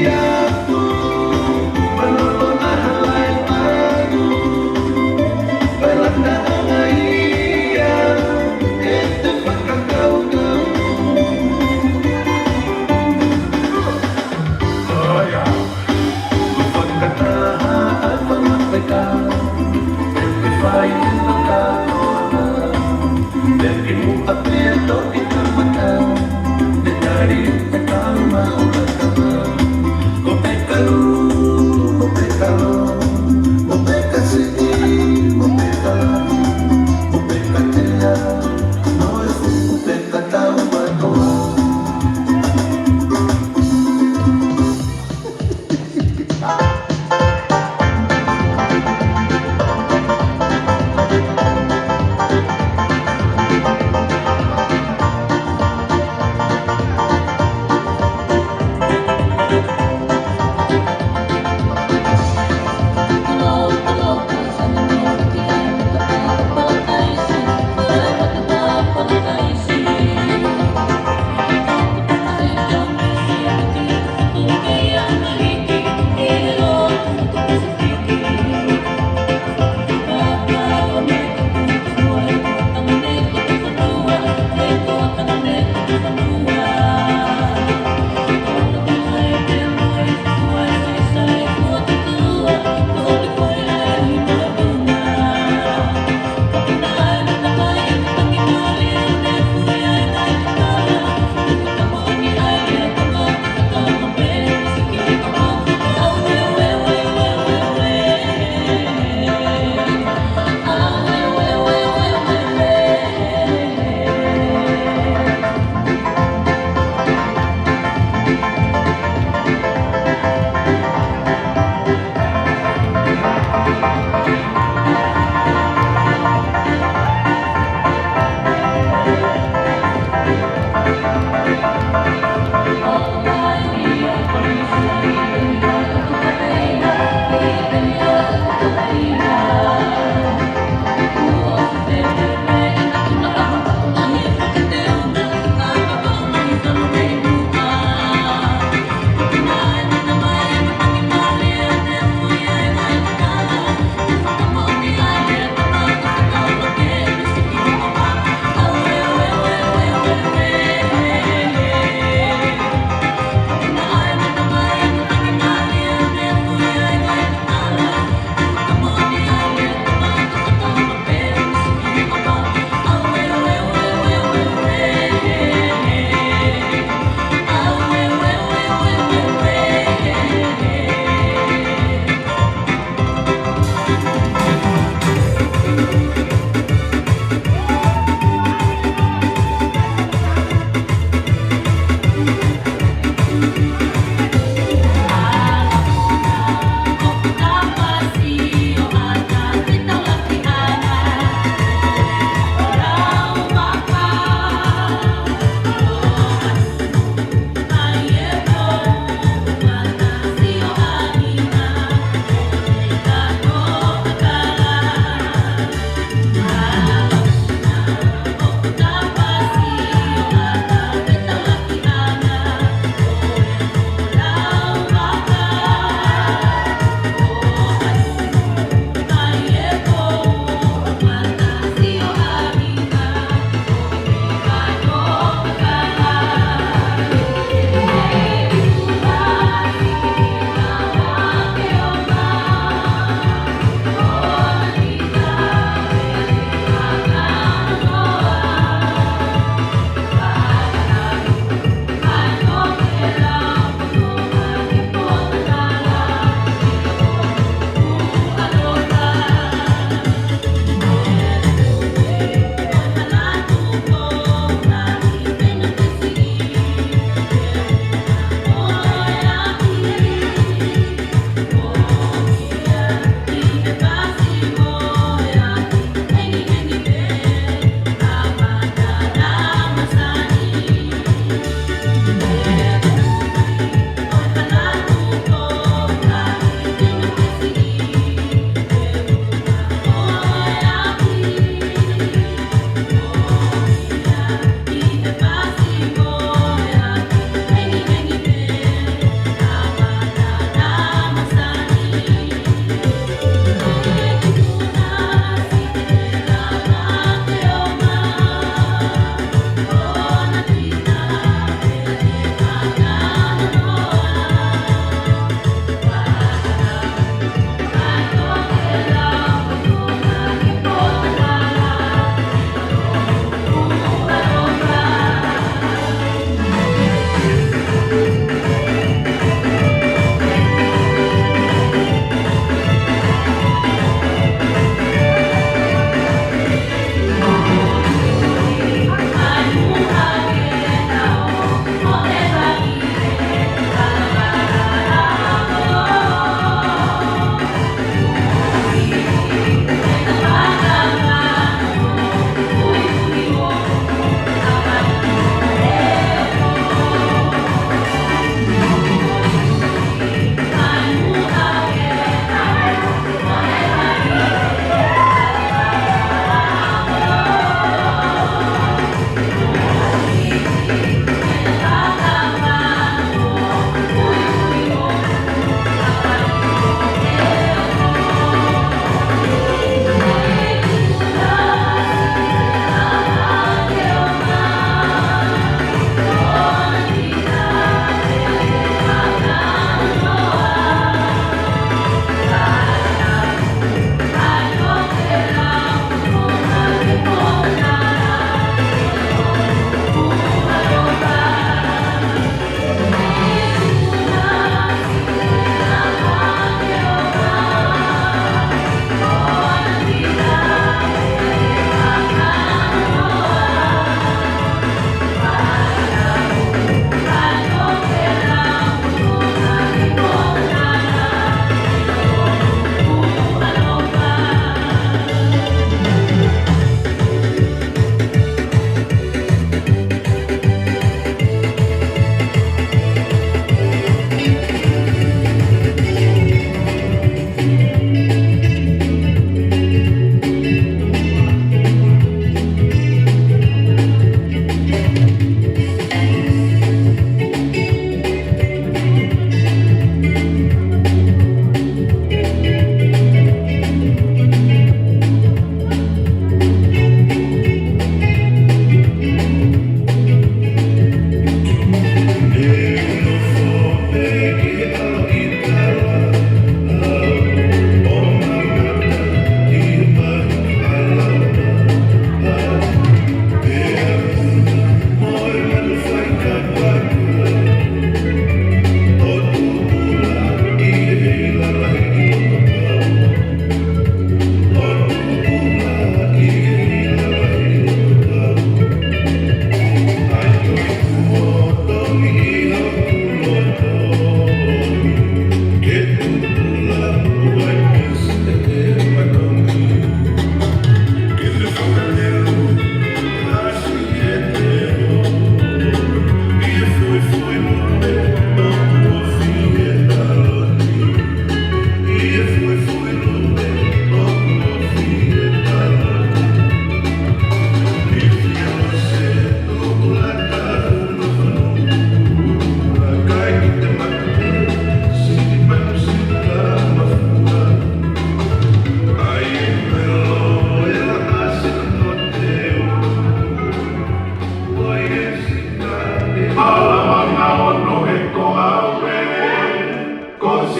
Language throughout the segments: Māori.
aku menolak halai lagu belanda iya itu bakal kau oh ya lupakan kata apa mereka fight maka dan ilmu aprieto di mata dari pertama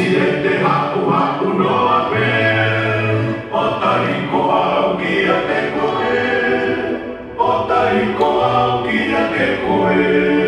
siete hapu hapu no ape, o tariko au kia te koe, o tariko au kia te koe.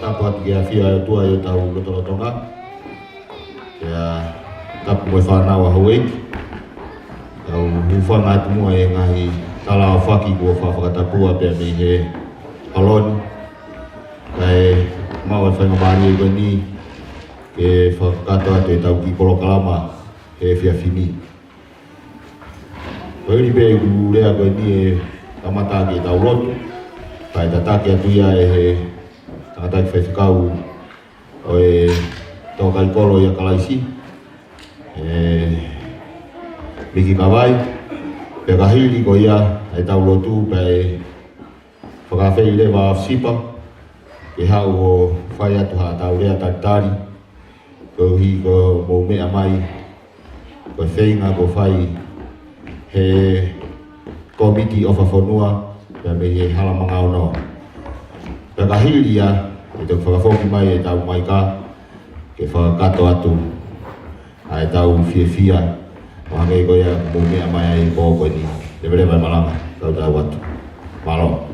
tapu atu kia whia tua i tau lotolotonga. Kia tapu moe whanau a haueiki. Tau hufanga atu mua e ngahi tala o whaki kua whawhakatapua pia mi he haloni. Kai mau e whainga maari e koe ni ke whakakato atu e tau ki Kolokalama he whia whini. Koe ni pe ku rea koe ni e tamata ki tau lotu. Kai tataki atu ia e he tangataki whaifakau o e tau kalikolo ia kalaisi. Miki kawai, pe kahiri ko ia e tau lotu pe whakawhei lewa sipa. Ke hau o whai atu ha tau rea taritari. Ko hi ko mou mea mai. Ko whainga ko whai he komiti o whawhanua. Pea me he halamanga o noa. Pea kahiri ia e tau whakawhoki mai e tau maika. Ke whakakato atu. A e tau whia. Mahangei ko ia mou mea mai ai ko koe ni. Lewe malanga. Tau atu. Malo.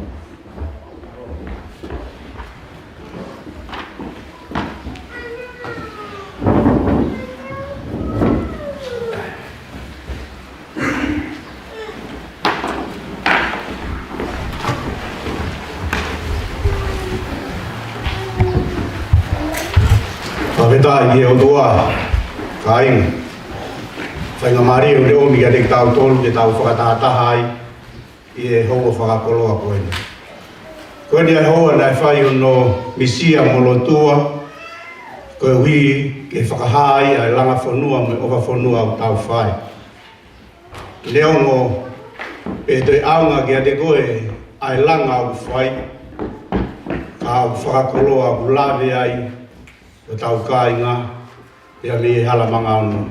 Whawhetai i o toa, ka inga. Whainga maari o reo mi ane tau tolu te tau whakatahataha ai i e hoa whakakoloa koe ni. Koe ni ai hoa nai whai o no misia molotua, koe hui ke whakahai ai langa whanua me owa whanua o tau whai. Leo no e toi aunga ki ate koe ai langa o whai, ka o whakakoloa o lawe ai, o tau kāinga, ea me halamanga ono.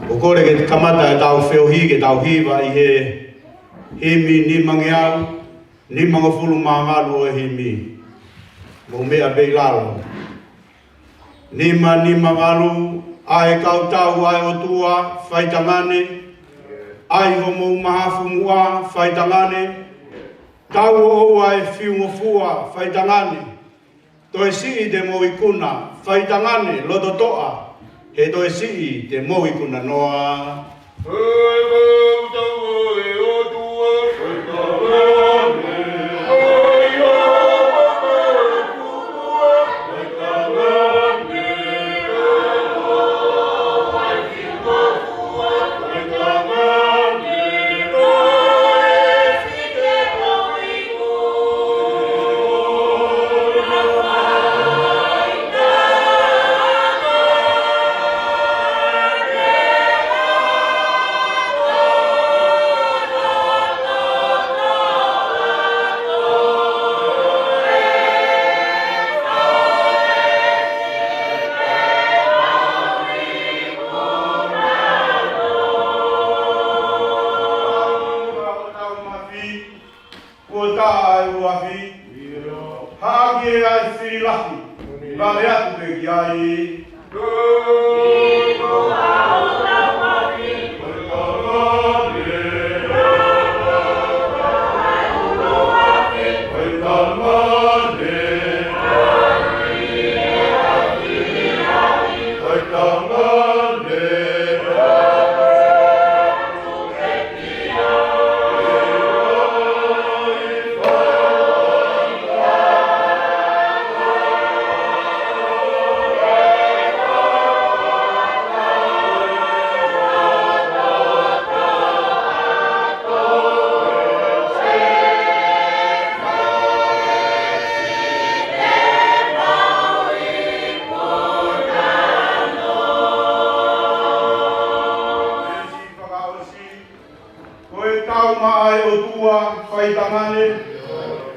O kore ke kamata e tau whiohi ke tau hiwa i he mi ni mange au, ni manga fulu maangalu o he mi. Mo mea bei lalo. Ni mangalu, ai kau tau ai o tua, whaitangane, ai ho mou mahafu mua, whaitangane, tau o ai whiungo fua, whaitangane. Toi si te mo ikuna, whaitangane, loto toa, he toi si te mo ikuna noa.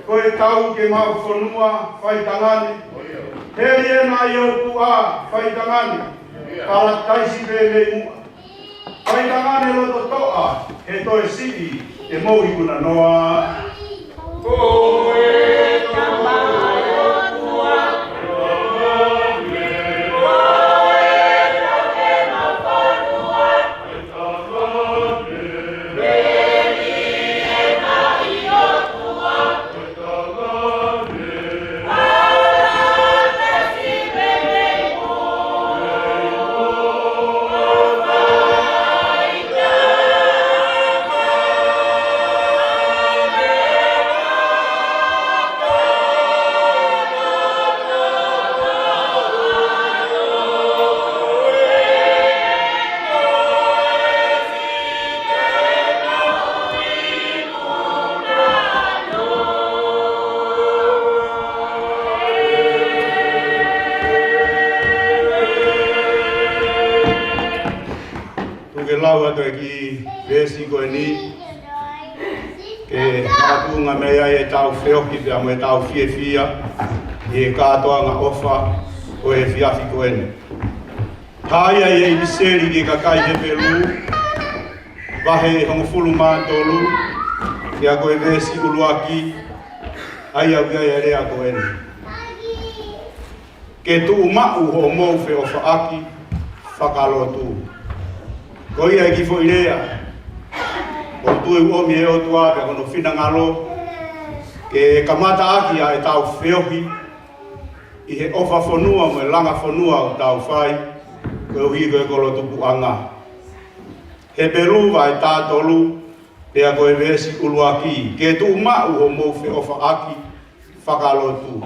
Koe tau ke mau whanua, whaitangane. Heri e mai o tua, whaitangane. Kala taisi pēle mua. Whaitangane loto toa, he toe sii, e mohi kuna noa. Koe tau mai o tua, watu ki vesi ko ni ke atunga mea e tau feoki pe amo e tau fia e katoa nga ofa o e fiafi ko eni. Haia e ibiseri ke kakai he pelu vahe hongo fulu mātolu ke a koe vesi uluaki ai au ia e rea ko eni. Ke tu umau ho mou fe ofa aki whakalotu. Ko ia e kifo irea o tue uomi e o tua pe kono whina ngalo ke kamata aki a e tau whiohi i he ofa whanua mo e langa whanua o tau whai koe uhi koe kolo tupu anga. He peru vai tātolu pe a koe vesi uluaki ke tu mau ho mou whi ofa aki whakalotu.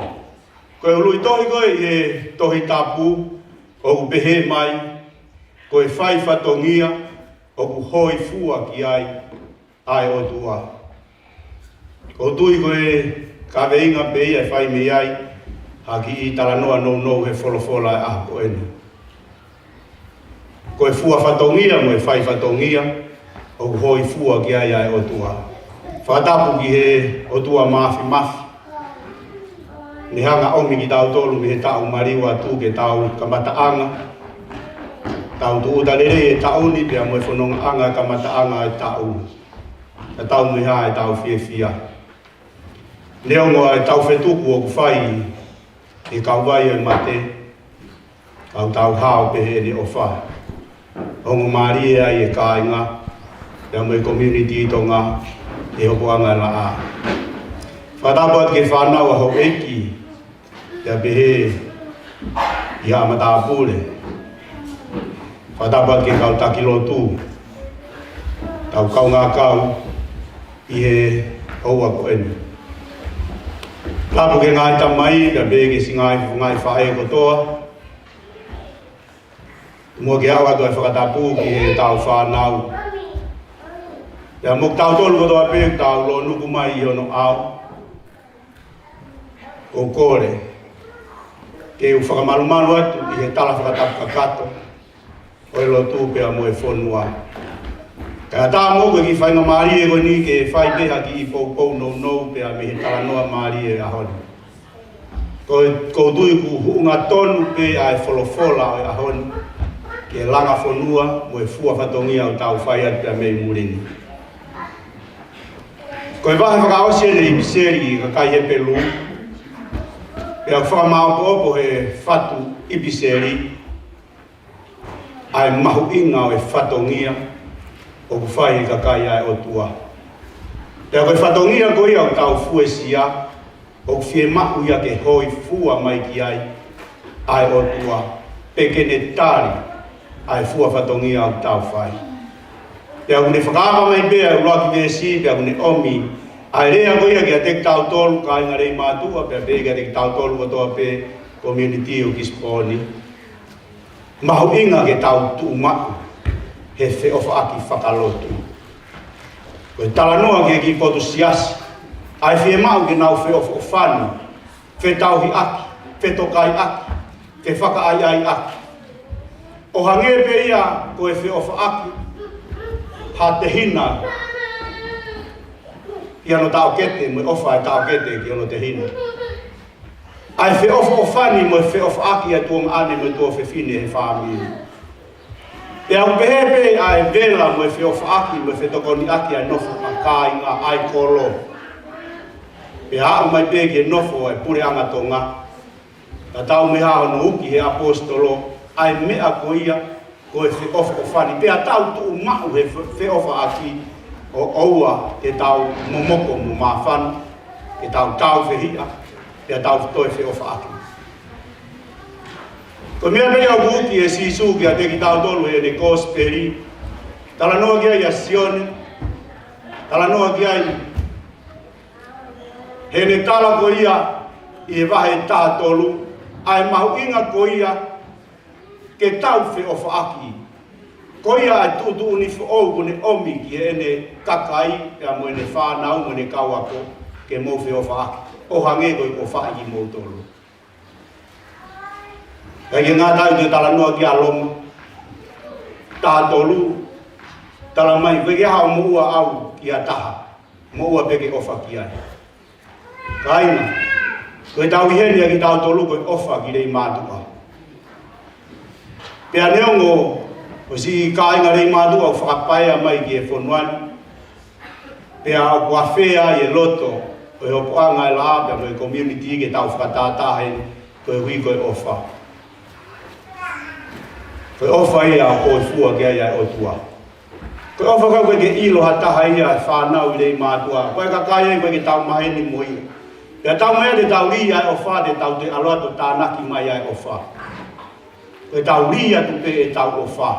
Koe ului tohi koe i e tohi tapu o ku pehe mai koe whai whatongia o ku hoi fua ki ai o tua. Ko tui koe ka veinga pe ia whai me ai haki i tala noa no he wholofola e aha ko eni. Koe fua whatongia mo e whai whatongia o ku hoi fua ki ai o tua. Whatapu ki he o tua mafi. Ni hanga omi ki tau tolu mi he tau mariwa tu ke tau kamataanga. Tau tu utalere e tau ni pia mo e whanonga anga kamataanga e tau. E tau miha e tau fia. Neongo e tau whetuku o ku whai e kauwai e mate. Tau hao pehe ni o whai. Hongo maari e ai e kāinga. Pia mo e community tonga e hoko anga la a. Whatapat ke whanau a ho eki. Pia pehe i hamata apure. Whatapat ke kau takilotu. Tau kau ngā kau i he oua ko eni. Lapu ke ngai tamai, pia pehe ke si ngai whae kotoa. Mua ke awa toi whakatapu ki he tau whanau. Pia mok tau tolu kotoa pehe tau lo nuku mai i ono au. O kore. Ke u whakamalumalu atu i he tala whakatapu kakato. O e lotu pia mo e whonua. Kaya tā mō koe ki whainga maari e koe ni ke whai peha ki i pou nou pia me he tala noa maari e ahoni. Ko tui ku huunga tonu pe a e wholofola o e ahoni. Ke langa whonua mo e fua whatongia o tau whai atu pia me i murini. Ko e wahe whakaosi e i biseri i kakai he pelu. Pia whakamao opo he whatu i biseri. Ai mahu inga o e whatongia o ku whai i kakai ai o tua. Pea koe whatongia ko ia o tau fuesia o ku whie mahu ia ke hoi fua mai ki ai o tua. Pekene tari ai fua whatongia o tau whai. Pea kune whakaapa mai bea u laki vesi, pea kune omi ai rea ko ia ki a tek tau tolu ka inga rei mātua, pea bea ki a tek tau tolu o toa pe community o Kisponi. Mahu inga ke tau tu mahu he whe ofa aki whakalotu. Koe tala noa ke ki potu siasi. Ai whe mahu ke nau whe ofa ofanu. Whe tauhi aki, whe tokai aki, whe whaka ai aki. O hange pe ia koe whe ofa aki. Ha te hina. Ia no tau kete, mo ofa e tau kete ki ono te hina. Ai whe ofa ofani mo whe ofa aki a tuong ane mo tua whe fine he whaamiri. E au pehepe ai vela mo whe ofa aki mo whe tokoni aki a nofo a kāinga ai kolo. E hau mai peke nofo e pure anga tonga. Ta tau me hao no uki he apostolo ai mea ko ia ko e whe ofa ofani. Pea tau tu mahu he whe ofa aki o oua ke tau momoko mo mawhanu. Ke tau whe hia. Pea tau toi whe ofa aki. Ko mea mea au kuki e sisu ki a teki tau tolu e ne kosperi. Tala noa kia i a Sione. Tala noa kia i. He ne tala ko ia i e wahe tā tolu. Ai mahu inga ko ia ke tau whe ofa aki. Ko ia ai tutu uni whaou ko ne omi ki e ne kakai. Pea mo e ne whanau mo ne kauako ke mo whe ofa aki. O hange koi ko whai i mō tolu. Kai ngā tau te tala noa ki a longa. Tā tolu Tala mai koe ke hao mo ua au ki a taha. Mo ua peke ofa ki ai. Kaina, koe tau ihenia ki tau tolu koe ofa ki rei mātua. Pea neongo, o si kāinga rei mātua o whakapaia mai ki e whonuani. Pea o kua whea i e loto, koe hopoanga e la apea koe community ke tau whakatātahe koe hui koe ofa. Koe ofa ia o koe fua ki ai o tua. Koe ofa kau koe ke ilo hataha ia e whanau i rei mātua. Koe ka kai koe ke tau maheni mo ia. Pea tau mea te tau ria e ofa te tau te aloato tānaki mai ai ofa. Koe tau ria tu pe e tau ofa.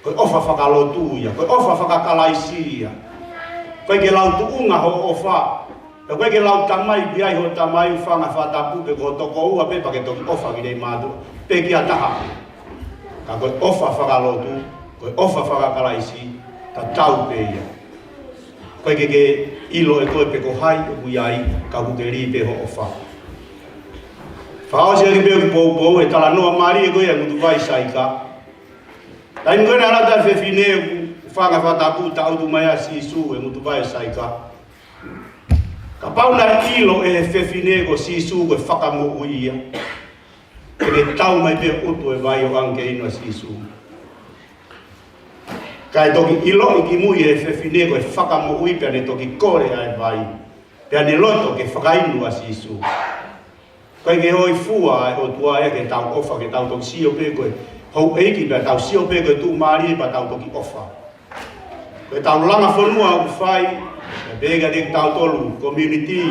Koe ofa whakalotu ia, koe ofa whakakalaisi ia. Koe ke lau tuunga ho ofa. Koe ke lau tamai biai ho tamai whanga whatapu pe ko toko ua pe pa ke toki ofa ki rei mātua. Pe ki a taha. Ka koe ofa whakalotu, koe ofa whakakalaisi, ka tau pe ia. Koe ke ilo e koe pe ko hai o iai, ka kuke ri pe ho ofa. Whao sia ki peo ki pou e tala noa mari e koe e mutu vai saika. Tai mkoe na rata e whewhineu whanga whatapu ta autu mai a sisu e mutu vai saika. Ka pauna ilo e whewhineu ko sisu koe whakamo uia. Ke tau mai pe utu e vai o anke ino a sisu. Kai toki ilo i ki mui e whewhineu koe whakamo ui pia ne toki kore ai vai. Pia ne loto ke whakainu a sisu. Koe ke hoi fua o tua e ke tau ofa ke tau toki sio pe koe. Hou eiki pia tau sio pe koe tu maari pa tau toki ofa. Koe tau langa whanua o whai. E pega te tau tolu, community.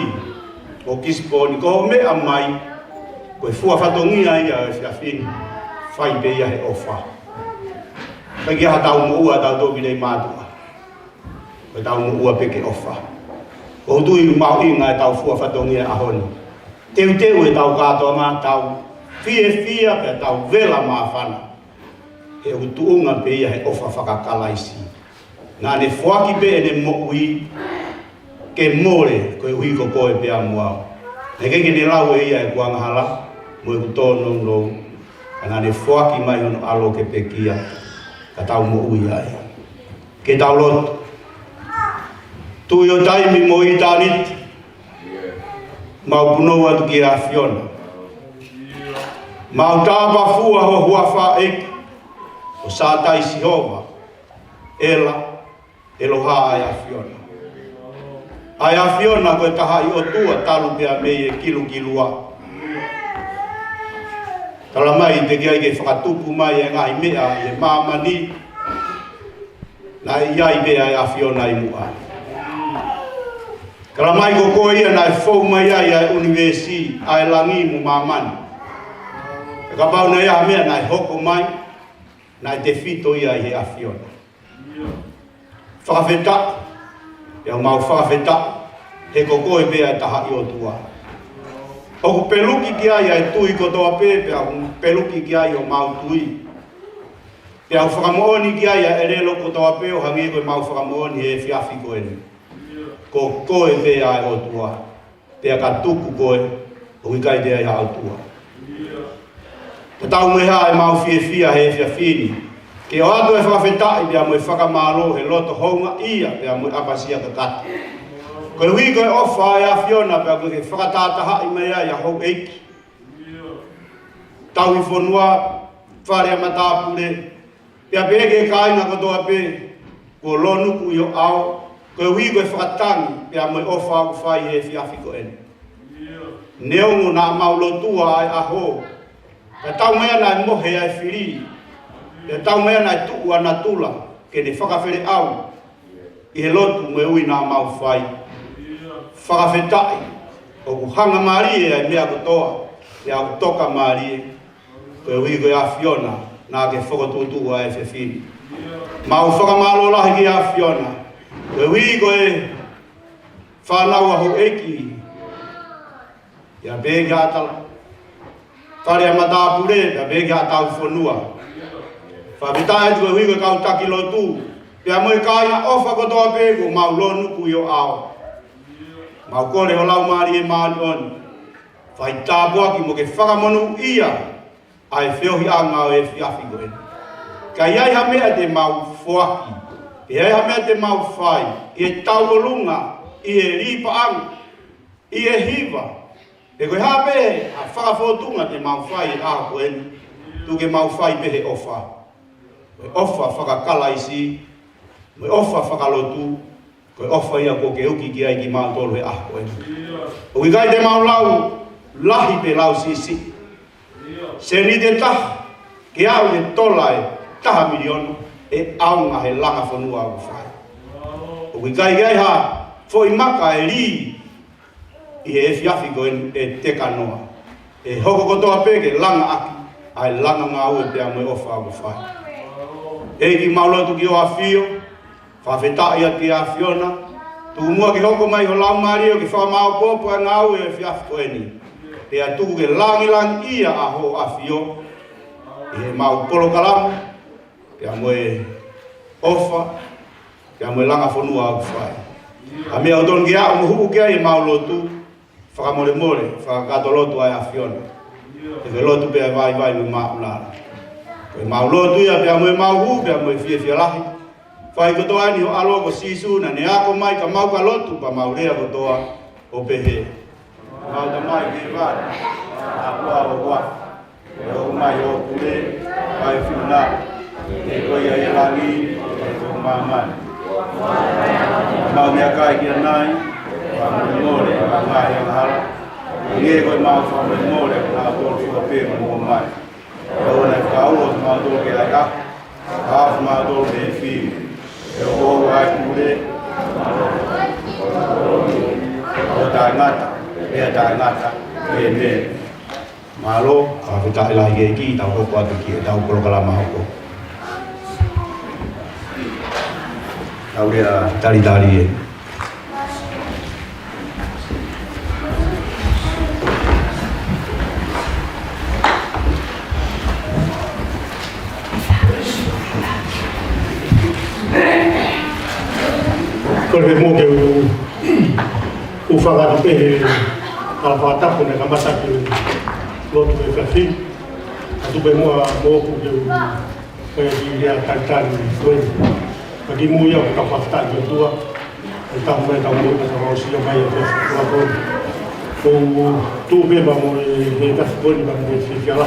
O kisponi, ko mea mai. Koe fua whatongia ia e whiawhini. Whai pe ia he ofa. Koe ke ha tau mo ua tau toki rei mātua. Koe tau mo ua pe ke ofa. Ko tui mau inga e tau fua whatongia ahoni. Teu e tau katoa mā tau fia pe tau vela mā whana. E utuunga pe ia he ofa whakakalaisi. Nā ne whaki pe e ne mo'ui ke more koe hui ko koe pe a muau. Ne keke ne lau e ia e kuangahala mo e kutono nou. Nā ne whaki mai ono alo ke pe kia ka tau mo'ui ai. Ke tau loto. Tui o taimi mo i tāniti. Mau punou atu ki a Fiona. Mau tāpa fua ho hua wha eki. O sātai si hova. Ela, eloha ai a Fiona. Ai a Fiona koe taha i o tua talu pia mei e kilua. Tala mai te kia i ke whakatupu mai e ngai mea i e mamani. Na iai mea e a Fiona i mua. Kala mai ko koe ia na e whou mai ai ai universi ai langi mu mamani. E ka pau na ia mea na e hoko mai, na e te fito ia i he a Fiona. Whakawheta, e au mau whakawheta, he ko koe pea e taha i o tua. Oku peluki ki ai ai tui ko toa pe, pe au peluki ki ai o mau tui. Pe au whakamooni ki ai ai relo ko toa pe o hangi koe mau whakamooni e whiawhi koe ni. Ko koe pe ai o tua. Pea ka tuku koe, o ikai te ai au tua. Te tau me hae mau fia he whiawhini. Ke o ato e whakawhetai pea mo e whakamaro he loto honga ia pea mo e apasia ka kata. Koe hui koe ofa ai a Fiona pea koe ke whakatātaha i mea ia hou eiki. Tau i whanua, whare amatapure, pea peke kaina kotoa pe, ko lonuku i o ao, koe hui koe whakatangi, pea mo e ofa au whai he whiawhi ko ene. Neongo nā maulotua ai aho, pea tau mea nai mohe ai whiri, pea tau mea nai tuu ana tula, ke ne whakawhere au, i he lotu me ui nā mau whai. Whakawhetai, o ku hanga marie ai mea kutoa, pea ku toka marie, koe hui koe a Fiona, nā ke whakatutu ai whiwhiri. Mau whakamalo lahi ki a Fiona, koe hui koe whanau aho eki, ia bēki atala. Whare a matapure, ia bēki atau whanua. Whawhitai atu koe hui koe kau takilo tū, pea moe kāinga ofa kotoa pēko, mau lonuku i o ao. Mau kore o lau maari e maari oni. Whai tāpuaki mo ke whakamonu ia, ai whiohi a ngau e whiawhi koe. Ka iai ha mea te mau whoaki, I ha mea te mau whai, i e tauolunga, i e ripaang, i e hiva. E koe hape, a whakafotunga te mau whai a koeni, tu ke mau whai pehe ofa. Koe ofa whakakala isi, koe ofa whakalotu, koe ofa ia ko ke uki ki ai ki mau tolu he a koeni. O i kai te mau lau, lahi pe lau sisi. Se ni te taha, ke au te tola e taha miliono, e aunga he langa whanua au whai. O i kai gai ha, fo i maka e li, i e fiafi ko e te kanoa. E hoko kotoa peke langa aki, ai langa ngā ue te amoe ofa au whai. E ki maulotu ki o a fio, whawheta ia ki a fiona, tu mua ki hoko mai ho lau mario ki whamau popo a ngā ue e fiafi ko e ni. E a tuku ke langi ia a ho a fio, e mau polo kalamu, e a moe ofa, e a moe langa whanua au whai. A mea o don ki a umuhuku kia i mau lotu, whakamore more, whakakato lotu ai a fiona. E ke lotu pia vai vai mu maa unara. E mau lotu ia pia moe mau hu, pia moe fia fia lahi. Whai kotoa ni ho alo ko sisu, na ne ako mai ka mau ka lotu, pa mau rea kotoa o pehe. Mau ta mai ki vare, a kua o kua. E o mai o kule, mai whiuna, e koi a ilangi, e o maa mai. Mau mea kai ki a nai, pa mui more, pa ngai a hala. Nge koi mau wha mui more, pa tolu whika pēma mua mai. E o nei whakau o te mau tolu ke ai a, hafu mau tolu ke e whiu. E o kohu ai kule, o tai ngata. Ea tai ngata, e me. Malo, ka whita ila hige ki, tau hoko atu ki, tau kolo kalama hoko. Tau rea tari e. Kore mo ke u whakatu pehe ala whakatapu ne kamata ki lotu e whiawhi. Atu pe mua mōku ke u ki rea taitari koe. Ka ki mu iau ka whakatari o tua. E tahu mai tau mōka sa rausia mai e whiawhi kua koe. Ko tū pēma mo e whiawhi koe ni mani e whiawhiala.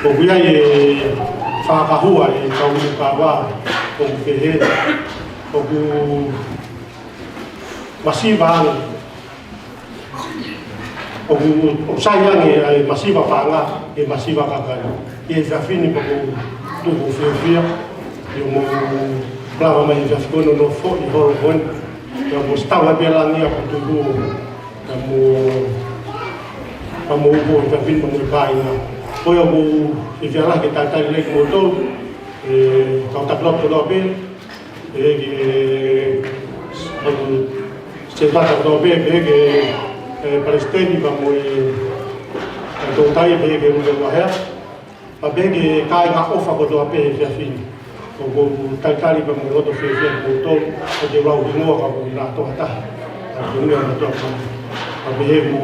Ko kuia e whakahua e tau ni ka wā o ku pehe. Ko ku masiva ane. O sai ane ai masiva panga e masiva kakari. E whiawhini pa ku tuku whiawhia. E o mo plava mai whiawhikono no fo i horo koen. E o mo stawa pela nia pa tuku. E mo upo i whiawhini pa mo i pāina. Koe o mo i whiala ke tātari leki mo tolu. E kau taklopo doa pēr. E ki se trata do be que palestini vamos do tai be que uno va her a be que kai na ofa ko do be ya fin ko tai tai vamos do fe fe ko to o de lau de no ko na to ta a ko no na to a be mu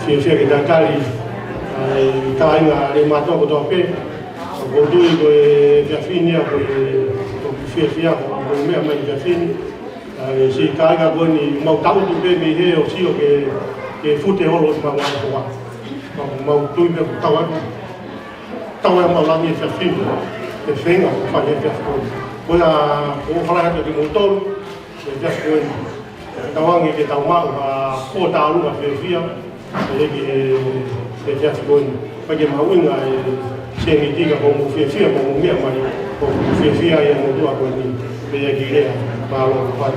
fe fe que tai tai kai na le mato ko do be ko do ko ya fin ya ko fe fe ko me ma ya fin si kaiga boni mau tau tu pe me he o si o ke fute holo ma wa ko mau tu me tau tau ma la mi fa fin e fenga fa ye fa ko la ko fala to di motor e ja ko tawangi ke tau ma ko ta lu a fe fia e ke ja ko pa ke ma winga e se ni diga ko mo fe fia mo me ma ko fe fia e mo tu a ko ni pe ye ki le Malo Pai.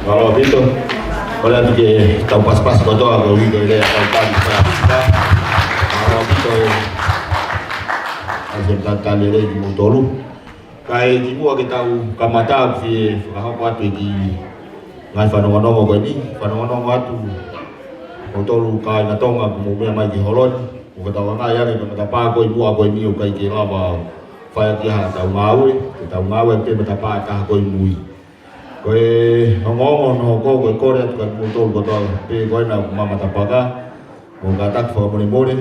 Kalau gitu, kalau tu je tahu pas-pas kau tu aku video dia tahu kan kita. Kalau gitu, asyik kata dia di motor. Kai jiwa kita tahu kamata si kalau kau tu di ngai fano-fano kau ni, fano-fano tu. Motor kai na tonga mo me mai di holon. O ka tawa ngai ari mata pa ko ibu ko ni o kai ke lava fa ki ha tau ngawe te mata pa ta ko mui ko e ngo no ko re ka motor ko to pe ko na mama ta pa ka Mo katak whakamore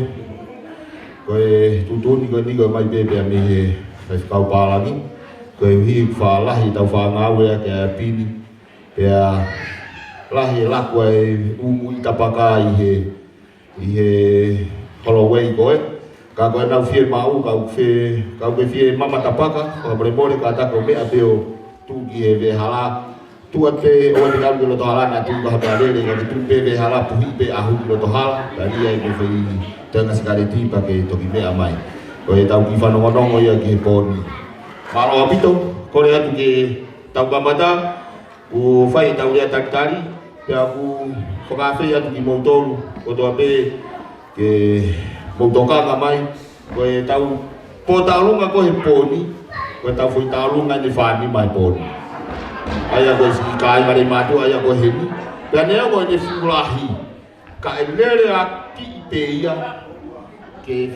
koe tutuni koe ni koe mai pepe me he whakau pālangi koe hi whalahi tau whangau ea kia pini pia lahi laku e umu i tapaka i he Holloway koe ka koe nau fie mau kau koe fie mama tapaka whakamore ka tako mea peo tuki e ve hala tua te o te kalu lo tohala na tu ka habare ka tu pe ve hala puhi pe ahu lo tohala tadi ai ko fei tanga sekali tipa ke toki mea mai ko e tau ki whanongonongo ia ki he pōni maro apito kore atu ke tau kamata u whai tau rea takitari pe aku whakawhai atu ki moutoru ko toa pe ke moutokanga mai ko e tau po taurunga ko he pōni ko e tau whui taurunga ni whani mai pōni aya ko si kai mare matu aya ko heni dan ya ko ni fulahi ka elere a ki te ia ke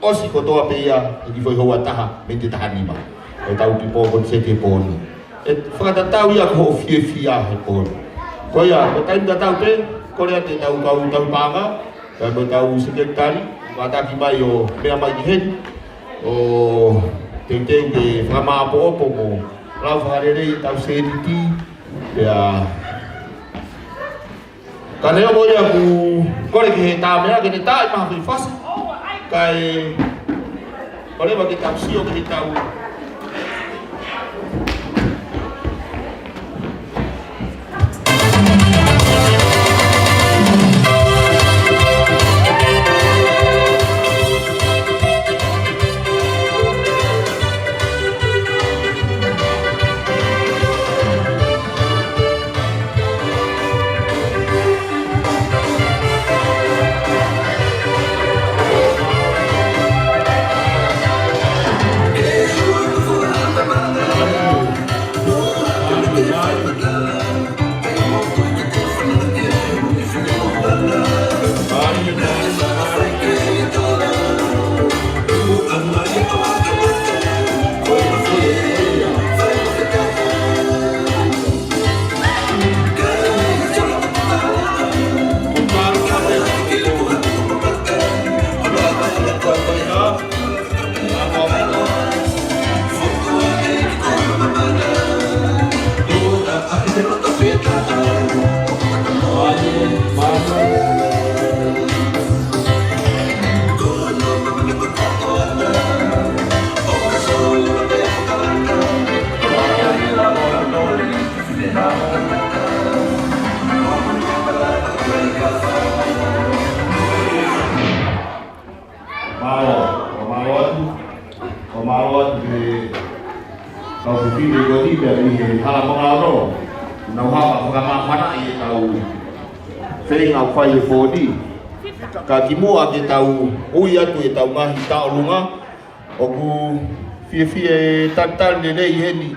osi ko toa pe ia ki foi hoa taha me te tahani ma e tau ki po ko se te poni e fata tau ia ko fie fia he poni ko ia ko tai da tau pe ko le te tau tau panga ka ko tau sekretari mata ki mai o me mai ki heni o te ke fama po mo lau whakarere tau seriti pia ka leo mo ia ku kore ki he tā mea ke ne tā i maha kui whasi kai kore wa ki tau sio ki he tau whai e pōni ka ki mua ke tau ui atu e tau ngahi taolunga o ku fie tantan ne nei heni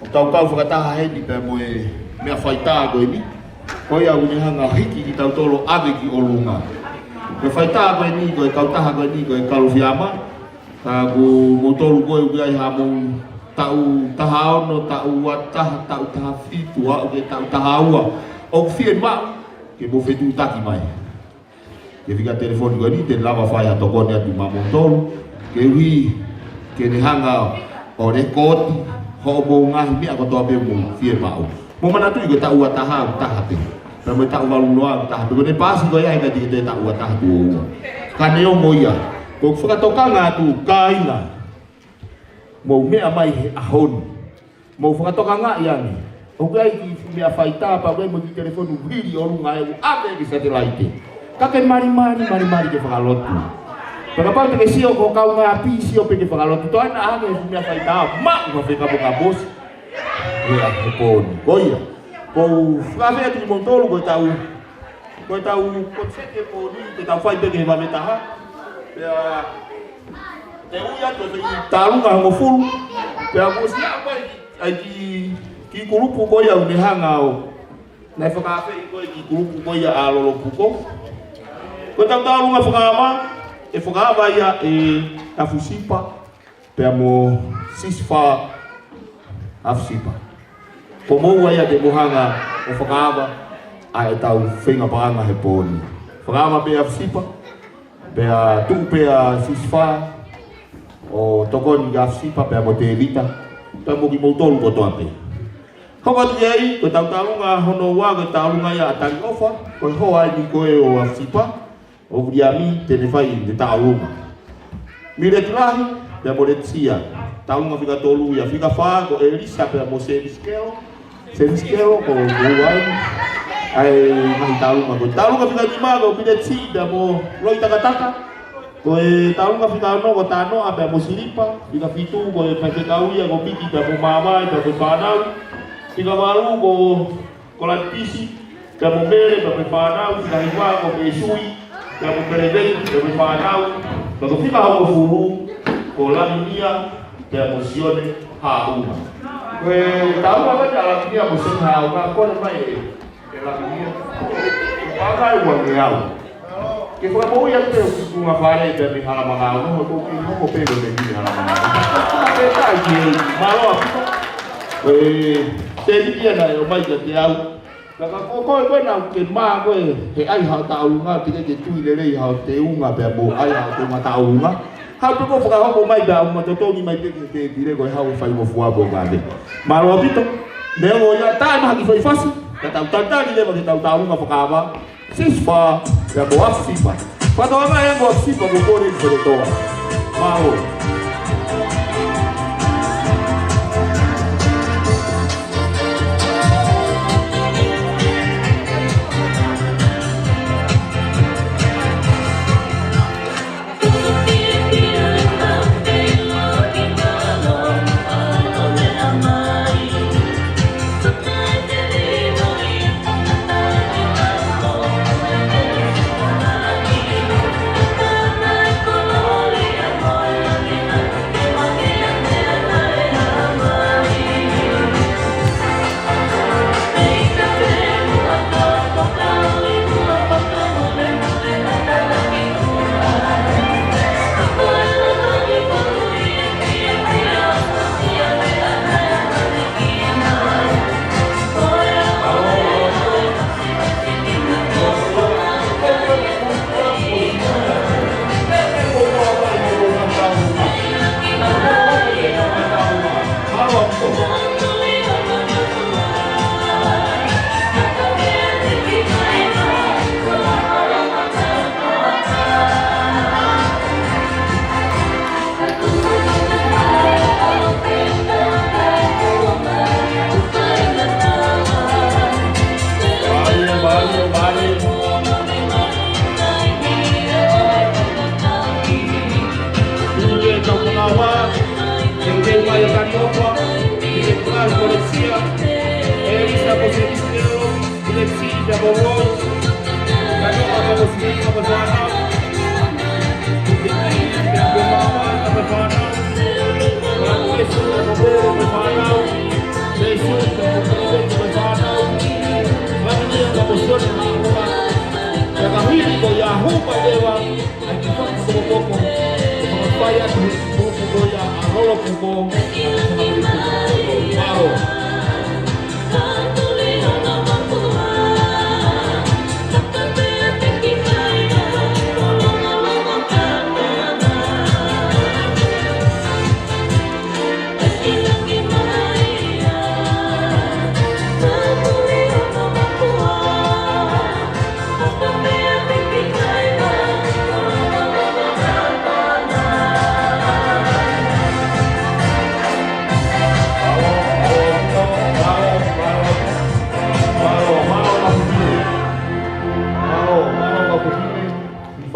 o tau whakataha heni pe mo e mea whaita koe ni koe au ni hanga hiki ki tau tolo ave ki o lunga pe whaita koe ni koe kautaha koe ni koe kalufiama ka ku motolu koe uai hamo tau taha ono tau wataha tau taha fitua o ke tau taha ua o fie mau ke mo fetu taki mai ke fica telefone ko ni te lava fai a toko ne atu mamotolu ke wi ke ni hanga o rekoti ho mo ngahi mi ako to be mo fie mau mo mana tu ko ta ua taha pe pe mo ta ua lunoa taha pe ne pasi ko ia ka ti te ta ua taha tu ka ne o mo ia ko fica tokanga tu kaina mo me mai ahon mo fica tokanga ia ni o kai ki mea whaita pa wei mo ki telefonu hiri o runga e u ame ki satellite ka ke mari ke whakalotu paka pau te ke sio ko kau ngā pi sio pe ke whakalotu to ana ame ki mea whaita ma ua wheka boka bosi ea he pōni koia ko whakawhea ki montolu koe tau konsete pōni te tau whai peke he wametaha pea te uia te whi tarunga hango furu pea ko si apa ai ki kurupu ko ia ni hanga o nei whakawhai ko ki kurupu ko ia a lolo puko ko tau runga whakama e whakawa ia e tafusipa pea mo sisfa afsipa ko mo ia te mohanga o whakawa a e tau whenga paanga he pōni whakama pia Fsipa, pia tu pia ceasefire, o tokoni ka Fsipa pia mo te evita, pia mo ki mautolu ko toa pia. Hoko tu iei, ko tautalunga hono wa, ko taulunga ia atari ofa, ko hoa ni koe o Fsipa, o vriami tene whai te taulunga. Mire tulahi, pia mo le tia, taulunga whika tolu ia whika wha, ko Elisa pia mo Seviskelo, ko Uwai, ai mahi taulunga ko. Taulunga whika nima ko pide ti pia mo roi takataka, ko taulunga whika no ko tanoa pia mo Siripa, whika fitu ko Pekekauia ko piki pia mo Mamai pia mo Whanau, whika maru ko Lantisi, pia mo Mere pia mo Whanau, whika hiwa ko Pesui, pia mo Perevei pia mo Whanau, pia ko whika hau furu, ko Laminia pia mo Sione Hauma. Tahu apa jalan dia musim hawa kau nampai jalan dia. Pakai uang dia. Kita mau yang tu bunga fare dari halaman hawa, mau tu mau pergi dari halaman hawa. Kita ini malu apa? Jadi dia nak yang baik dia. Kalau kau nak kemana kau? Hei hal tahu ngah tidak jadi lelai hal tahu ngah berbu ayah tu ngah tahu ngah. Hau tu ko whaka hoko mai da uma toto ni mai teke te dire ko hau whai mo fuabo ngade. Maro apito, neo ia tae maha ki whai whasi, ka tau tantari lewa ki tau taunga whakawa, sispa, ya mo afsipa. Whatoa mai e mo afsipa ko kore ni whakatoa. Maro.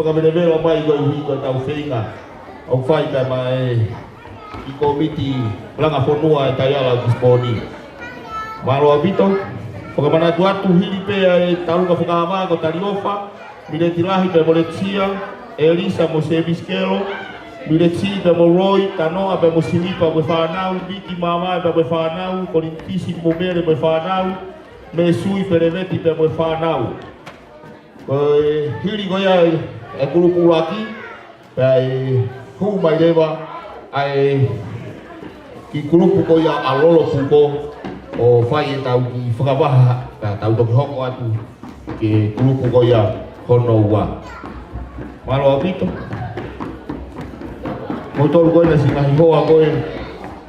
Whakamerewera mai ko iwi ko tau whenga au whai kai mai i komiti langa whonua e tai ala kisponi. Maro abito, whakamanatu atu hiri pea e taunga whakaama ko tariofa, mire tirahi pe mo Letsia, Elisa mo Seviskelo, mire ti pe mo Roy, Tanoa pe mo Silipa mo whanau, Viki Mama pe mo whanau, Kolintisi mo Mere mo whanau, me Sui Pereveti pe mo whanau. Hiri ko ia e kulupu aki, ai hu mai lewa, ai ki kulupu ko ia alolo puko o whai e tau ki whakawaha, tau toki hoko atu, ki kulupu ko ia kono ua. Malo apito. Motor koe na singahi hoa koe.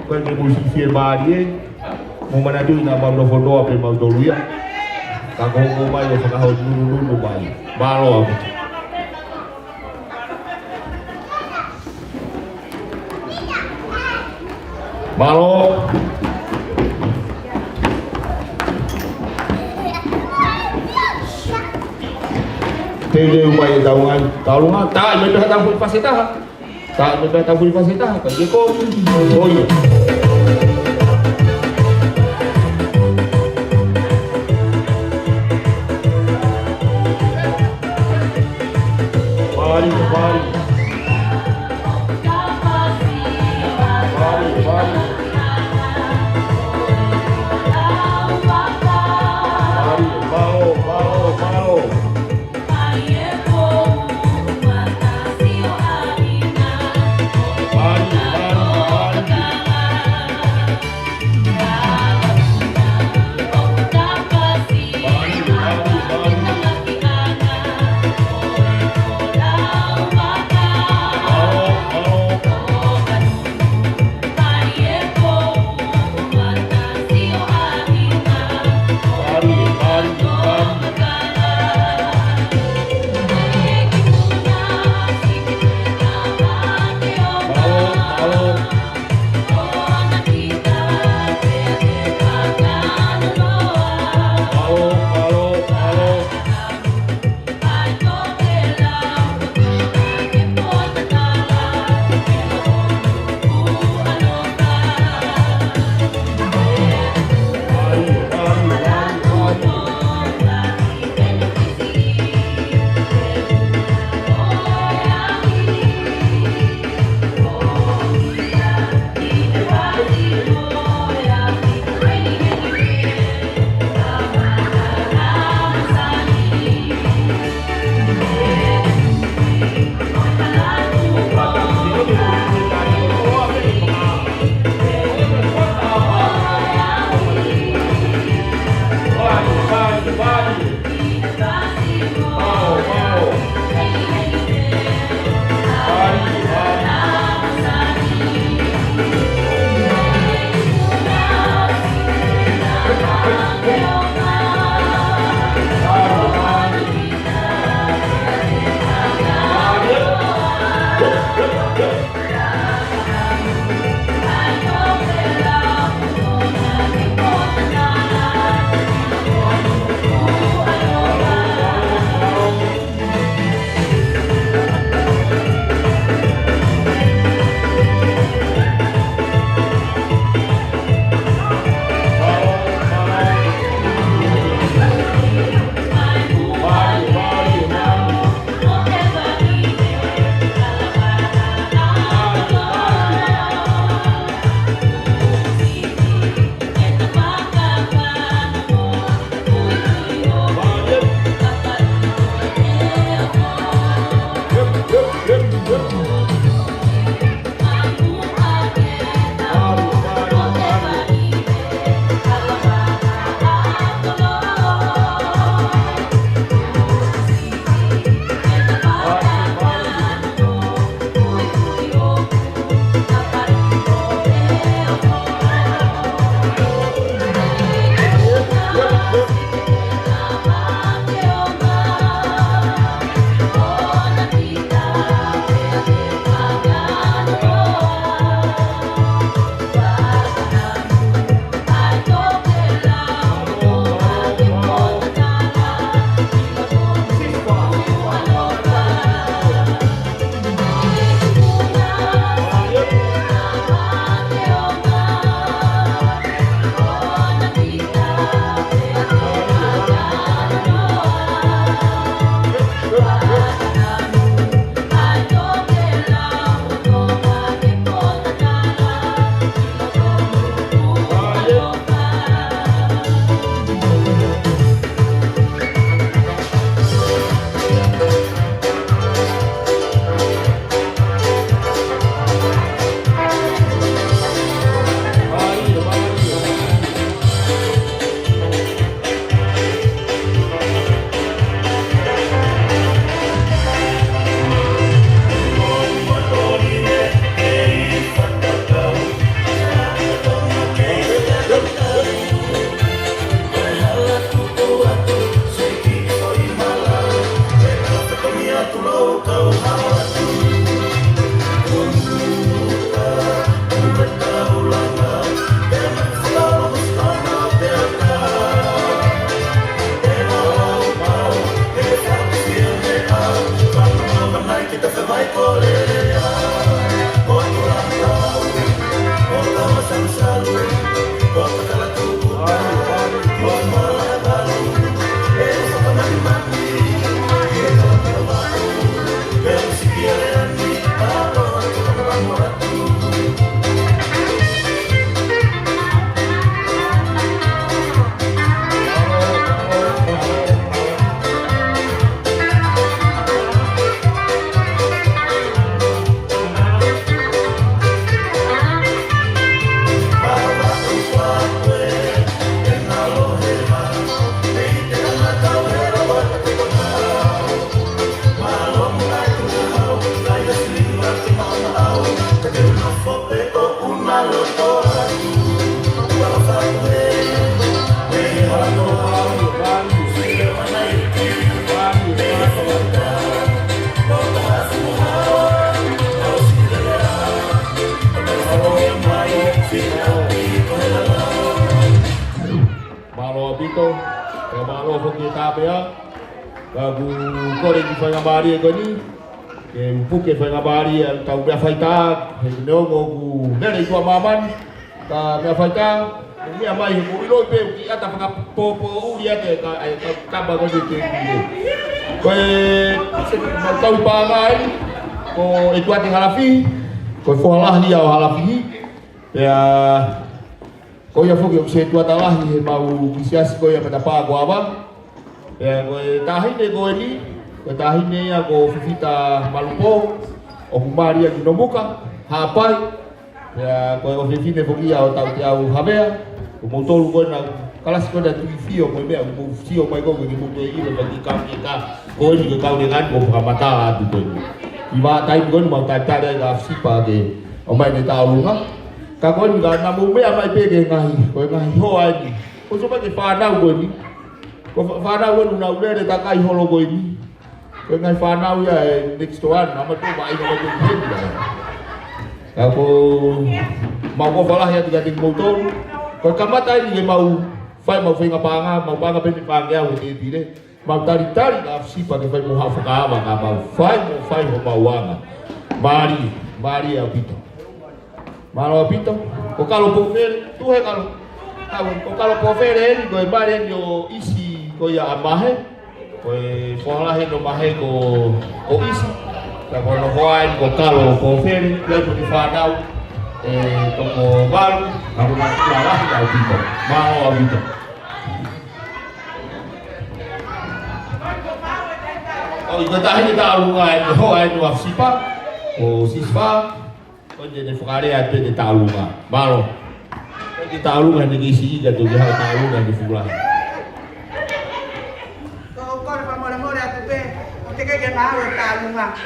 Koe ke musisi e maari e. Mo manatu ina mauro whonoa pe mautoruia. Ka kongo mai o whakahau nunu mai. Malo apito. Malo. Tele upaya taungan, taungan, tak mereka tak boleh fasilitas, tak mereka tak boleh fasilitas, kan dia kau, oh iya. Mari, mari. Malo foki tabea. Bagu kore di fai ngabari ko ni. Ke puke fai ngabari tau bea faita. He no go nere ko maman. Ka bea faita. Ni amai ko ilo pe ki ata panga popo uri ate ka ba ko di. Ko tau pa ngai. Ko itu ate halafi. Ko folah dia halafi. Ya ko ia foki se tua talahi he mau kisias ko ia patapa ko aba ya ko tahine ko ni ko tahine ya ko fifita malupo o kumaria di nomuka hapai ya ko fifine foki ya o tau tiau habea ko motolu ko na kalas ko da tifio mo me mo fio mai ko ki mo i le bagi kam kita ko ni ko kau dengan ko pamata tu ko iba tai ko mau tai tai da sipa de o mai ni tau lunga kakon ga na mo me amai pege ngai ko ngai ho ai ko so pa ke fa na ko ni ko fa na wo na ule ta kai ho lo ko ni ko ngai fa na ya next one na ma to mai ko ko ni ka ko mau ko falah ya tiga ting motor ko kamata ni mau fai ngapanga mau panga pe ni panga o ni dire mau tari na si pa ke fai mo ha fa ka ba ka mau fai ho mau wanga mari apito Malo apito, ko kalo po fer, tu he kalo. Ko kalo po fer ni ko bare yo isi ko ya amahe. Ko fola he no mahe ko isi. Ka ko no hoai ko kalo po fer, le ko di fadau. To ko baru, kamu nak salah ya apito. Malo apito. Oh, ito tayo ta alunga ho ay no afsipa. O sispa. Onde ne fukare ate de talunga malo de talunga ne gisi ga to ga talunga de fula ko pa more atu pe o te ke na o talunga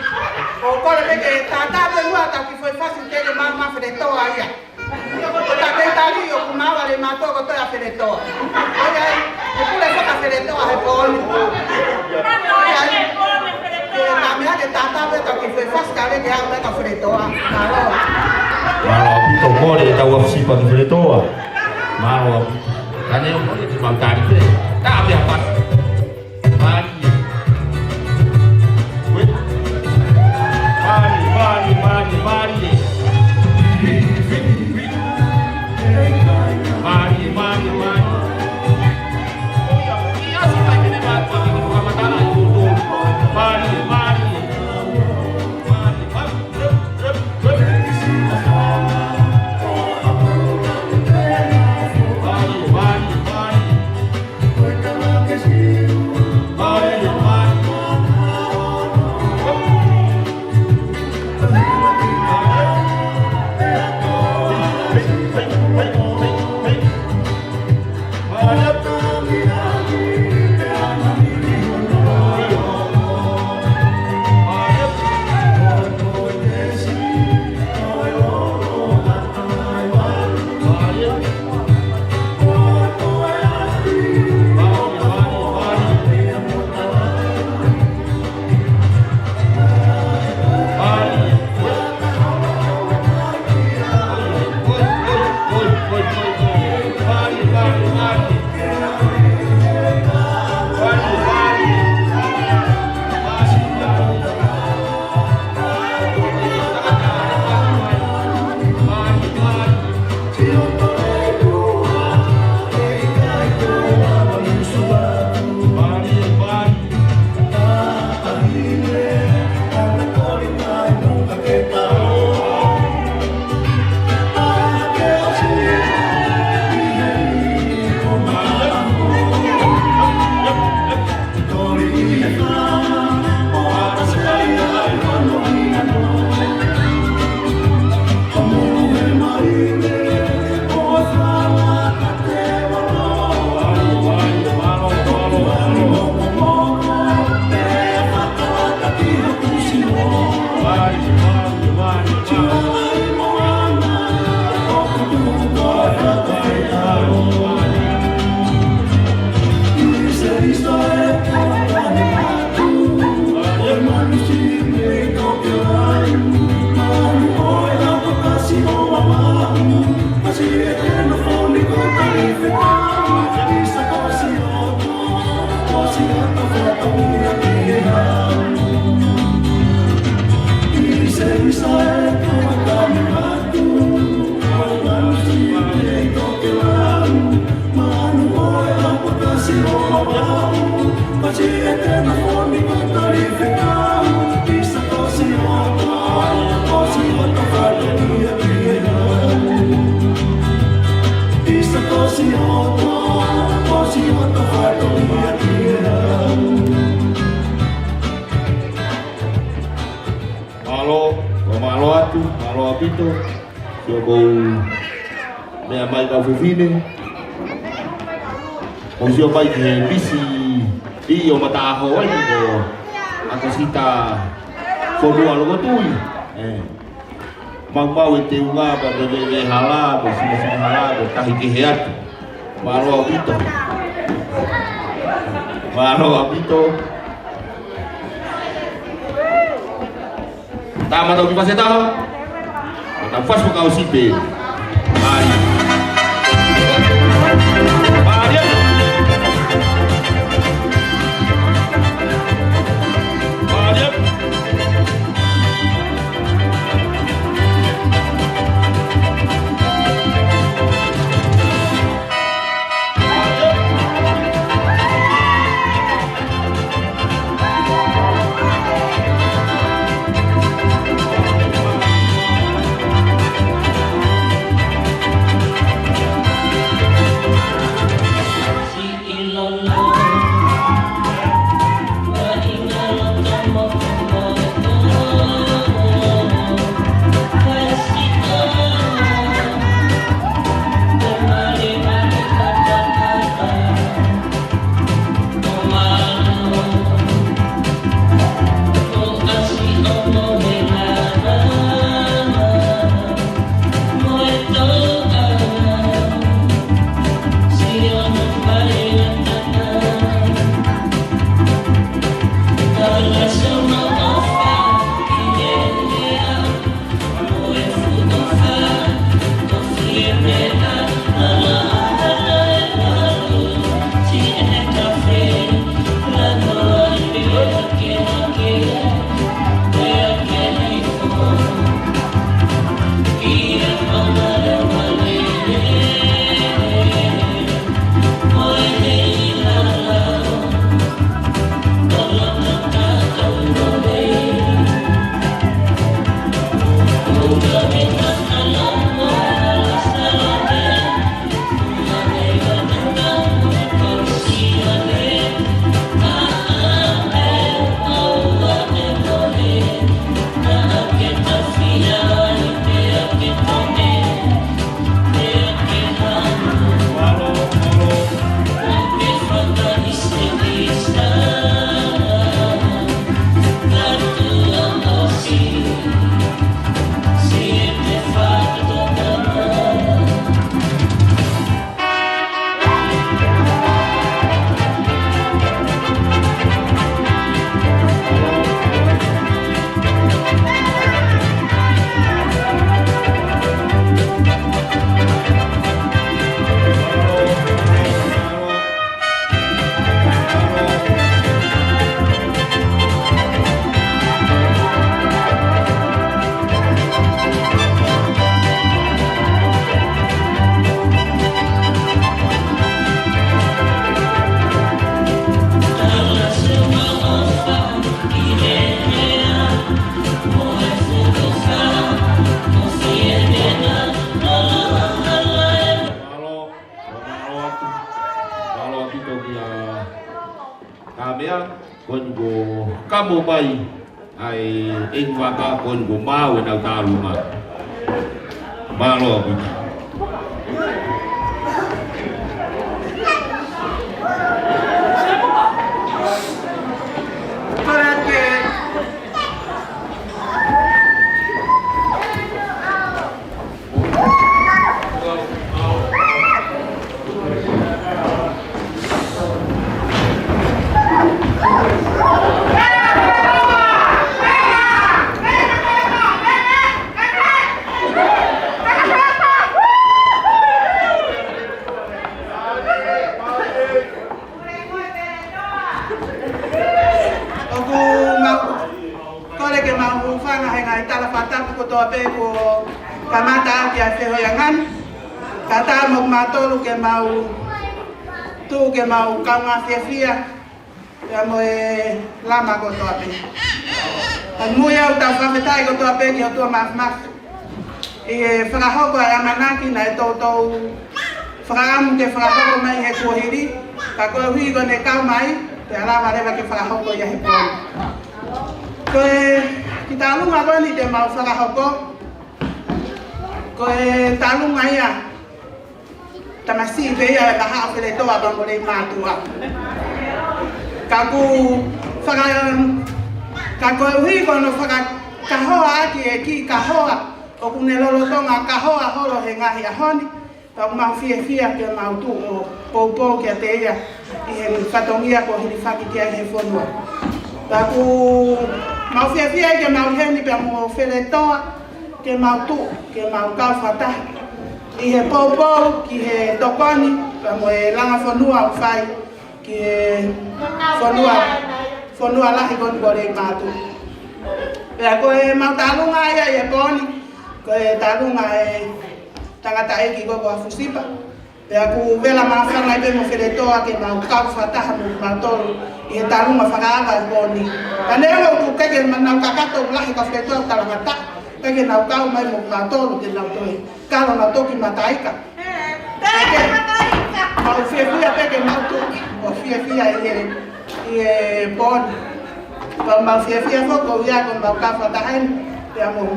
o ko le ke tata pe wa ta ki foi fácil te de mama fe de to aya o ta te ta ri o kuma wa le ma to ko to ya fe de to oya e pure fa fe de to a po ni na me de tata pe ta ki foi fácil ka le ya ta fe de to a malo apito more ta wa si pa de to malo kane o de mantari ta abia pa Malo atu, malo apito, sio kau mea mai kau fufine, o sio mai ke bisi i o mataho ai ko ako sita fonua logo tui, mau e te unga pa de hala, pa sina hala, pa tahi ke heatu, malo apito. Tama daw kita tahu. Tapos mo kau sipe. Mari. Mari. Mari. Kamu bai ai engwaka kon go mau na taluma malo bi tapu kotoa pe ko kamata ki a whioiangan. Kata mo matolu ke mau tu ke mau kaunga whiawhia. Ia mo e lama kotoa pe. Mui au tau whawhetai kotoa pe ki o tua mafmaf. I whakahoko a amanaki na e tōtou whakaamu ke whakahoko mai he kuahiri. Ka koe hui kone kau mai, te alawa rewa ke whakahoko ia he pōni. Koe ki tālunga koni te mau whakahoko. Koe tālunga ia tamasi pe ia e kaha o while toa pangore mātua. Ka koe hui kono whakakahoa aki e ki kahoa. O kune lolo tonga kahoa holo he ngahi a honi. Pau mau whiawhia ke mau tu o poupou kia te ia. I he whatongia ko hiri whaki kia he whonua. Paku mau whiawhia ke mau heni pia mo where toa. Ke mau tu, ke mau kau whatahi. I he poupou ki he tokoni. Pia mo e langa whonua o whai. Ki he whonua lahi koni kore mātu. Pia koe mau tālunga ia i he pōni. Koe tālunga e tangata eki koko a Fusipa. Pea ku vela mawhanga i pe mo wheretoa ke mau kau whataha mo mau tolu. I he tālunga whakaawa i pōni. Ka neo ku keke nau kakato ulahi ka wheretoa talangata. Keke nau kau mai mo mau tolu te nau toi. Kalo nau toki mataika. Keke mau whiawhia peke mau tu. O whiawhia i he pōni. Mau whiawhia whoko ia ko mau kau whataha pea mo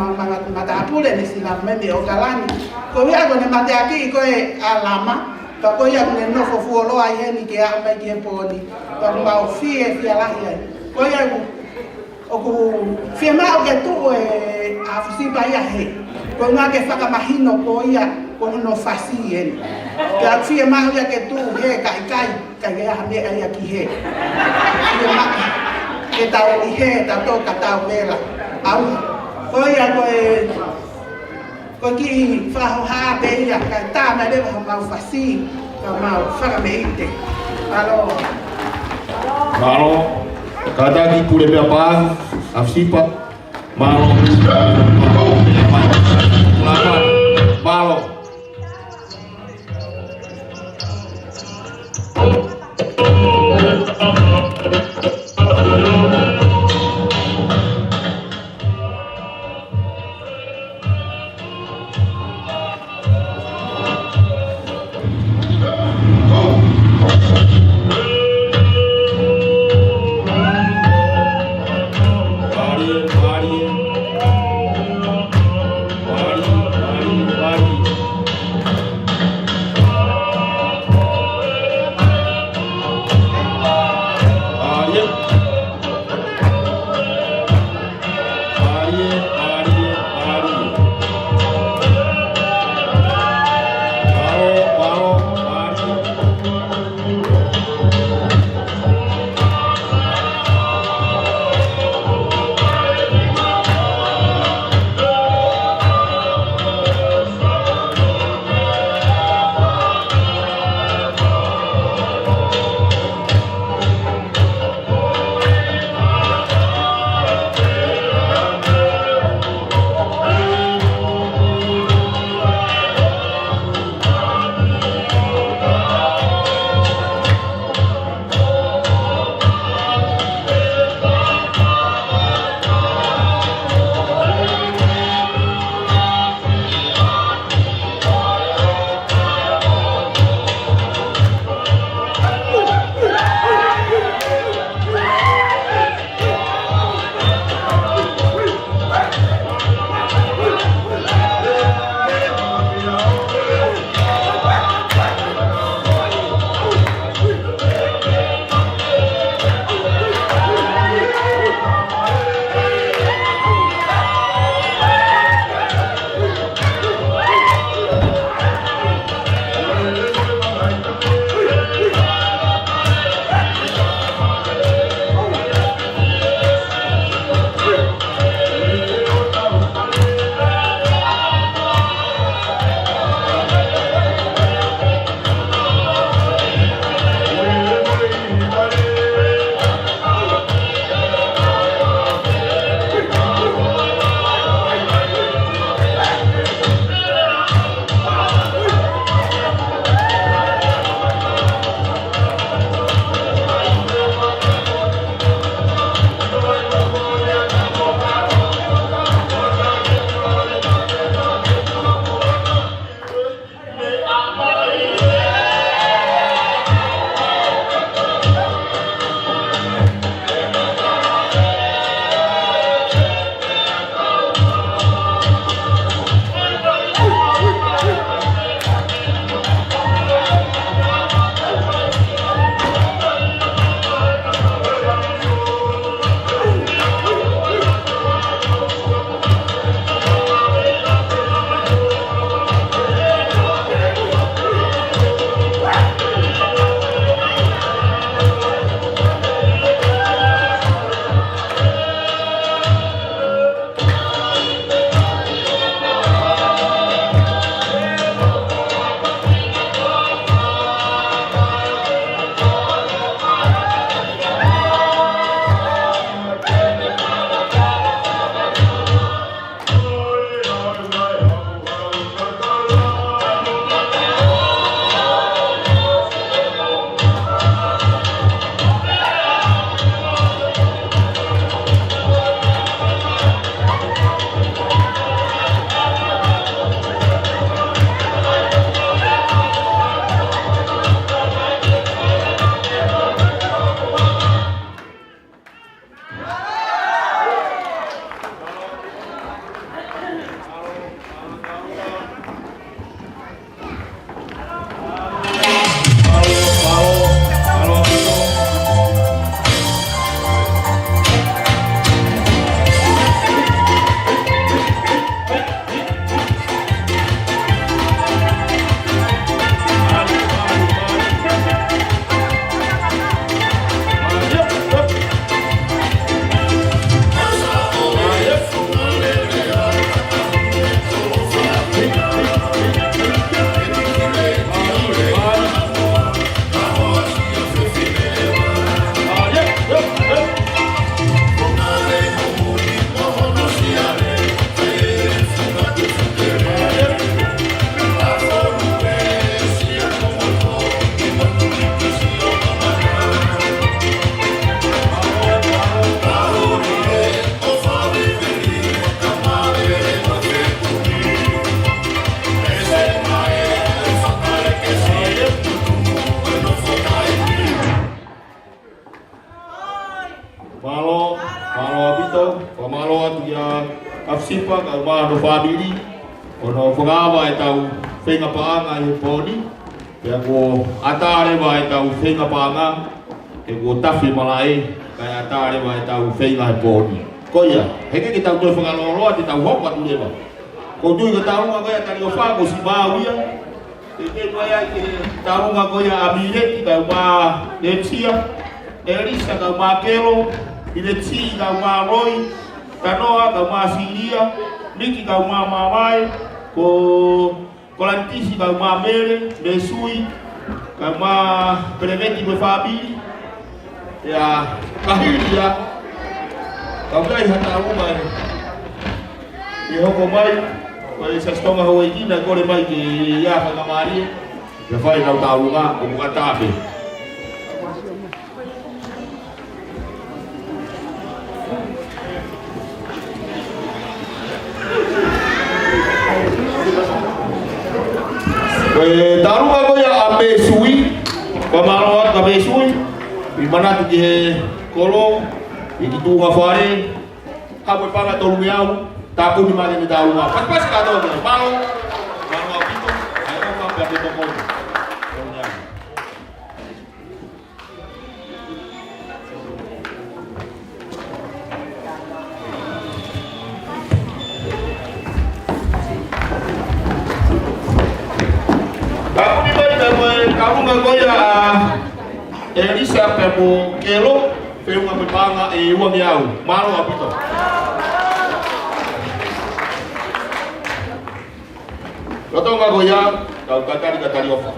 matapule ni sila meme o kalani. Ko ia ko ne mate aki ko e alama. Pa ko ia ko ne no fofu lo ai heni ke a mai ke poni. Pa ko mau fie lahi ai. Ko ia ko o ko fie ma o ke tu e a Fusipa ia he. Ko nga ke whaka mahino ko ia ko no fasi en. Ka fie ma ia ke tu he kai ia me ai aki he. Fie ma ke tau i he ta to ka tau vela. Au ko ia ko ki whahoha pe ia ka tāna rewa ha mau whasi ka mau whakameite. Alo. Malo. Kata ki kure pia pāng, a Fusipa. Malo. Malo. ma no family ono whangawa e tau whenga paanga e pōni pia ko atare wa e tau whenga paanga e ko tawhi malai kai atare wa e tau whenga e pōni koia, heke ki tau toi whangaloroa te tau hopa tu lewa ko tui ka taunga koia tari o whako si māuia e te koia ke taunga koia a Mireti kai mā e tia Elisa kai mā Kelo i le ti kai mā Roi Tanoa kai mā Siria Niki kai mā Mawai ko lantisi kai mā Mere me Sui kai mā Preveti me Fabili ya kahiri ya kau kai hata uma e hoko mai ko se stonga ho i na kore mai ki ya fa mari ya fai na taunga o matabe taruga ko ya abe sui pamaro ka be sui i mana ki kolo i ki tunga whare hapo panga tolu miau tapu ni mane ni taunga pas ka do ni malo malo pito ai ko pa pe to ko tapu ni mane kamu ngagoya Elisa pepo Kelo feu nga pepanga e uang yau malo apito Loto nga goya kau katari ofa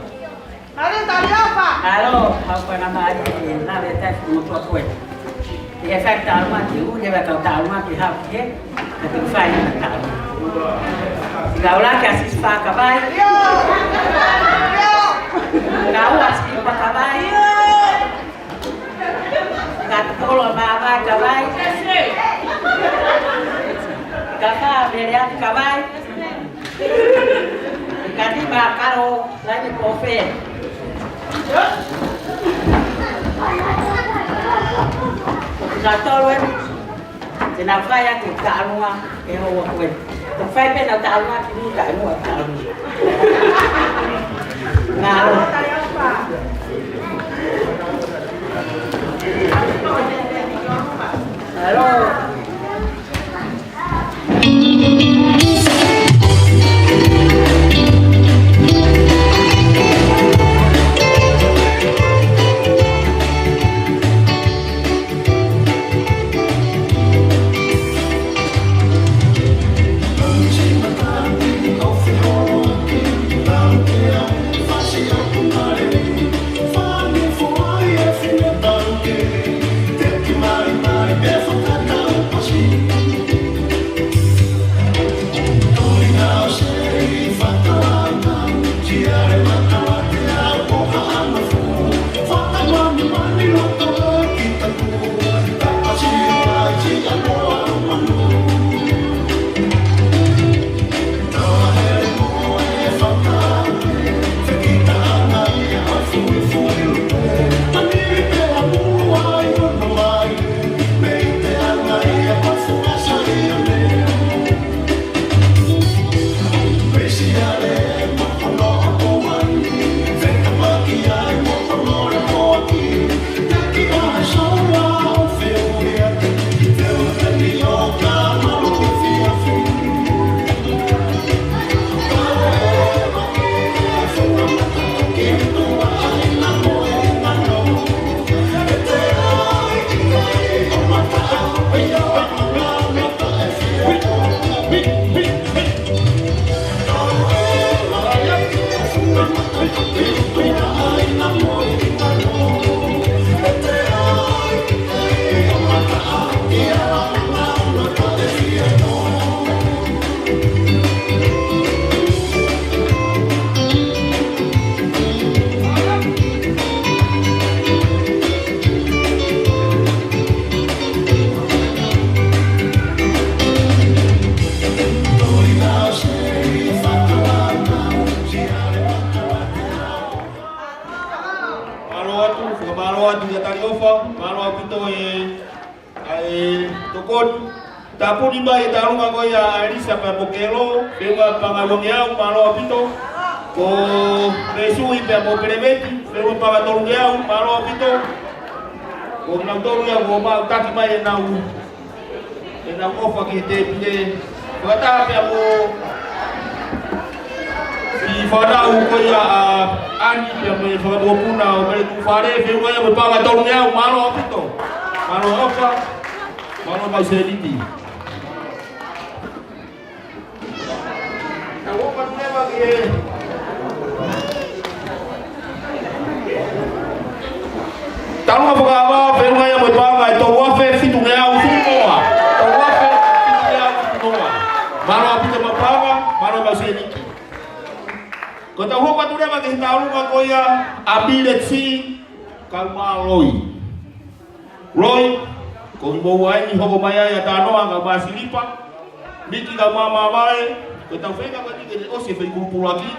Halo, apa nama aja ni? Nama saya Mutua Kue. Dia saya tahu mati, dia bakal tahu mati hal dia. Tapi saya tak tahu. Gaulah kasih spa kabai. Kau kasih spa kabai. Kata kalau mama kabai. Kata beliau kabai. Kati bakaro lagi kopi. Gato luôn, thì nào phải ăn thịt cạo luôn à, cái hồ quên, không phải bên nào cạo luôn thì đi cạo luôn cạo luôn, ngà luôn. Hello. Tapu di mai tarunga ko ya Elisa pa Bokelo, pega pangawangya malo apito. Ko resui pa mo preveti, pero pa tolungya malo apito. Ko nang tolungya ko ma taki mai na u. Na ofa ki te pide. Kata pa mo si fadau ko ya ani pa mo fa mo puna o me tu fare pe ko ya mo pa tolungya malo apito. Malo ofa. Malo mai seliti. Tahu apa kabar? Firman yang berbangai tawafe fitungnya usumoa. Tawafe fitungnya usumoa. Mana api tema panga, mana masih ini. Kau tahu apa tu dia bagi tahu apa kau ya abile si kalmaloi. Roy, kau bawa ini hobo maya ya tano angga masih lipat. Miki kama mamae. Kita fega kati ke o se fei grupo lagi.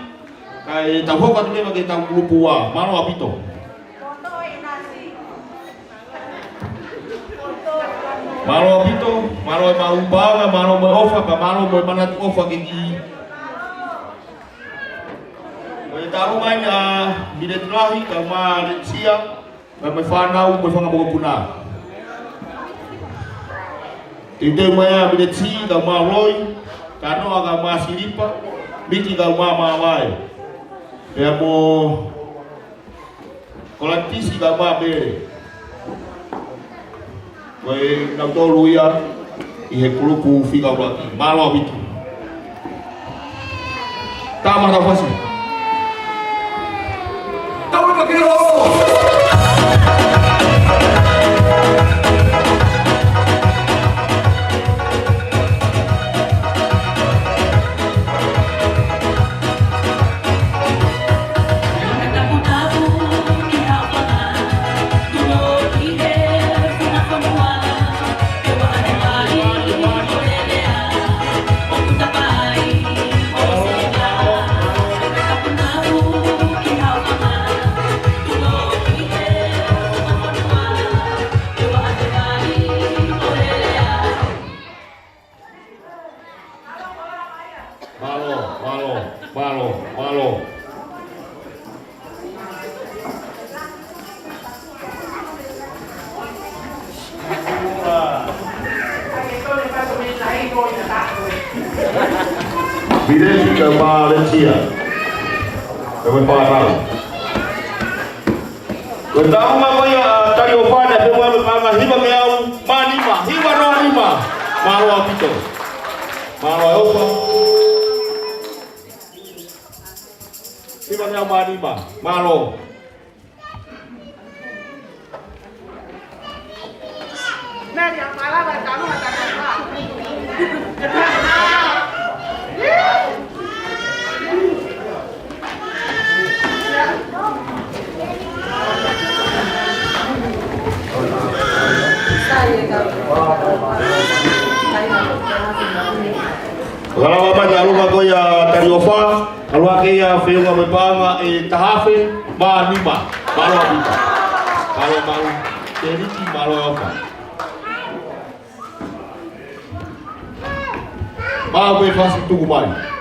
Kai ta hoka tu leva ke ta grupo a mano apito. Mano apito, mano e maumbaga, mano me ofa, pa mano me manat ofa ke ki. Kai ta rumai a bidet lahi ka ma sia, me fanau me fanga boga puna. Ite maya bidet si ka ma roy. Kano agama silipa, miki agama mawai. Ya mo kolantisi agama bere. Koi nautolu ya ihe kulupu figa waki malo abitu. Tama nafasi. Tahu pakiro. Malo. Videsi ke Malaysia. Kami parah. Ketahu apa ya tadi opana dewa mama hiba meau manima hiba no anima malo apito. Malo opa. Hiba meau manima malo. Nani yang malah kamu katakan apa? Kalau apa jalu bago ya tariofa, kalau akia feel kami banga tahafe manima malo apito. Kalau mau jadi malo apa? Mau bebas itu kembali.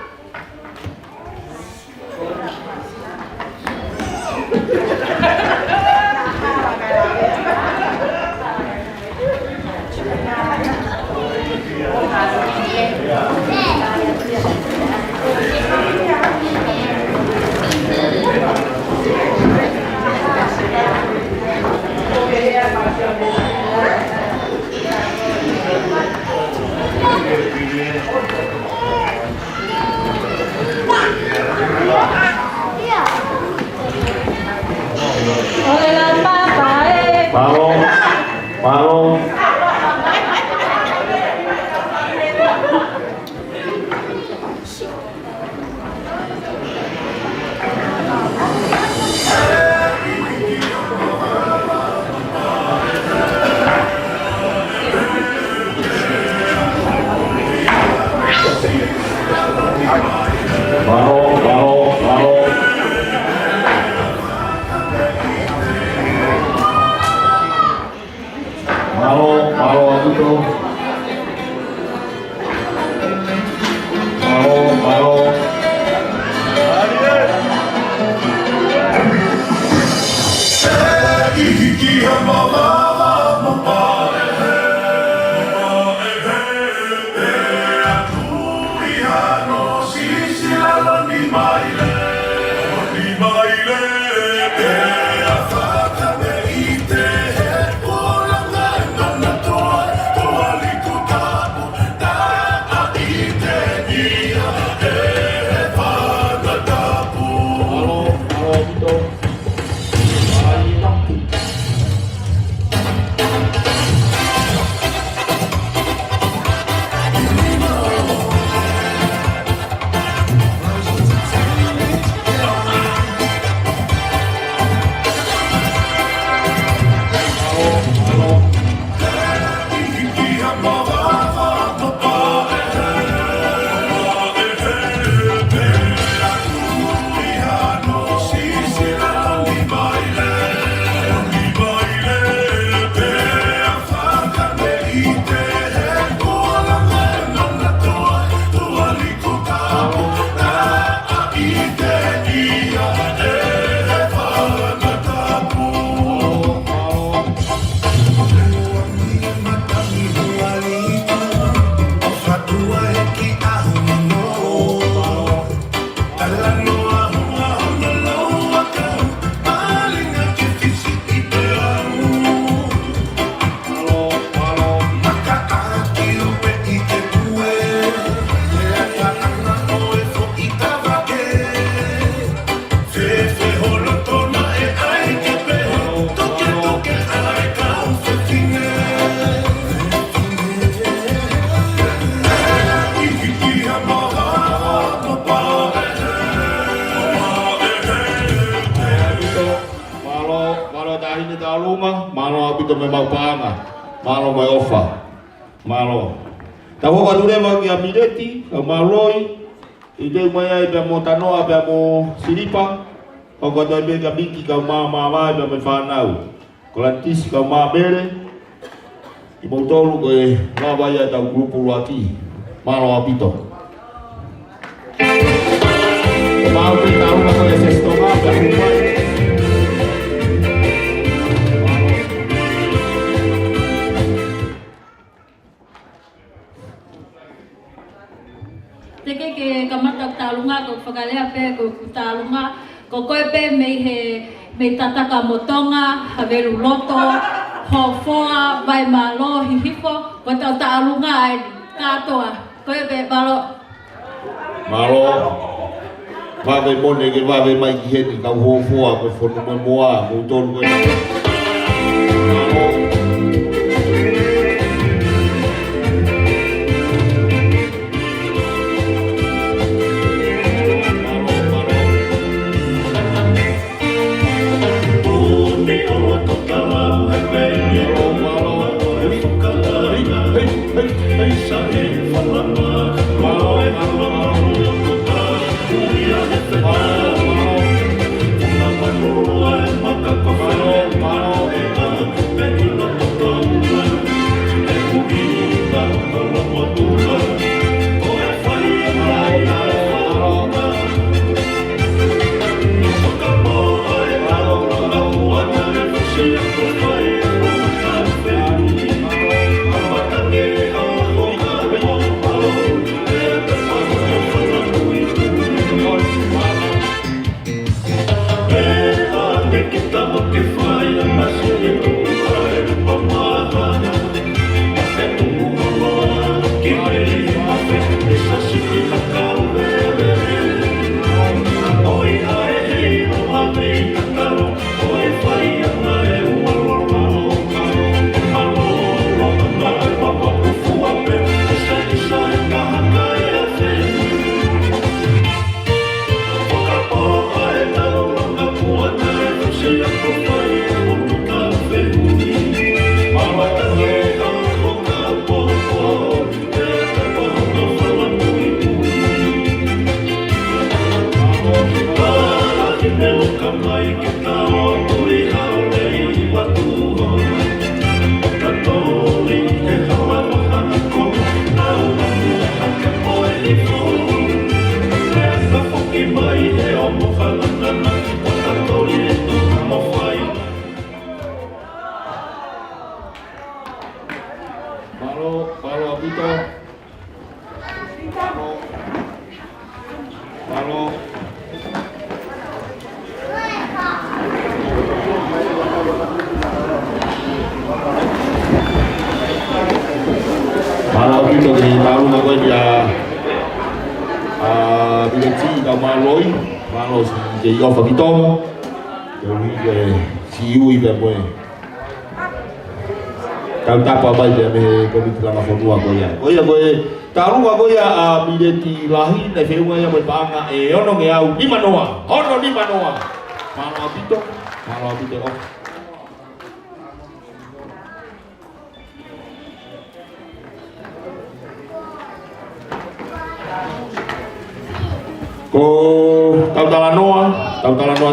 to me mau paanga. Malo mai ofa. Malo. Ta ho ka dure ma ki amireti, ka maloi. I te mai ai pe mo tanoa pe mo silipa. O ka doi be ka biki ka mai pe me whanau. Ko lantisi ka bere. I mo tolu ko e ngā vai ai tau grupu luaki. Malo apito. Mau pe tau na ko e sestonga pe kumai. Teke ke kamata talunga ko whakalea pe ko talunga ko koe pe mei tataka motonga, haveru loto, hofoa, vai malo, hihifo, ko tau talunga ai katoa, koe pe malo. Malo, wawe mone ke wawe mai ki heni kau hofoa ko whonu mo moa, mo tolu koe. Malo. Jadi kau pergi tong, jadi siu ibu boy. Kau tak apa aja me kau bikin lama fonua kau ya. Boy, tahu kau ya bideti lahir dari rumah yang berbangga. Ono ngau di mana? Ono di mana? Malu abito oh. Ko tau talanoa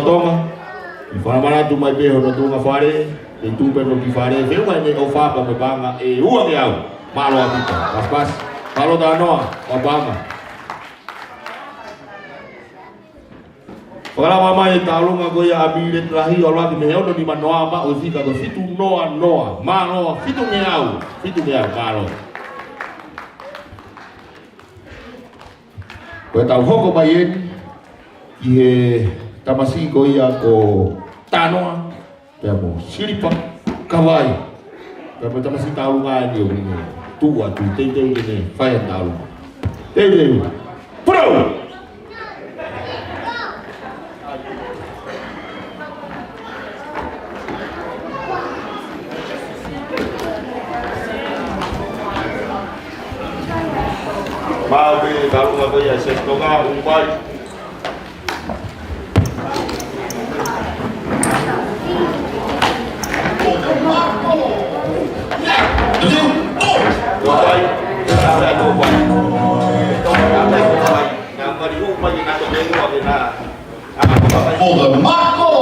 tonga. I whanamana tu mai peho no tunga whare, e tupe no ki whare, wheu mai me o whapa me banga, e ua ke au, malo apita, pas, malo talanoa, o banga. Whakalama mai e talunga koe a abile trahi o laki me heo no ni manoa ma o zika ko fitu noa, malo, fitu me au, malo. Koe tau hoko mai eni, i he tamasi ko ia ko tanoa, pea mo silipa, kawai. Pea mo tamasi taulunga ni o ni tua tu teitei ni whai taulunga. Teitei, purau! Mau ke taulunga ko ia sestonga umpai. Marco! For the Marco!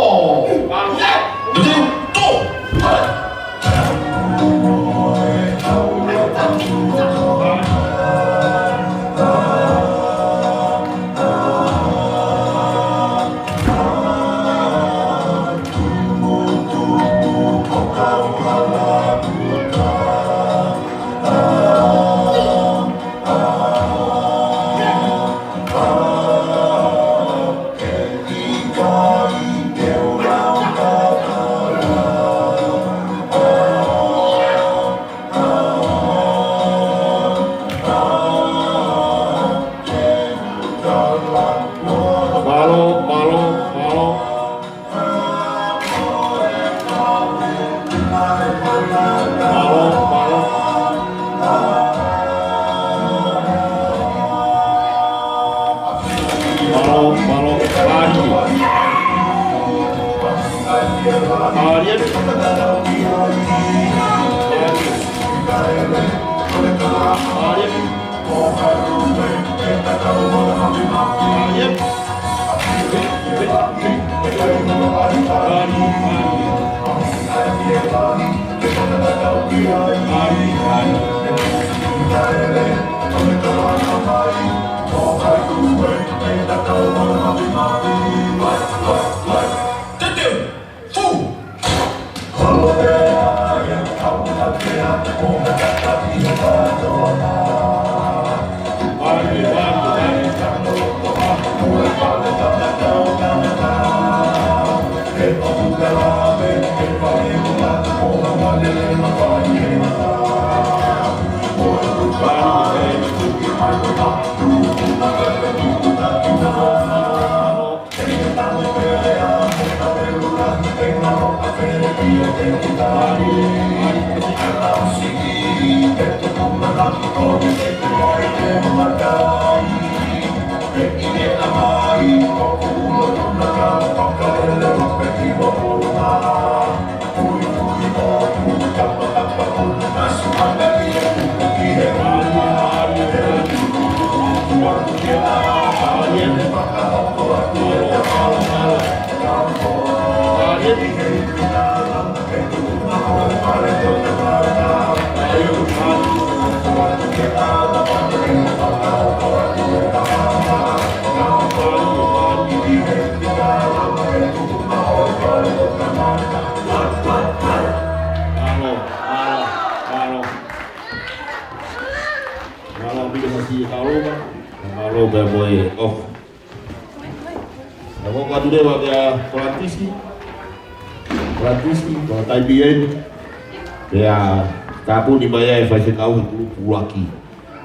Tapu di baya faz kau itu laki.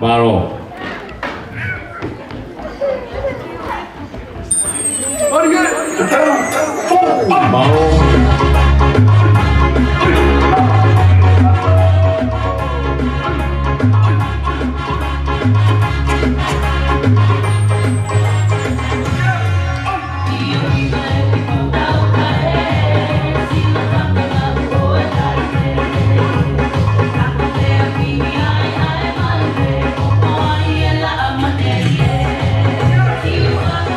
Malo. Malo. You are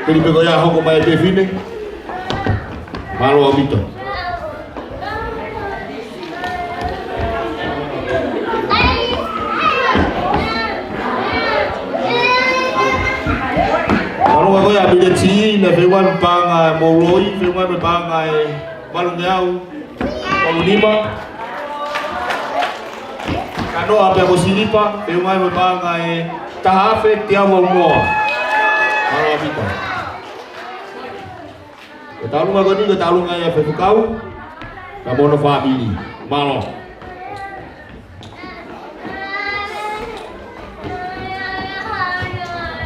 Pili ko ya hoko mai pe fine. Malo abito. Malo ko ya bile ti na fe wan panga moroi, fe wan panga balungyau. Pamunima. Kano ape ko silipa, fe wan panga tahafe tiamo mo. Malo abito. Tahu nggak gini, tahu nggak ya kau, kamu no family, malo.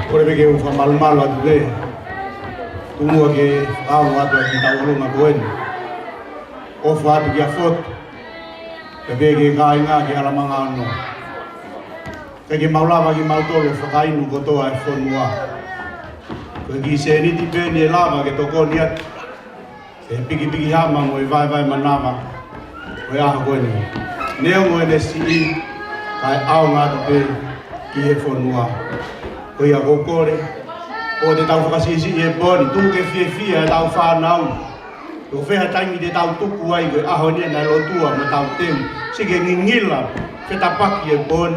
Kore bege un famal malo adule. Tunggu ke kau waktu kita ulung ngakuin. Ofa tu dia fot. Bege kai nga ke alamangan no. Kage maula bagi mau tolo fakai nu goto iPhone wa. Kage seni di beni lama ke toko niat. Pigi hama mo vai manama. O ya ko ni. Neo mo NSI kai au nga pe ki e fonua. Ko ya go kore. O de tau fakasisi e boni tu ke fie tau fa nau. O fe ha tangi de tau tu kuai go a honi na lo tua mo tau tem. Sige ngingila ke tapak e bon.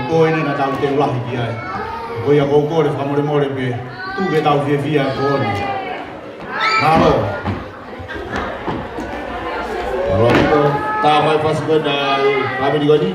Ko ine na tau tem lahi dia. Ko ya go kore fa more pe tu ke tau fie boni. Bravo. Kalau itu tamai pasukan dari kami di Godi.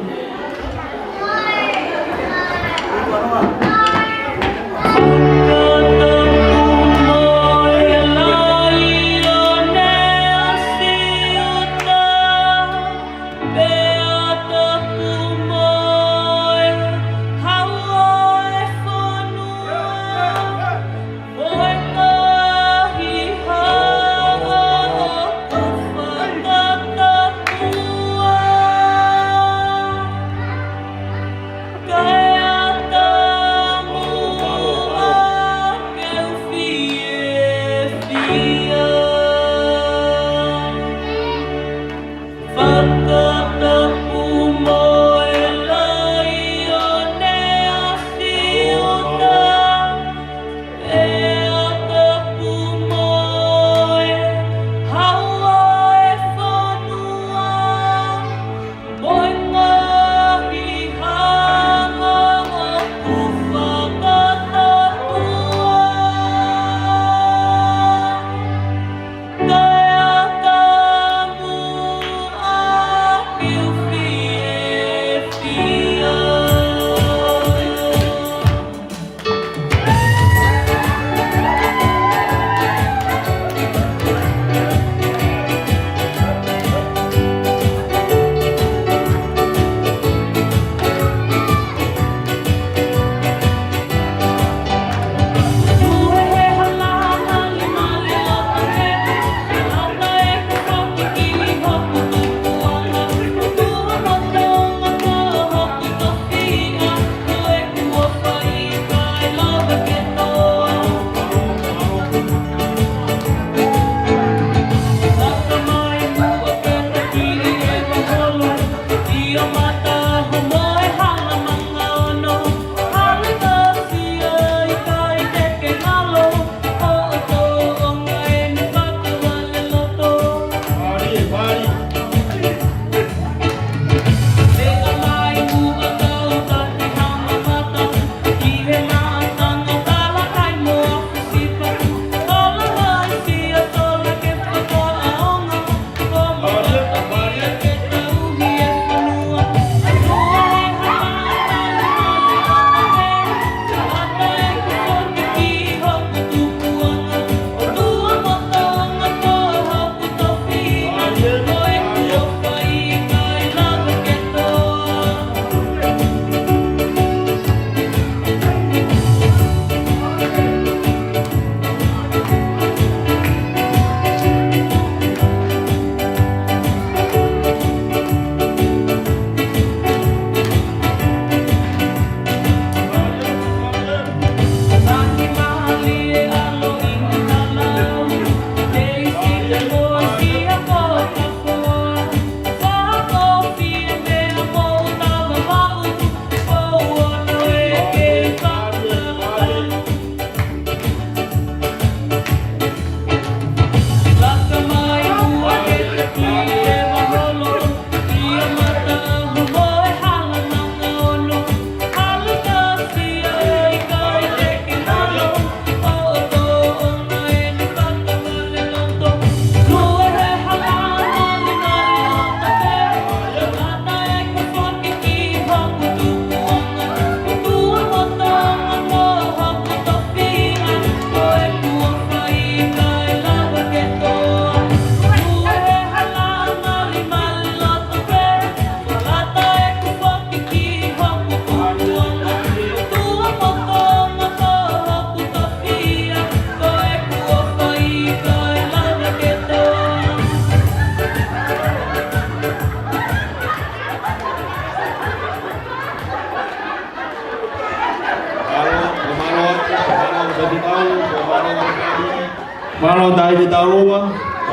Malo dai di talunga,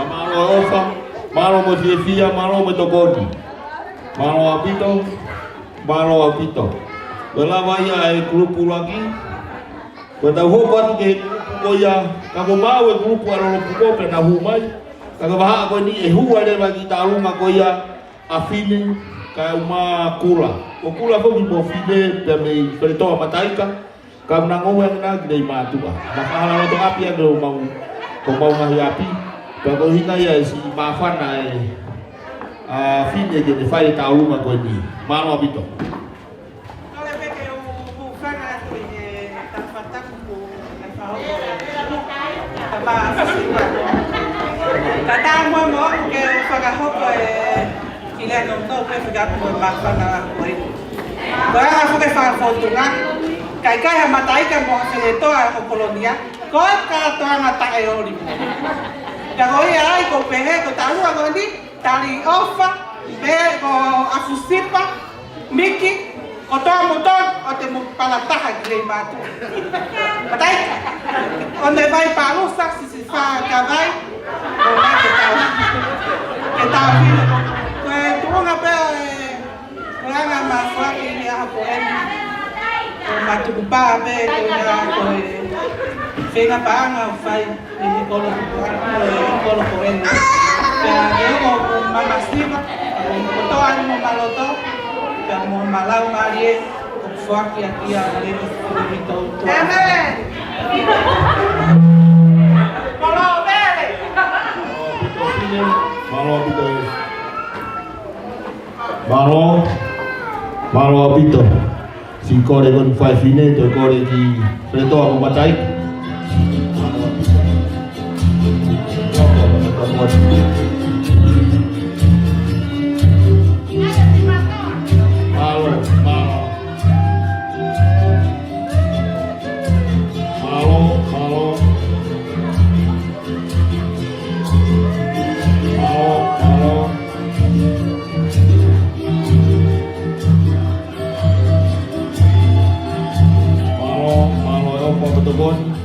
malo ofa, malo mo fia, malo mo tokoni. Malo apito. Wala maya ay grupo lagi. Wala hobat ke koya, kamu mau grupo alo grupo pena humay. Kagabaha ko ni huwa de bagi talunga koya afine ka uma kula. O kula ko mo fine peme perto mataika. Kam nangowen na gidai matua. Makahala to api ang mau ngahiapi. Bago hinga ya si mafan na fine de fai talunga ko ni. Malo apito. Kata mo ke whakahoko i lea no tau pe whigapu e mawhana koe. Koe anga whuke whakafotunga, kai ha mataika mo whenetoa o kolonia, koe katoanga tae ori mo. Ka koe ai ko pehe ko talua koe ni, tali ofa, pehe ko afusipa, miki, ko toa moton o te palataha ki rei mātua. Mataika, onde vai palusa, sisi wha kawai, o mai ke tau whina. Koe tuonga pēo koe anga mawhaki ni aha ko eni. Koe matuku paa pē koe whenga paanga o whai ni kolo ko eni. Pea keo ko mamasiva, ko toa ni mo maloto, pea mo malau marie, ko whaki a kia a rei ni tau tua. Amen! Kolo vele! Malo apito. Malo apito. Si kore kon fai fine to kore ki preto ako matai. Betul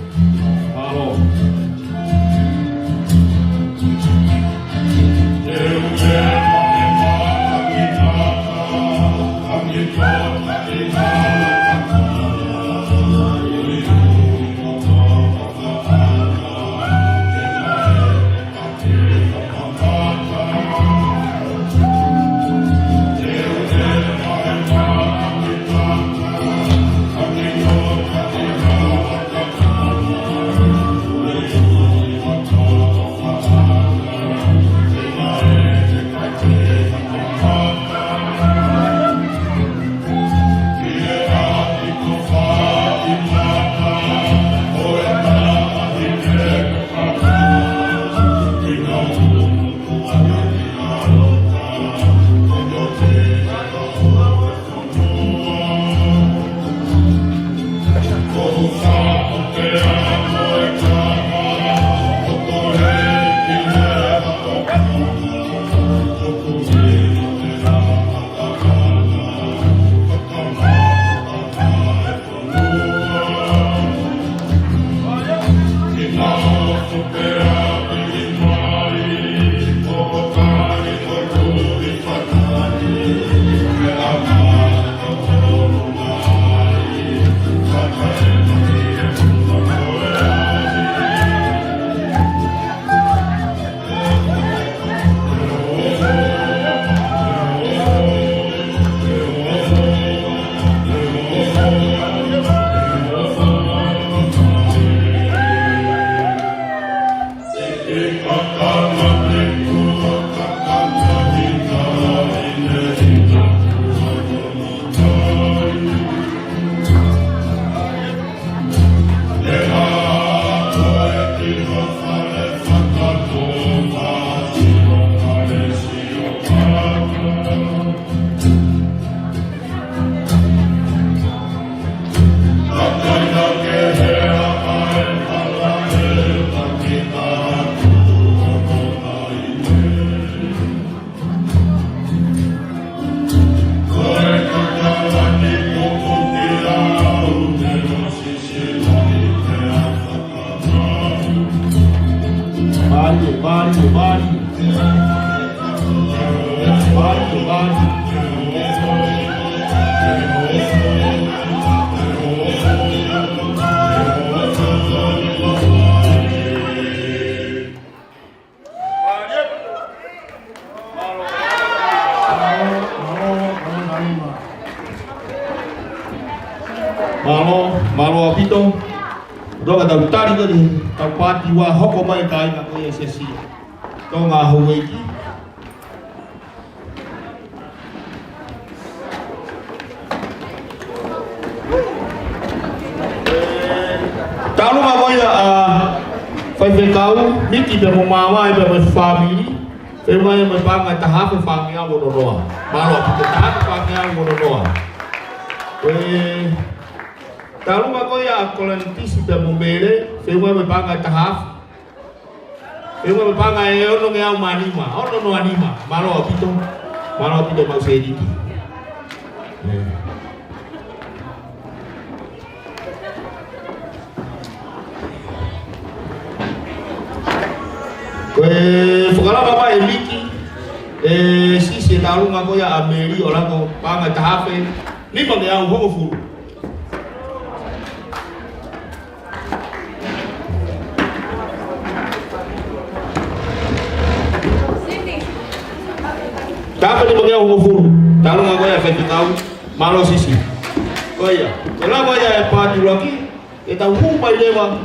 Malo apito. Doga tau tari ko ni tau pati wa hoko mai kai na ko sesi. To nga huweki. Talu ma boya fai kau miki be mo mama be mo family. Pe mai mo panga ta ha family a mo roa. Malo apito ta family a mo roa. Talu ma koya kolentisi pe mumele, fewa me panga tahaf. Fewa me panga ono nge au manima, ono no anima, malo apito mau sediki. Fukala baba emiki, sisi talu ma koya ameri orang ko panga tahafe, ni nge au homo furu. Dapat dipakai umur, kalau nggak goya efek tahu, malu sisi. Goya, kalau goya apa dulu lagi, kita umumai lewa,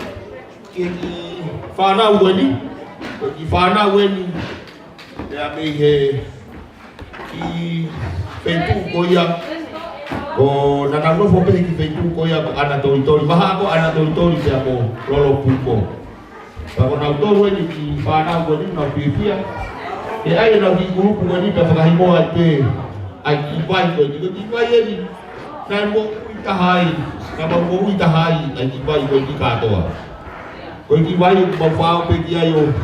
kiki fana weni, ya mehe, ki fetu goya, oh nanang lo fope ki fetu goya anak tori, maha aku anak tori dia aku lolo puko. Kalau nak tori ki fana weni nak pipia. Ai na ki grupo ni pe fa himo ate ai ki vai ko ni ni na mo itahai na mo itahai ai ki vai ko ni ka toa ko ki vai mo fa pe ki ayo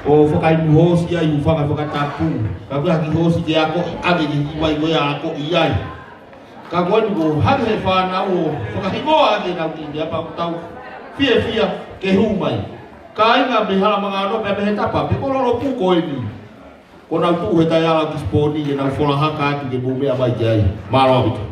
o fa kai mu ho si ayo fa ka tapu ka ki ho si dia ko age ni ki vai ko ya ko iai ka ko ni go ha he fa na o fa himo age na ki dia pa tau fia ke hu mai kai nga be hala mga no pe he tapa pe ko lo pu ko ni. Kona tu heta yala kisponi na fola haka ki bumi abajai malo abito.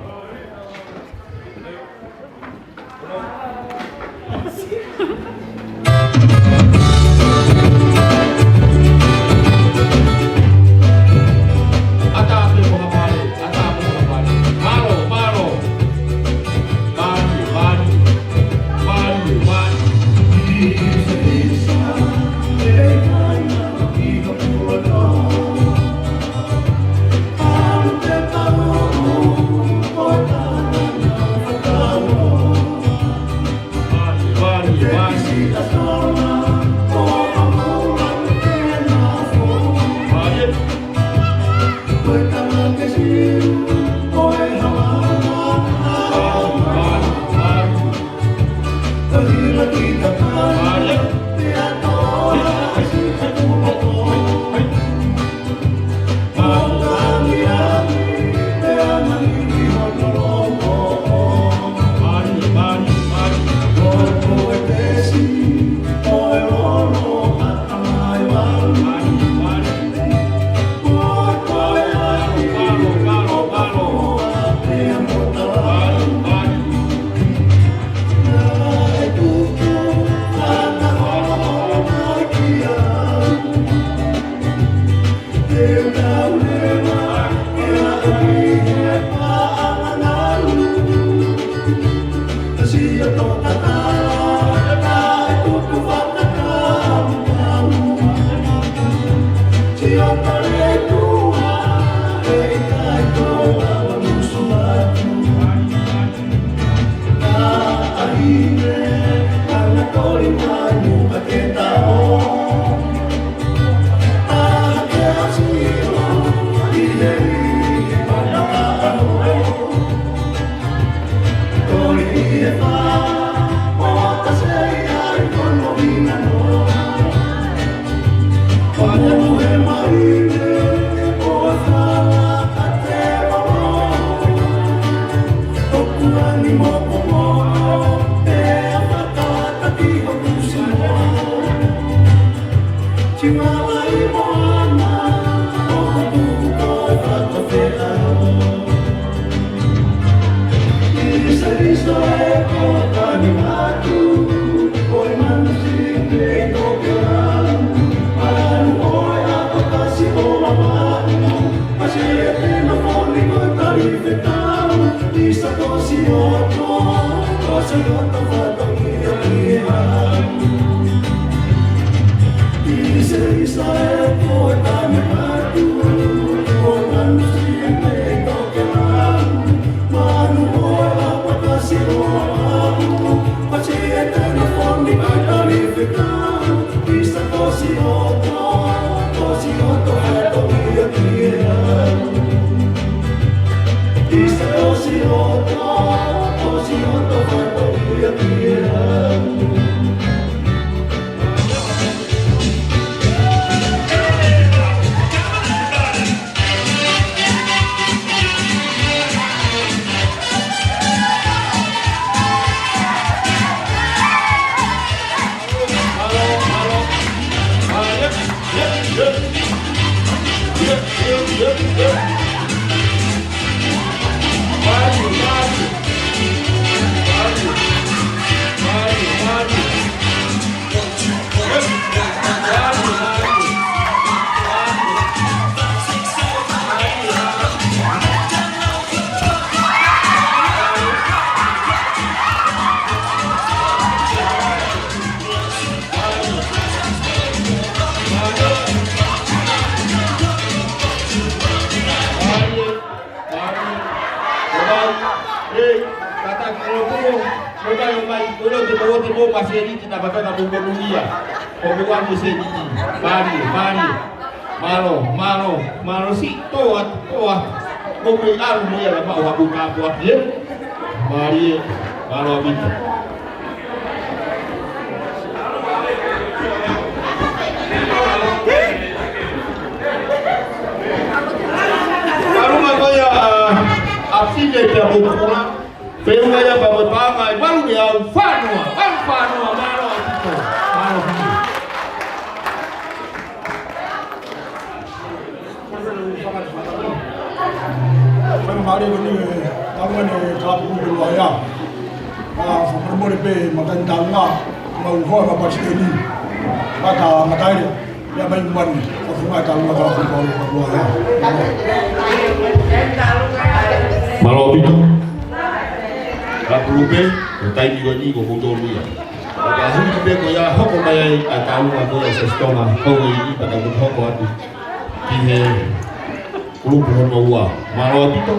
Malo si toa Bumay araw mo yan ang mauhabong kapwa yan. Mari, malo abito. Baru makanya abside dia bukulah. Pero kaya babay baru dia fanua malo abito. Malo abito. Saya mari ini tangan kapu di luar. Semua itu makan dana mau kau apa sih ini? Kata matai dia main mana? Semua tahu apa kau luar. Malo abito. Kapu lupa, tahu juga ni kau bodoh dia. Kalau ni kita kau ya hok kau bayar tahu apa yang sestoma kau ini pada kau hok kau tu. Kini grupo Noua, malo abito.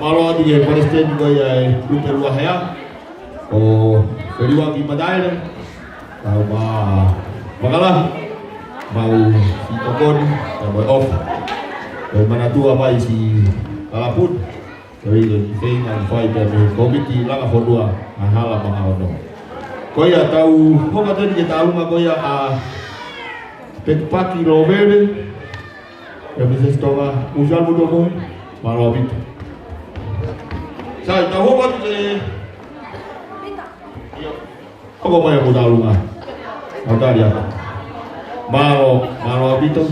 Malo di Palestina juga ya lupa luah ya. Oh, kedua di Madaire. Tahu makalah mau si Tokon mau off. Dari mana tu apa si kalapun. Dari thing and fight dari komiti lang ako dua mahala mga ono. Koya tahu, kau kata dia tahu mah koya pekpaki robere. Ya bisa setengah usal mudah pun malo itu. Saya tahu apa tu apa mau yang mudah lunga? Ada dia. Malo itu.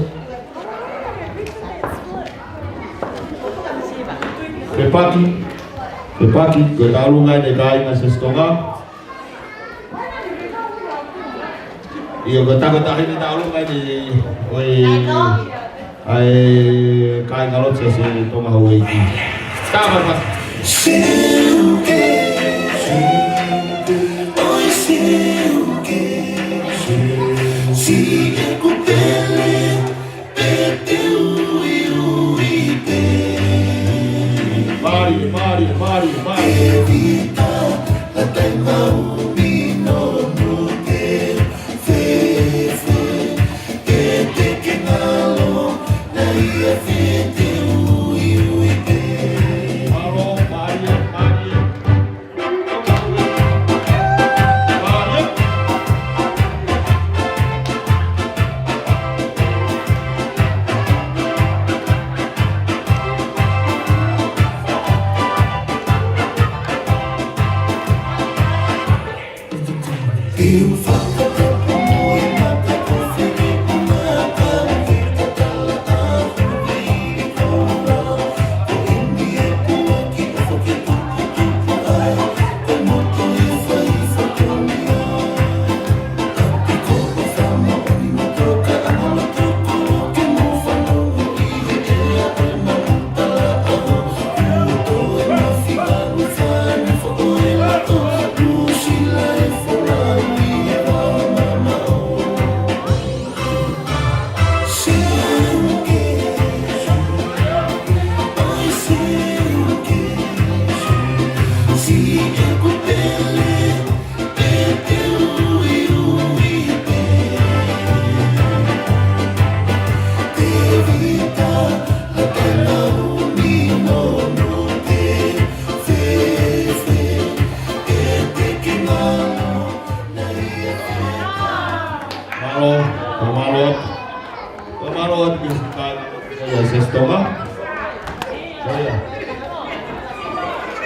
Pepaki, kita lunga ni kaya nasa setengah. Iyo kata ini tahu kan di, ai kai ngalot sesi to mahu iki. Tahu mas. Mari. Kemalot saya sestonga.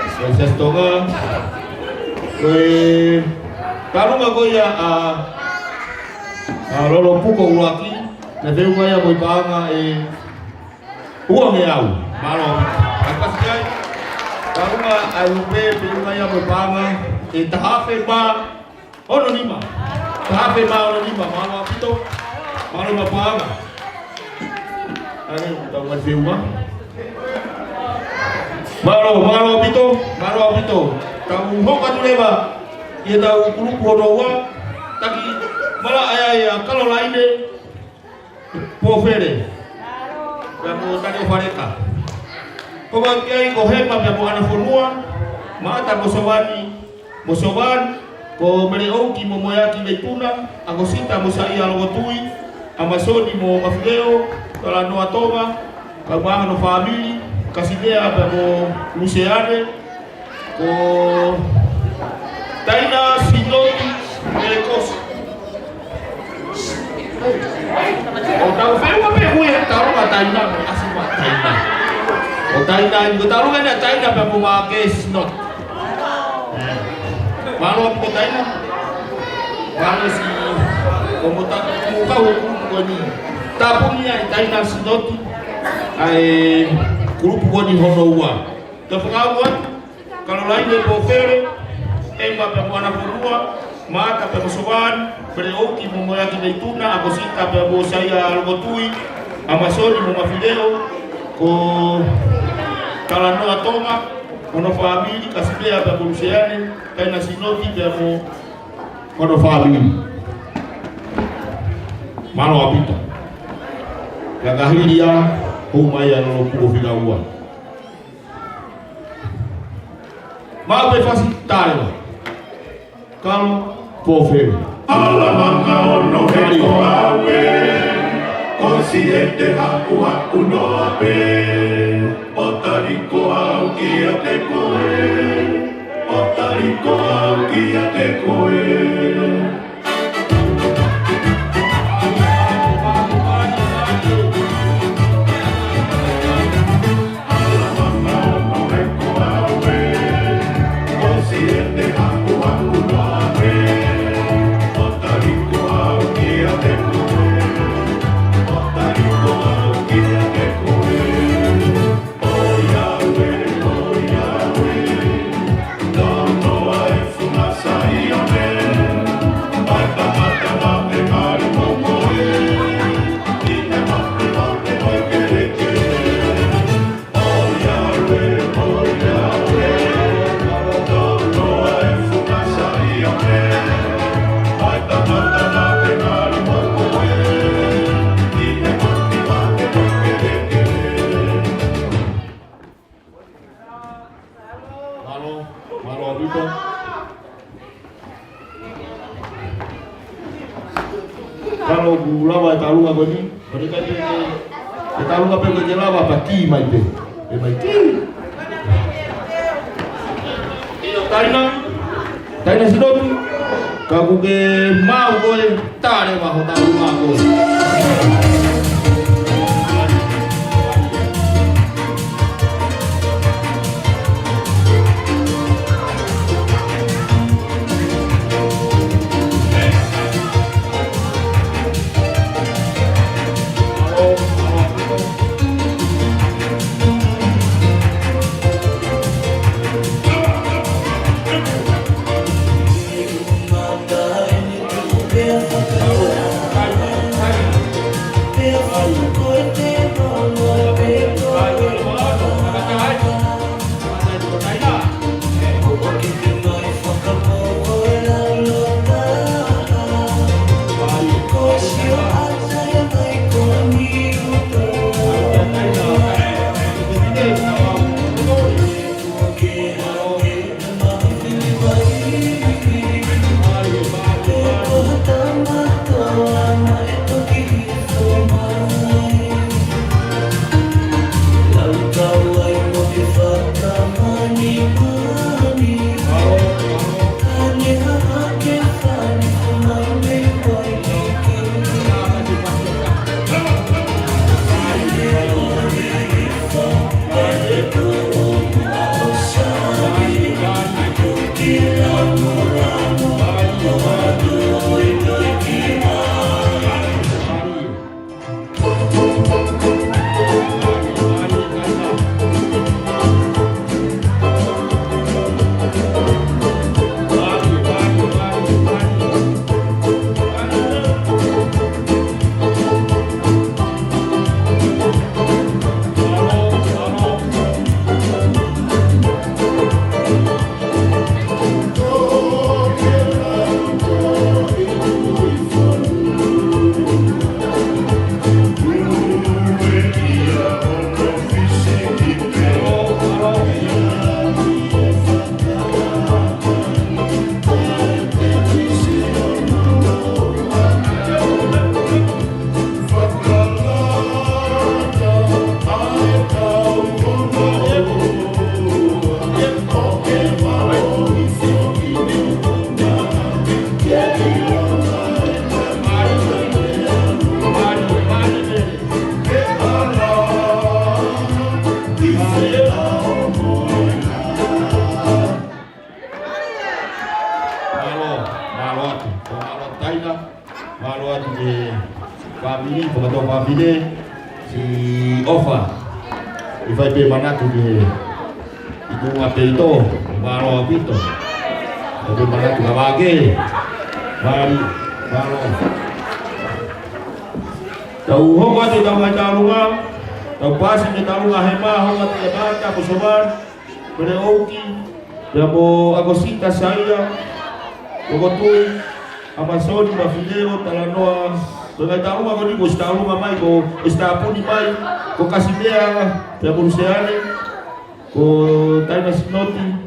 Saya sestonga. Kalau nggak kau ya lolo puko ulaki, nanti kau ya boy banga uang ya malo. Apa sih? Kalau nggak ayu bebe kau ya boy banga tahafe ba ono lima. Tahafe ba ono lima malo apito. Malo mapanga. Ano tahu filma? Malo apito. Tahu hoka tu leba. Ia tahu grupo honoa. Tapi malah ayah kalau lainnya pofere. Kamu tadi fareka. Kau kiai kau hebat kamu anak formua. Mata musoban. Ko meleoki momoyaki leituna, agosita musai alogotui, amasoni mo mafideo, kala no atoma, kama no family, kasidea mo luseane, ko taina sinoti melekos. O tahu filma pe kuya tahu taina asma taina. O taina ni tahu kan taina pe mo makes not. Malo ako tayo. Malo si komuta muka hukum ko ni. Tapos niya tayo na sinoti ay grupo ko ni Honoa. Tapos kalau lain ni pofere, emba pa mo na purua, mata pa musuban, preoki mo moya kinaituna, ako sita pa mo saya algotui, amasoni mo mafideo ko kalano atoma. Ono family kasibia ba kumshiane kaina sinoti ba mo ono family malo apita kagahilia humaya no kufika uwa mabe fasitale kalo pofere Alamanga ono heko awe consciente haku no ape Otariko au kia te koe Otariko au kia te koe Don't know why from my side, Malo Vito. Kalau gulawa talunga goni, mereka ni talunga pe ke lava pati mai pe. Pe mai ti. Ino taina sidot. Kagu ke mau goe tare ma ho talunga goe. si Ofa ifai pe manatu di itu apeito baro apito tapi manatu kabage bari baro tau hoka te tau talunga tau pasi te talunga hema hoka te bata pusoban bere oki dabo agosita saya ogotui amasoni mafileo talanoa Dengan tahu apa ni, bos tahu mamai, ko istapu ni mai, ko kasimea, ya buruseane, ko taina sinoti.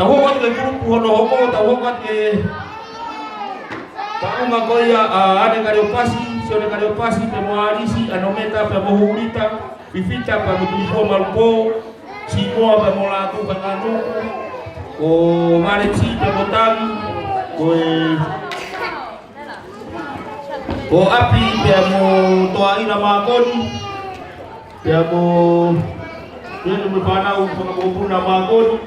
Tahu kan ke grupo hono homo, tahu kan ke tahu magoya ane kariopasi, sione kariopasi, pemoarisi, anometa, pemohurita, fifita, pemotulipo malpo, simo, pemolatu, penganu, ko mareci, pemotali, ko o api piamo toaina magoni piamo piamo mipana upuna magoni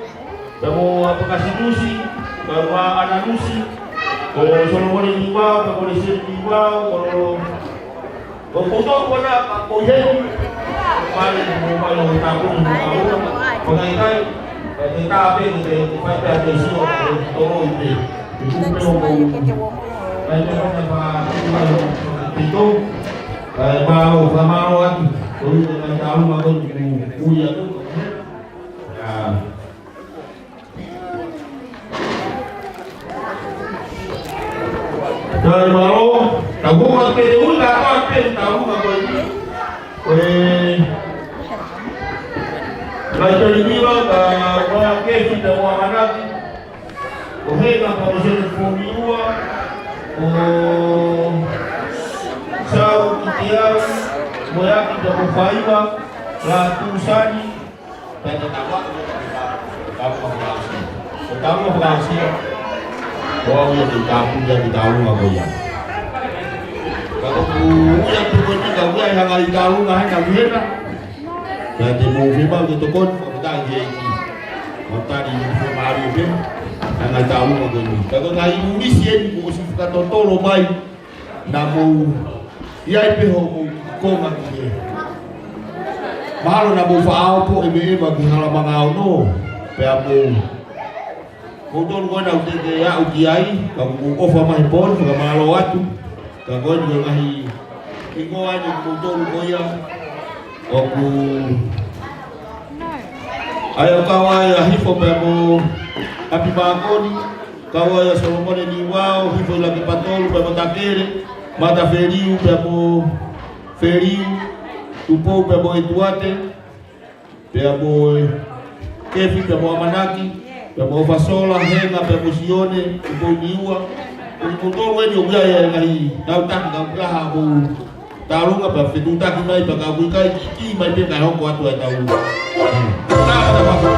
piamo apakasinusi bahwa ananusi o solomoni liwao pamoni siri liwao o koto kona koyeni mali mo tapuni pagaikai kita ape ni pai atención todo ipe Baik, itu mau kamaruan, tuh dengan tahu maupun kuya tu, ya. Dari malu, tahu apa pun tak apa tahu apa ini. Baik, jadi ni lah, hega pa o sene fōmiua, o sau ki te au, moeaki te mo whaiwa, la tūsani, pēne ta waka tāma whakasia. O tāma whakasia, o au ia te tāpuia ki tāunga koia. Kako ku uia tuko ni ka uia hanga i tāunga hena wihena, pēne te mō whima ki tokoni, whakatai ki eiki. Matari i whemari o whima, hanga i tāunga koia. Kako ngai urisi eni ko si whakatotolo mai, na mou iai peho mou konga ki e. Mahalo na mou whaaopo e me ewa ki halamanga au no, pēa mou tonu koina u te au ki ai, ka mou ofa mahi pōni, whaka mahalo atu, ka koina ko ngahi ki ngoa ni mou tonu koia, o ku ai o kawai a hifo pēa mou api mākoni, kawai a Solomone ni wao, hifo ila ki patolu pēa mou takere, mata feriu pēa mou feriu, tupou pēa mo e tuate, pēa mo e kefi, pēa mo amanaki, pēa mo fasola, henga, pēa mo sione, tupou niua. Kung tōru eni o biaya e ngahi, nau taki ka ukaha mo tārunga, pēa whetu taki mai, pēa ka uikai ki mai pēa kai hoko atu e tau. Tāma pako.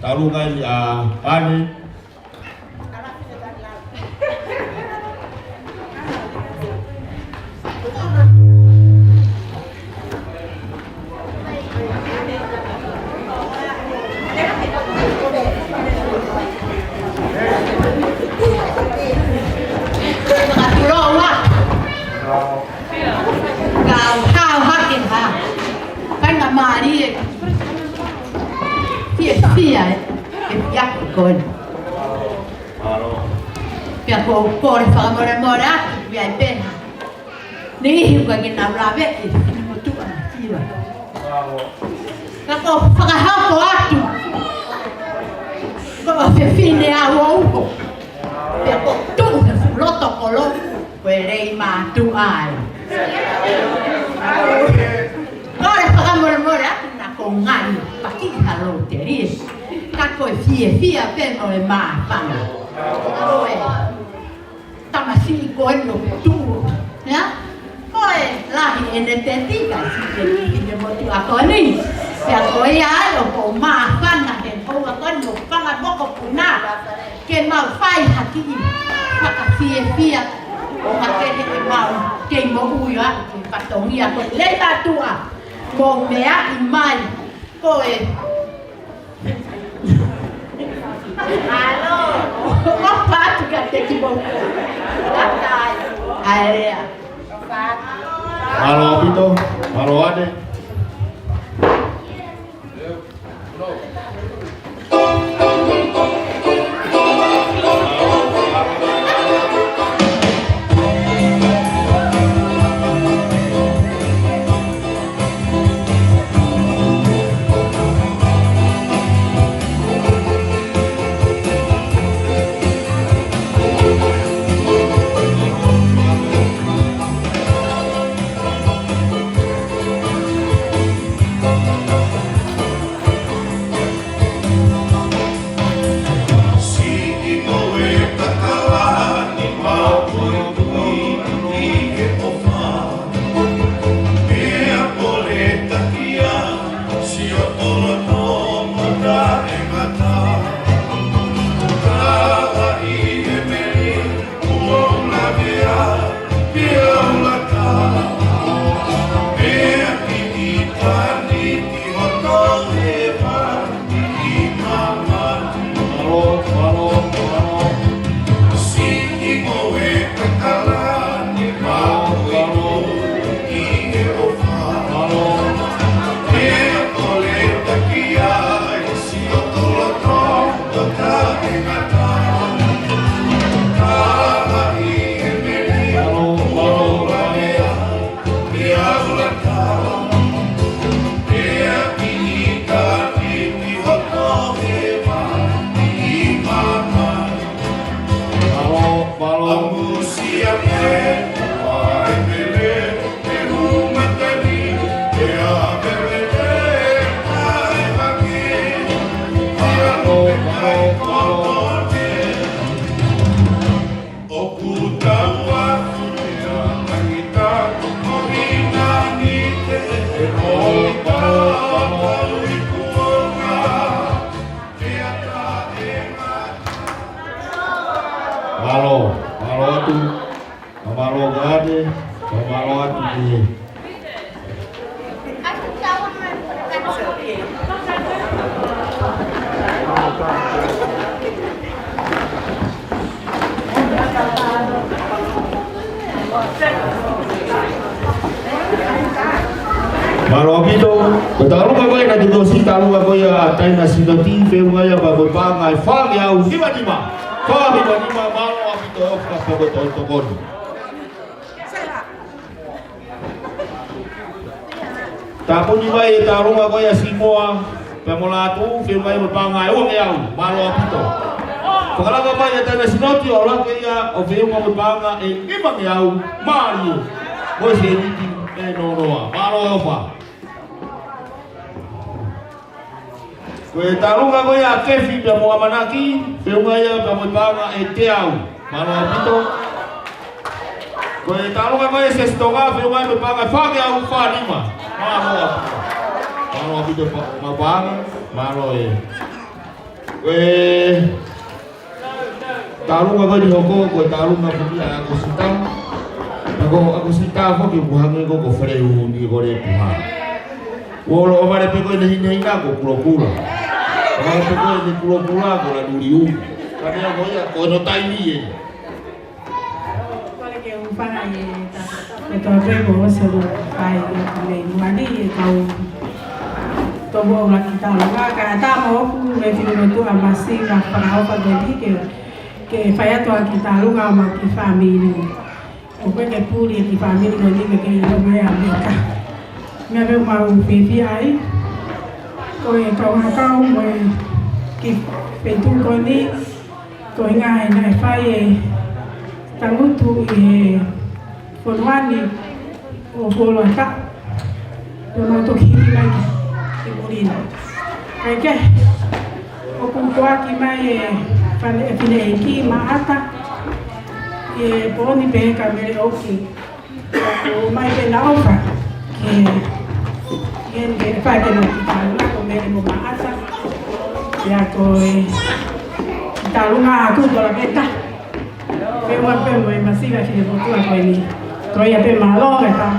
Talungan ani por whakamora via pena. Ni ko ki na rabe ki mo tu ana. Kako whakahapo atu. Ko fe fine a wo. Pe ko tu lo whakakolo, koe rei mātu ai. Kore whakamore atu nā ko ngari, paki halo te ries. Ka koe fia pēno e māwhana. Koe, tamasi koe no tūru. Koe, lahi ene te tika, si te tiki motu a koe ni. Pea koe ai o ko māwhana, he koua koe no whanga boko puna. Ke mau whai haki, whaka fia. O hakene e mau, kei mo ui a, ke patongi a koe leita tua. Mo mea i mai, koe. Alo, o patu ka te ki mo koe. Katai, aerea. Malo Pito, malo Ade. Malo Pito, betul apa kau nak juga si tahu apa ya? Tapi nasi nanti firman yang bagai pangai, faham ya? Lima, malo Pito, apa betul tokon? Tapi ni bayi tahu apa ya semua pemulatu firman yang berpangai, uang ya, malo Pito. Kalau apa ya? Tapi nasi nanti orang kaya, firman berpangai, lima ya, Mario, bos ini noa, malo apa? Koe tarunga koe a kefi pia moa manaki, whiunga ia pia moi panga e te au, malo a pito. Koe tarunga koe se stonga, whiunga ia pia panga whake au whanima, malo a pito. Malo a pito ma panga, malo e. Koe tarunga koe ni hoko, koe tarunga pia ako sitau. Ako sitau hoki puhange ko whareu ni kore puhanga. Wolo o mare peko ni hina ko kula. Mare peko ni kula ko la duriu. Kani ko ia ko no tai ni e. Kole ke ufana ye ta. Eto rebo se do kai le muani e kau. Tobo la kita la ka ta mo ku me fino tu amasi la para o pa de que falla to kita lu ga ma ki family. O que puri ki family no ni que yo me amiga. Me veo mau pipi ai, koe tau hakau moe ki petu koni, koe ngai nai whai tangutu i Fonuani o Foloata o Matoki mai i Morina. Kai ke o kumpuaki mai e pine ki maata e poni pe ka mere oki o mai pe na ofa ke ke fa ke no ta ko mere mo maata ya ko ta lunga aku ko la beta pe wa pe mo masiva ki mo tu ko ni ko ya pe malo ta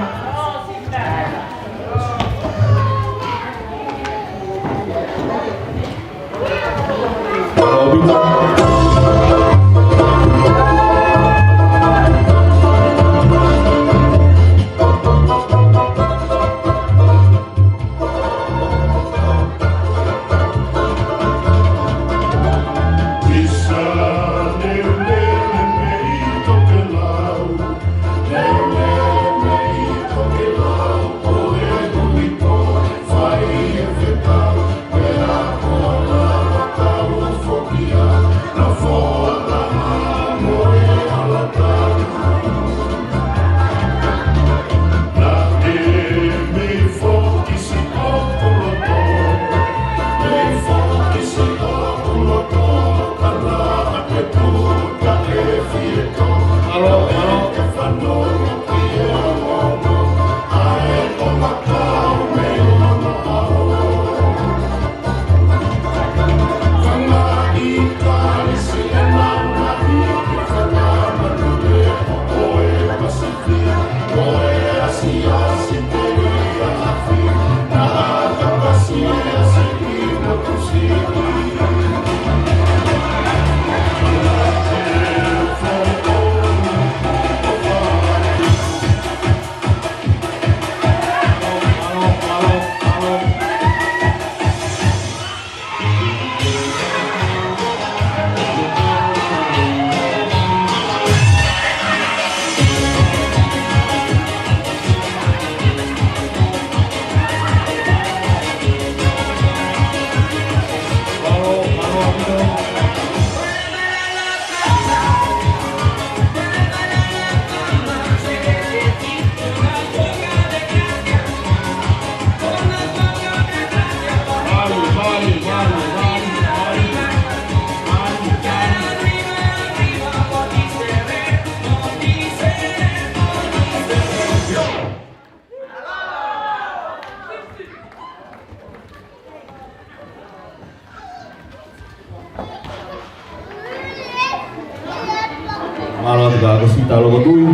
Malo tiga si talo kotui,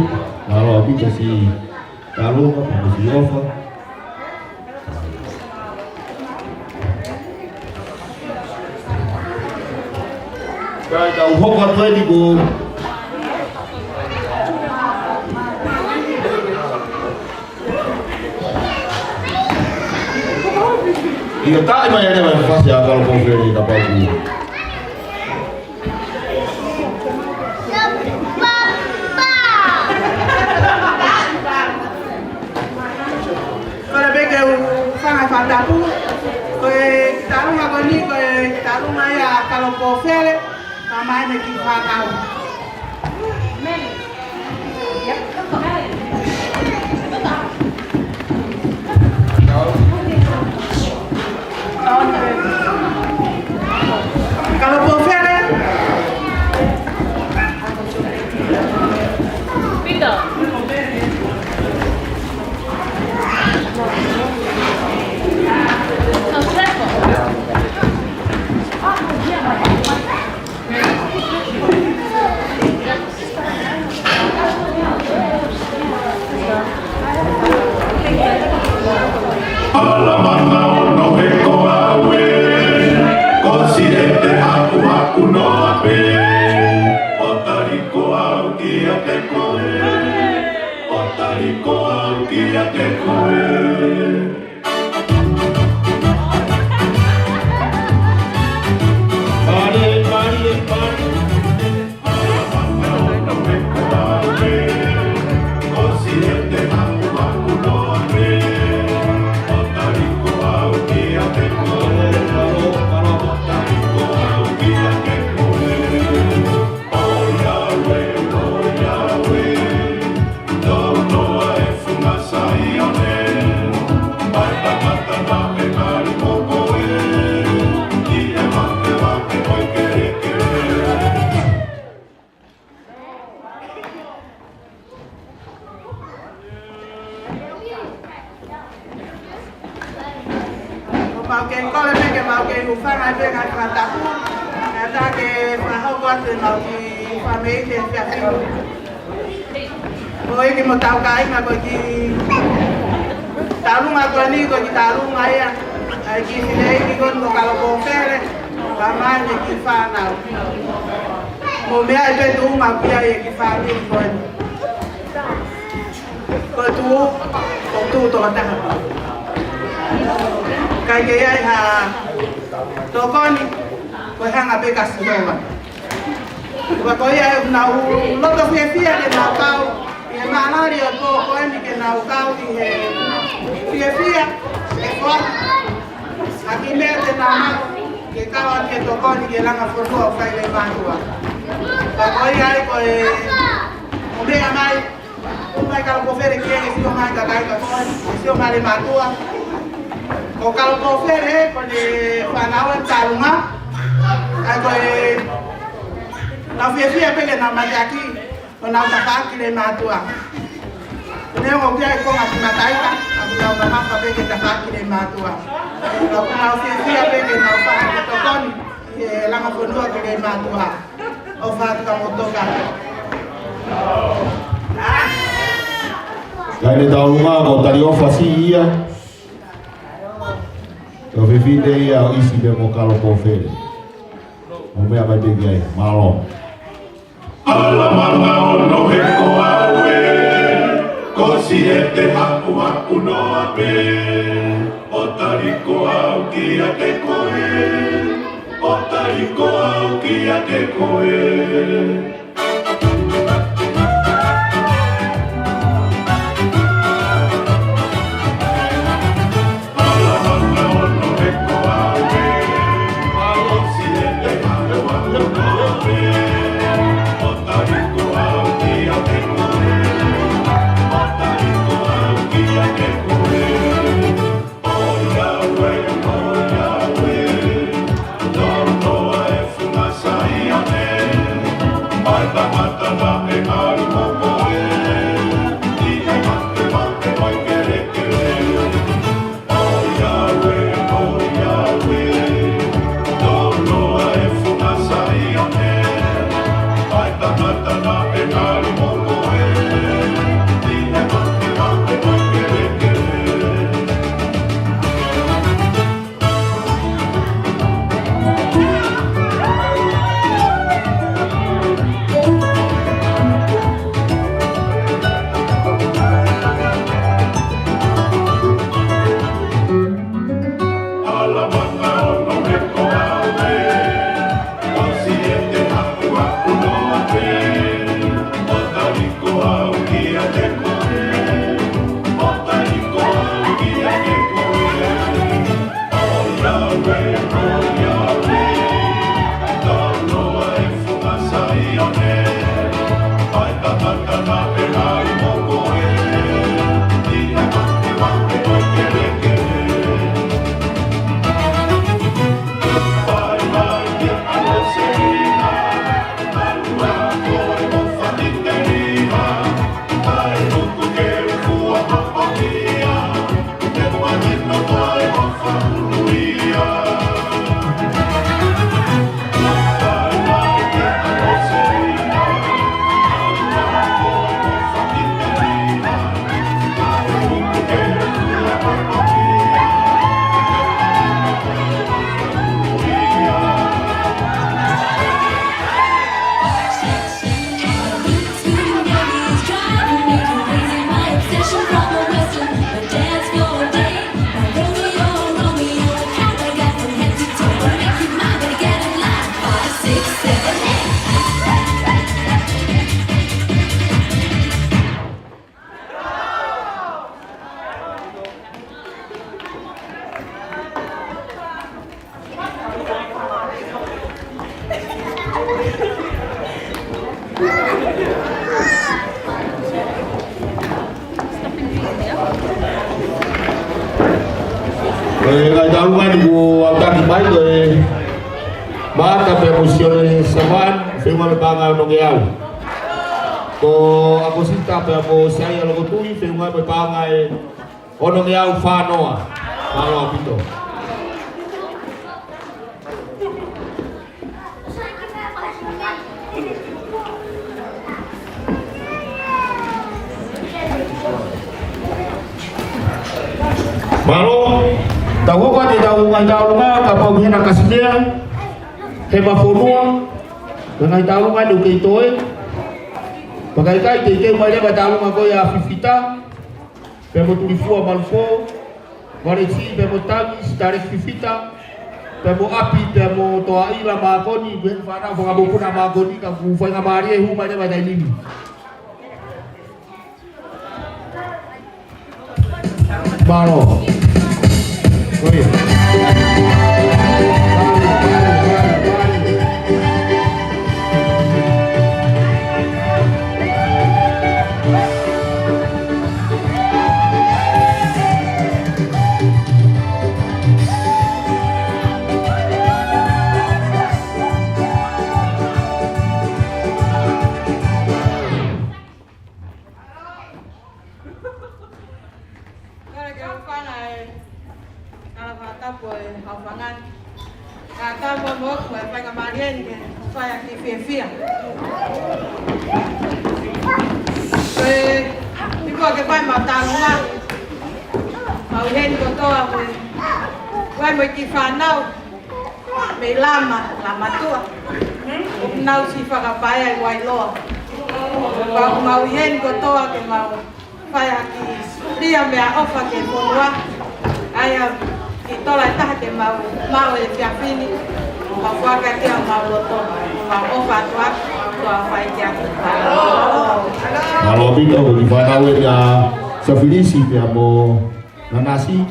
malo api si talo apa si ofa. Kaya tahu hok apa di go. Iya tak mana ada pas ya kalau kau beli dapat bu. Fandapu, taruh apa ni? Taruh maya kalau kofel, namanya kita tahu. Kalau kofel, pindah. Oh, Yahweh, ai pe ngai kata ku. Ata ke mahau kuat mau di famei ke fiafi. Oi ke mo tau kai ma ko ki talu ma ko ni ko ki talu ma ya. Ai ki nei ki kon mo kalo ko fere. Ba ma ni ki fa na. Mo me ai pe tu ma pia ye ki fa ni ko. Ko tu to kata. Kai ke ai ha to koni ko hanga pe kasinoa. Wa ko ia na lo to fia de na pau e manari o ko ni ke na ukau di he fia e ko aki me te na ke kawan ke to koni ke langa forno fai le manua. Wa ko ia ko e o me mai o mai ka ko fere ke si o mai ka kai ka ko si o mai le manua. Ko kalau ko fere ko le panawan talunga ai ko na fia pele na majaki ona utapaki le matua ne ngo kia ko ngati mataika akuna mama ka pele tapaki le matua na fia pele na fa to koni la nga fonua ke le matua o fa ka motoka Lain talunga ko tali ofa si ia. Ko fifide ia isi be mo kalo ko fere. O mea mai te ai malo. Ala mama ono he koawe, ko si e te hapu hapu no ape, o tariko au ki a te koe, o tariko au ki a te koe. Ngai tahu kan ibu angkat baik le. Mata permusione saman, firman bangal nongeau. Ko ako sita pe mo saya logo tuli firman bangai onongeau fanoa. Malo pito. Malo, tahu apa dia tahu ngai tahu ngai kapau hena kasihnya, hema fonua, ngai tahu ngai duke itoe, pakai kai teke mai dia tahu ngai kau ya fifita, pemo tulifua malfo, mareci pemo tangis tarik fifita, pemo api pemo toa ila makoni, ben fana fana pun nama makoni kamu fana mari hu mai dia badai ini. Malo. Oh iya. Lama tua, nau si whakapaya wai loa. Wau mau yen kotoa ke mau whai haki ria mea ofa ke ponua. Aya ki tola taha ke mau e whiawhini. Ka whaka ke mau loto, mau ofa tua, tua whai ke aki. Kalau bito di whanau e a safilisi pia mo nanasi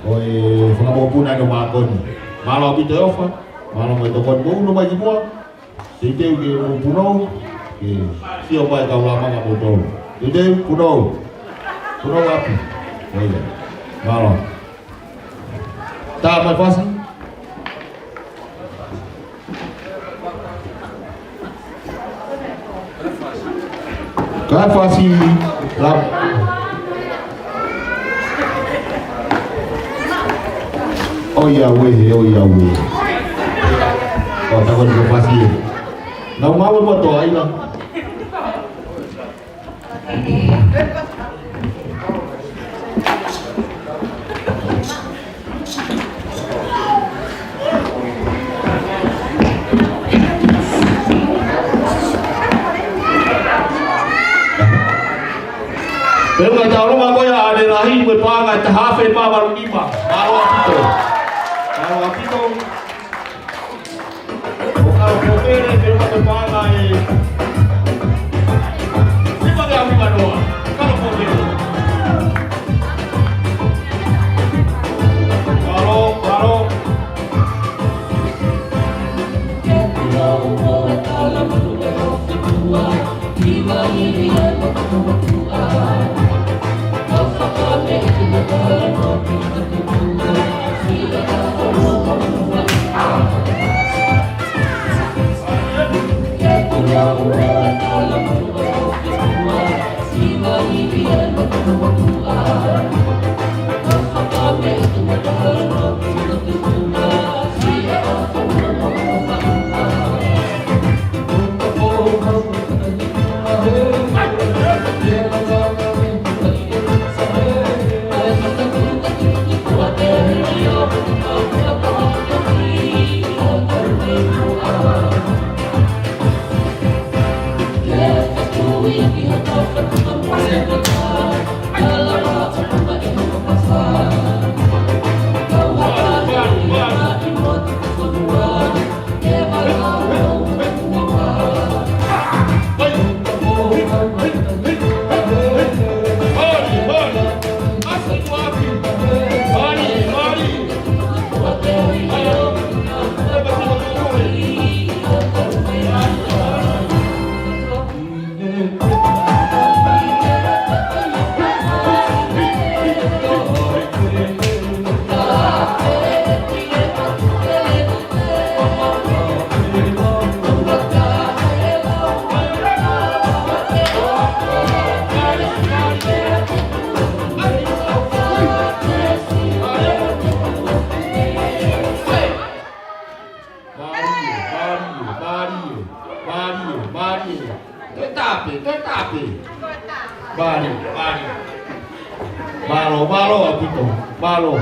o e whakapopuna no makoni. Kalau bito e ofa, malam itu kon bau no mai buat, jadi ke pulau, siapa yang kau lama nggak pulau, jadi pulau api, oh iya, malam, tak apa pasti, kan pasti lap. Oh iya weh. Oh takut berpasi. Nggak mau buat doa hilang. Pero nggak tahu rumah kau ya ada lahir berpangai tahafe baru lima. Kalau itu kalau pokoknya dia berpangai lima kali doa. Kalau pokoknya kalau Malo apito, malo.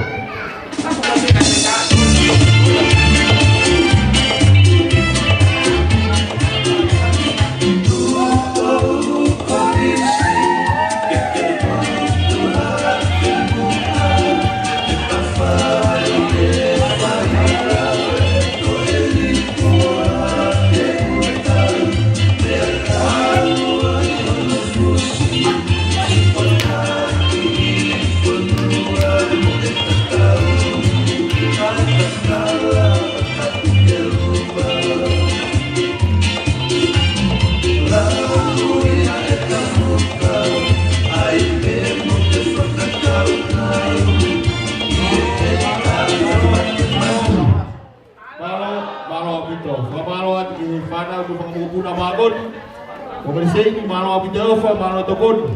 Pagkalisay ni Mano Abidao fa Mano Tokon.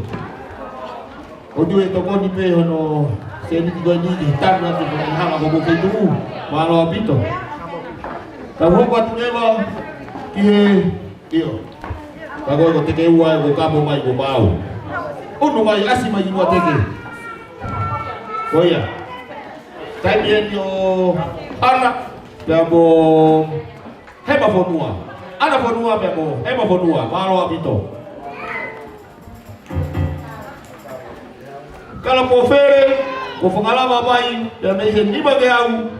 Ojo Tokon ni pe hono seni tiga ni hitam na tu hang ako bukai tu Mano Abito. Tahu buat nyewa iyo. Bago ko teke uai ko kamo mai ko mau. Ono mai asi mai mo teke. Koya. Tadi yo anak dabo heba fonua. Ana fonua bebo, heba fonua, Mano Abito. Kalau po fere, ko fongalama mai, ya me hindi ba gayau.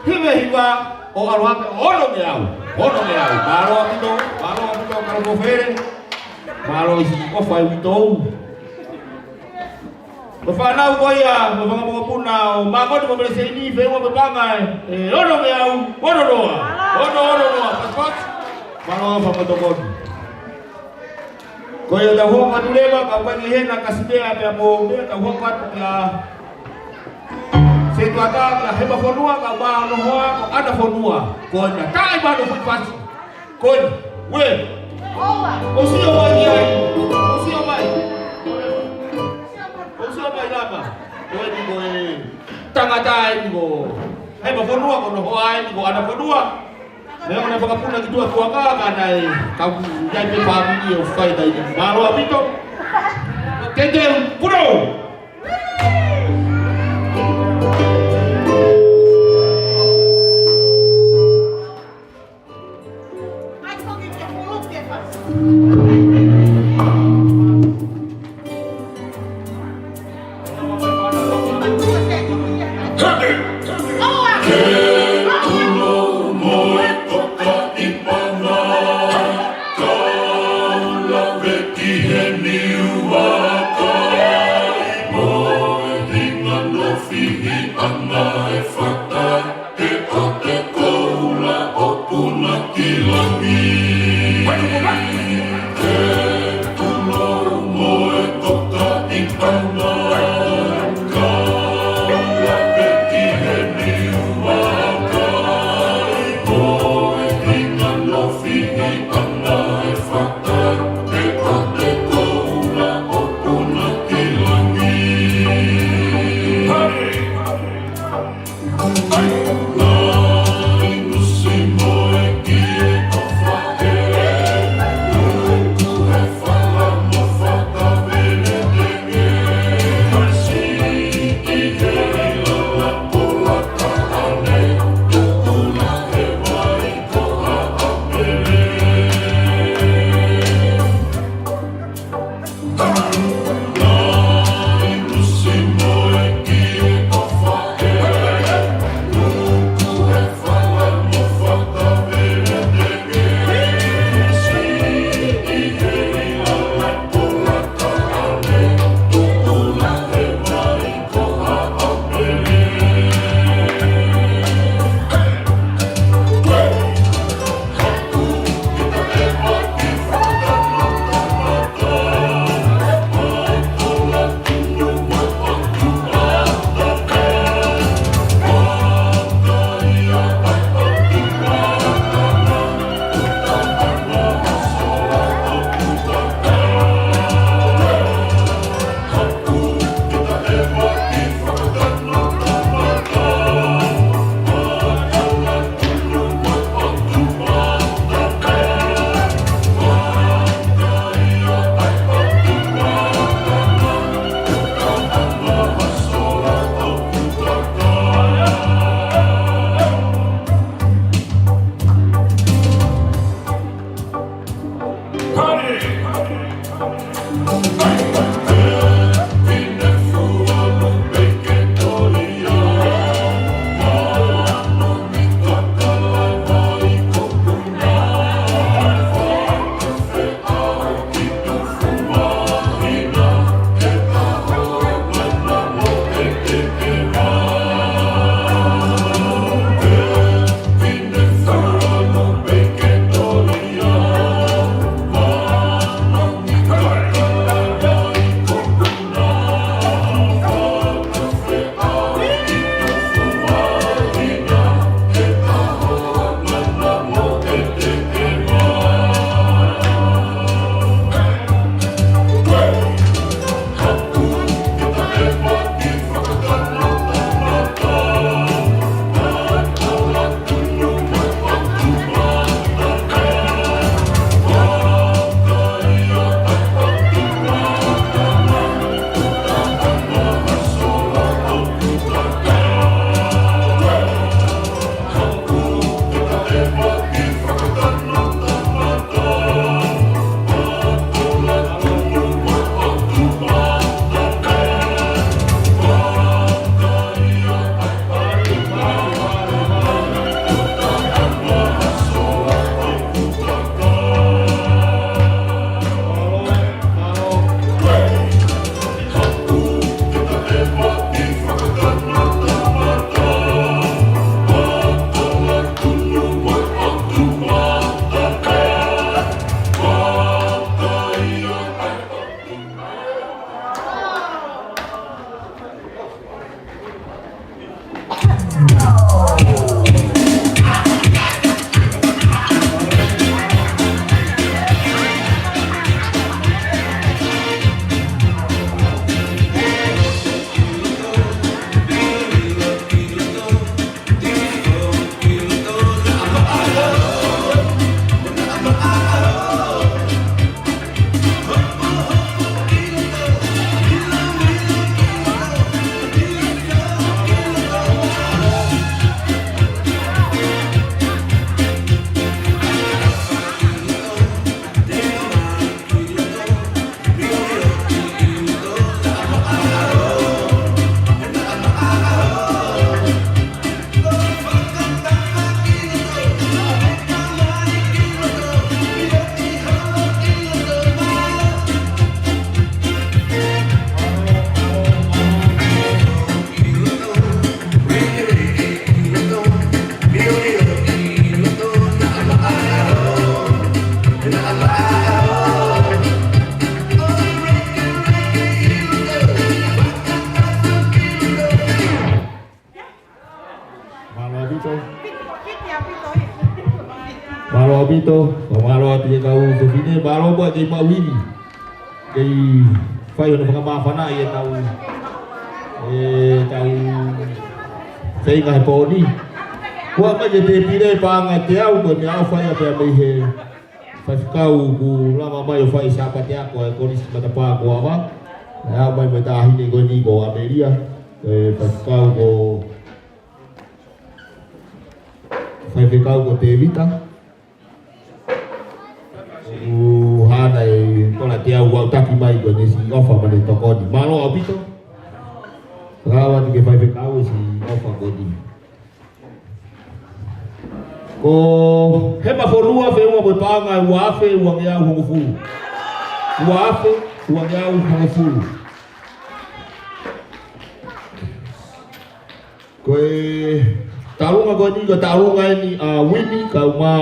Hiba o arwak ono gayau. Mano Abito kalau po fere. Mano isi ko fai Abito. Bafana ko ya, bafanga mo puna, mako di mo sa ini, fe mo babangai. Ono gayau, ono doa. Paspas. Mano Abito. Koyo da ho matuleba kapag ihena kasbea pe mo me da ho pat ya se tuata la heba fonua ka ba no ho ko ada fonua ko na kai ba no pas ko we o si o mai lama ko ni ko tangata ni ko heba fonua ko no ho ai ni ko ada fonua. Leo na pakapuna kitua tuaka kanai kau jadi family of fight ai Mano Abito. Kete puro. Malo Pito, malo ti kau tu sini malo buat jadi mau ini. Jadi fai untuk pengamafana ia tahu tahu saya ngai poni. Kuat macam jadi pilih pangat tiau tu ni au fai apa yang fai kau ku lama mai fai siapa tiap kau konis mata pa ku apa. Ya mai mata ini kau ni kau Ameria. Fai kau kau fai kau kau Tevita. Hanai tola tia wa taki mai ko ni si ofa mane to ko di malo abito rawa ti ke fai kau si ofa ko di ko hema forua fe wa bo panga wa fe wa ya hu fu wa fe wa ya hu fu ko tarunga ko ni ko tarunga ni wini ka ma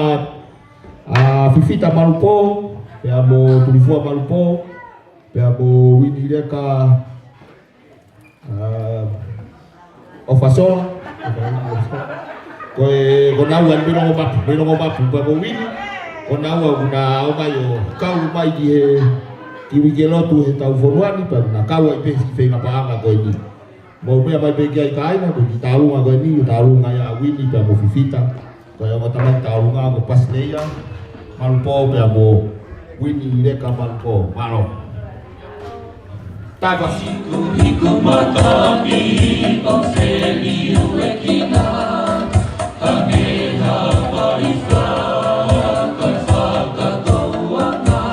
Fifita Malupo, ya mo tulifua Malupo, ya mo wini leka ofasola, konawan binong obapu, ba mo wini, konawa una omayo kau mai di kiwigelo tu tau forwani, ba na kau ipe si fe ngapanga ko ini, mo me ba be kai kai na ko tarunga ko ini, tarunga ya wini ba mo Fifita, kaya mo taman tarunga mo pasleya. Malupo pe abo wini leka malupo malo taga siku iku mata pi konseli uekina ameha paisa kasaka toana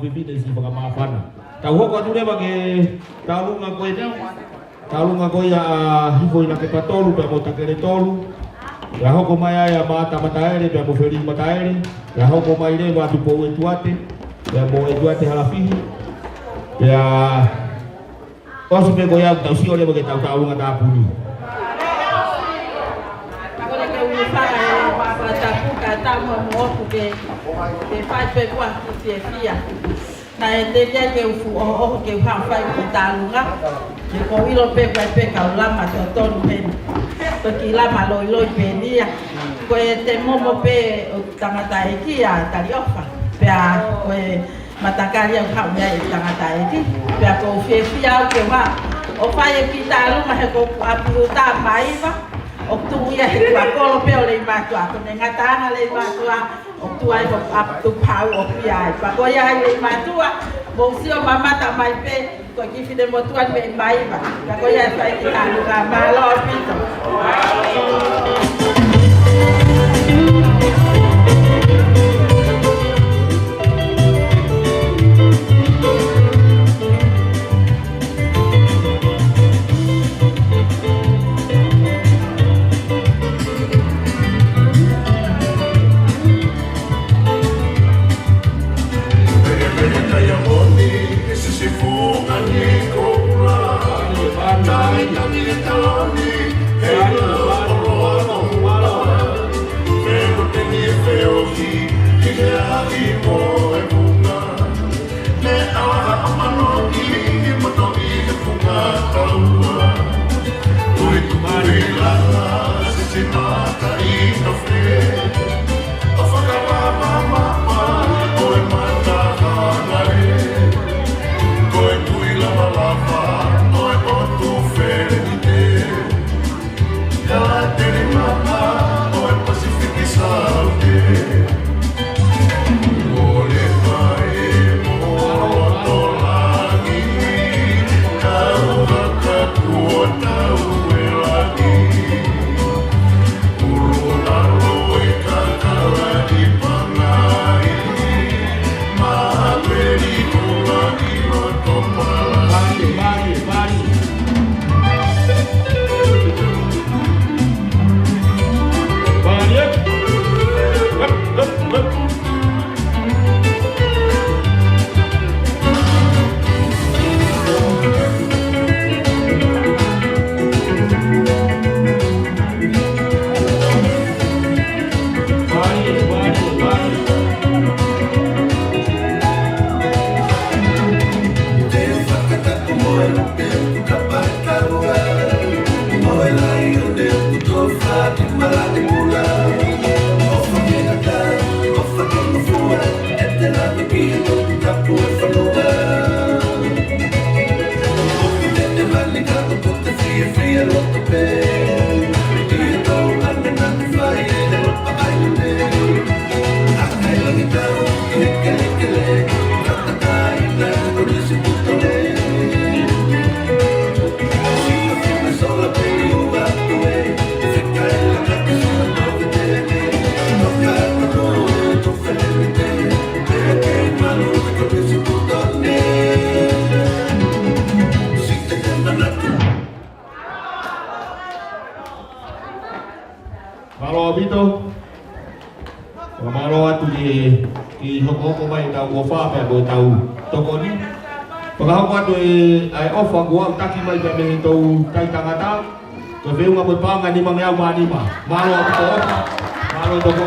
pipi de si baka mafana tau hoko tu le bage talunga ko ina talunga ko ya hifo ina ke patolu pe mota ke tolu ya hoko mai ya mata mataere pe mo feri mataere ya hoko mai le wa tu po etuate ya mo etuate halafihi ya osu pe ko ya tau si ole bage tau talunga ta puni Tamo mo ke fai pe kwa ke fia na ende ke fu o ke fai ku talunga ke ko ilo pe ka lama to ton pen to ki lama lo pe dia ko te momo pe tangata iki ya tali ofa pe a ko matakari ya ka ya tangata iki pe ko fia ke wa o fai ki talunga he ko apu ta mai va tu ya he wa ko pe le ma tu a ko ngata na le ma tu a tu ai ko ap tu pau o ya pa ko ya le ma tu a bo si o mama ta mai pe ko ki fi de mo tu an me mai ba ko ya sai ki ta lu ka ma lo pi to Gua taki mai pe me to tai tangata ko veu nga panga ni mangyau mani ma malo to malo to ko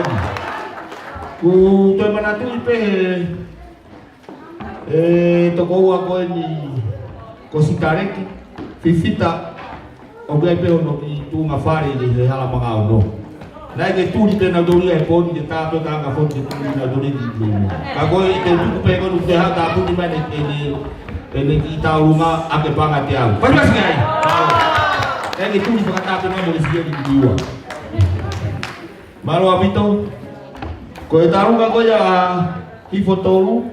ku to manatu pe to ko wa ko ni ko sitareki fifita o gai pe no ki tu nga fari de hala manga no na ke tu ni pe na do ni e po ni ta to ta nga fo ni tu na do ni ka ko te tu pe ko ni te ha ta pu ni mai ni ele kita rumah ake panga tiau. Pas ngai. Ele tu di kata apa nama dia di dua. Malu abito. Ko taru ka ko ya hi foto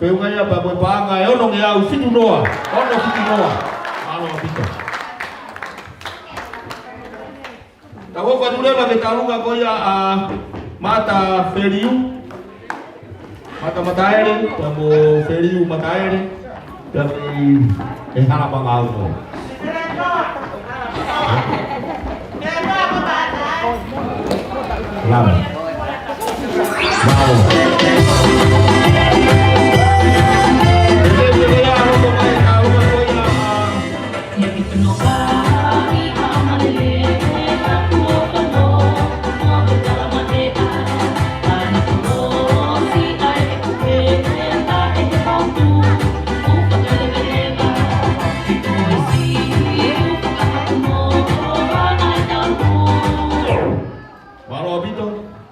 feu nga ya ba panga e ono ngia usitu noa. Ono situ noa. Malu abito. Tawo ka dule ba ke taru ka ko ya mata feriu. Mata mataere, pia mo feriu mataere, pia me hala mangau no. Lama. Wow.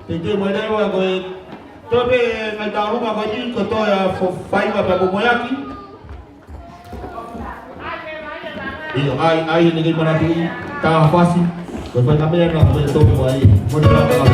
Tete mwenyewe kwa tobe na taruka kwa jini kutoa faiba pa moyaki. Iyo ai ni kama tu ta fasi. Kwa kamera na kwa tobe kwa hii. Mbona kama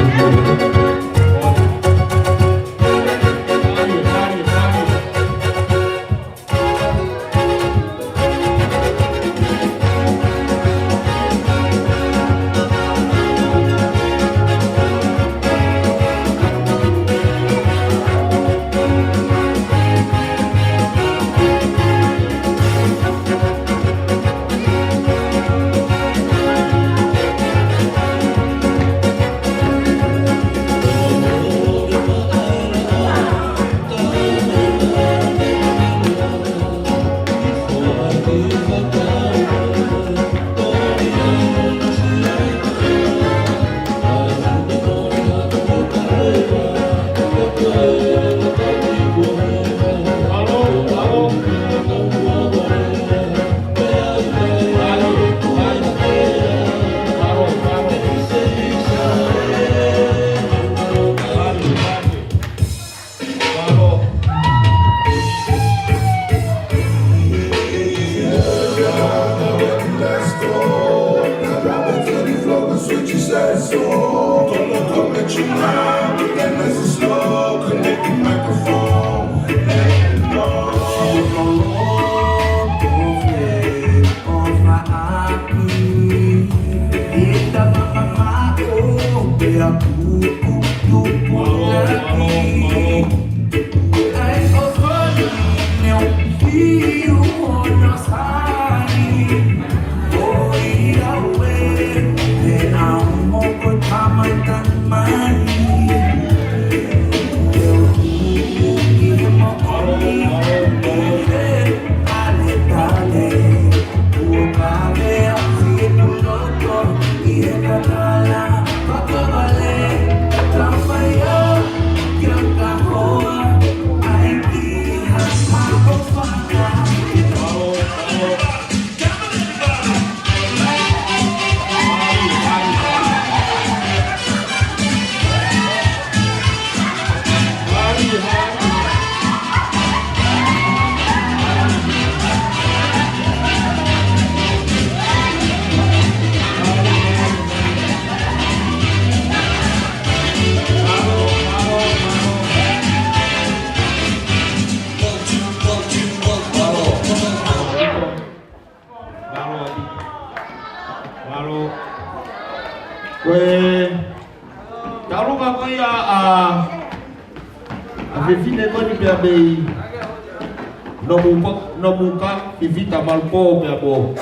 Vivita malpo pia bo,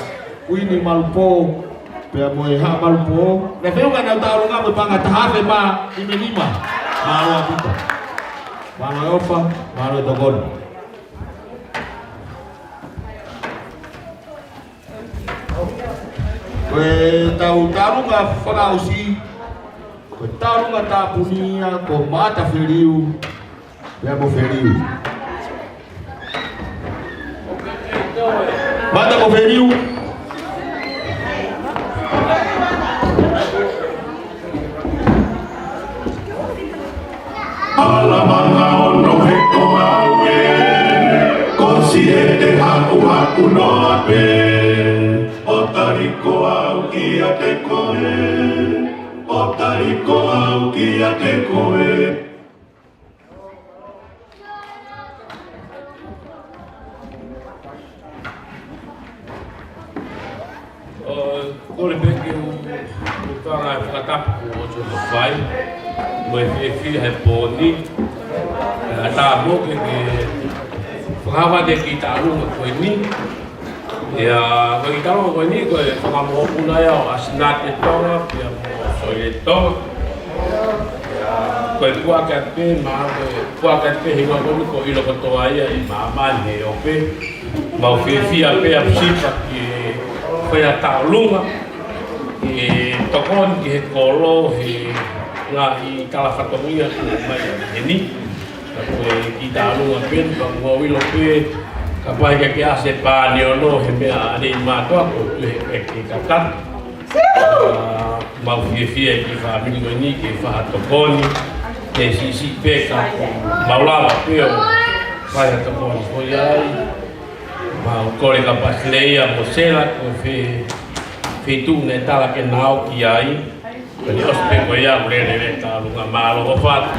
wini malpo pia mo ha malpo. Na feu kana tahu nga mo panga tahafe ma imenima. Malo apita, malo ofa, malo dogon. Tahu nga fakausi, tahu nga tapunia ko mata feriu, pia mo feriu. Mata ko feriu. Alamanga ono heko awe, kosiete haku no ape, otariko au kia te koe, otariko au kia te koe. Kole peke o tanga whakatapu o tō whai, mai whiawhia he pōni, Ata mo ke whakawa te ki tālunga koe ni. Ia waki tālunga koe ni koe whakamoho puna ia o asina te tonga, pia mo soi le tonga. Koe kuake ate maa koe kuake ate hinga koe ko ilo katoa ia I maa mani he ope. Mau whiwhia pia psipa ki koe a tālunga. Ki tokon ki he kolo he ngā I kalawhatongia kua mai he ni. Koe ki tālunga pen, ka mua wilo pe, ka pai ka ki ase pāni o no he mea ane I mātua ko tu he peke ka tata. Mau whiwhia ki whamini koe ni ki whahatokoni, te sisi pe ka maulawa pe o whahatokoni. Hoi ai, mau kore ka pasleia mo sela ko whetū ne tala ke nao ki ai. Kani ospe koe ia urere tālunga mālo o whatu.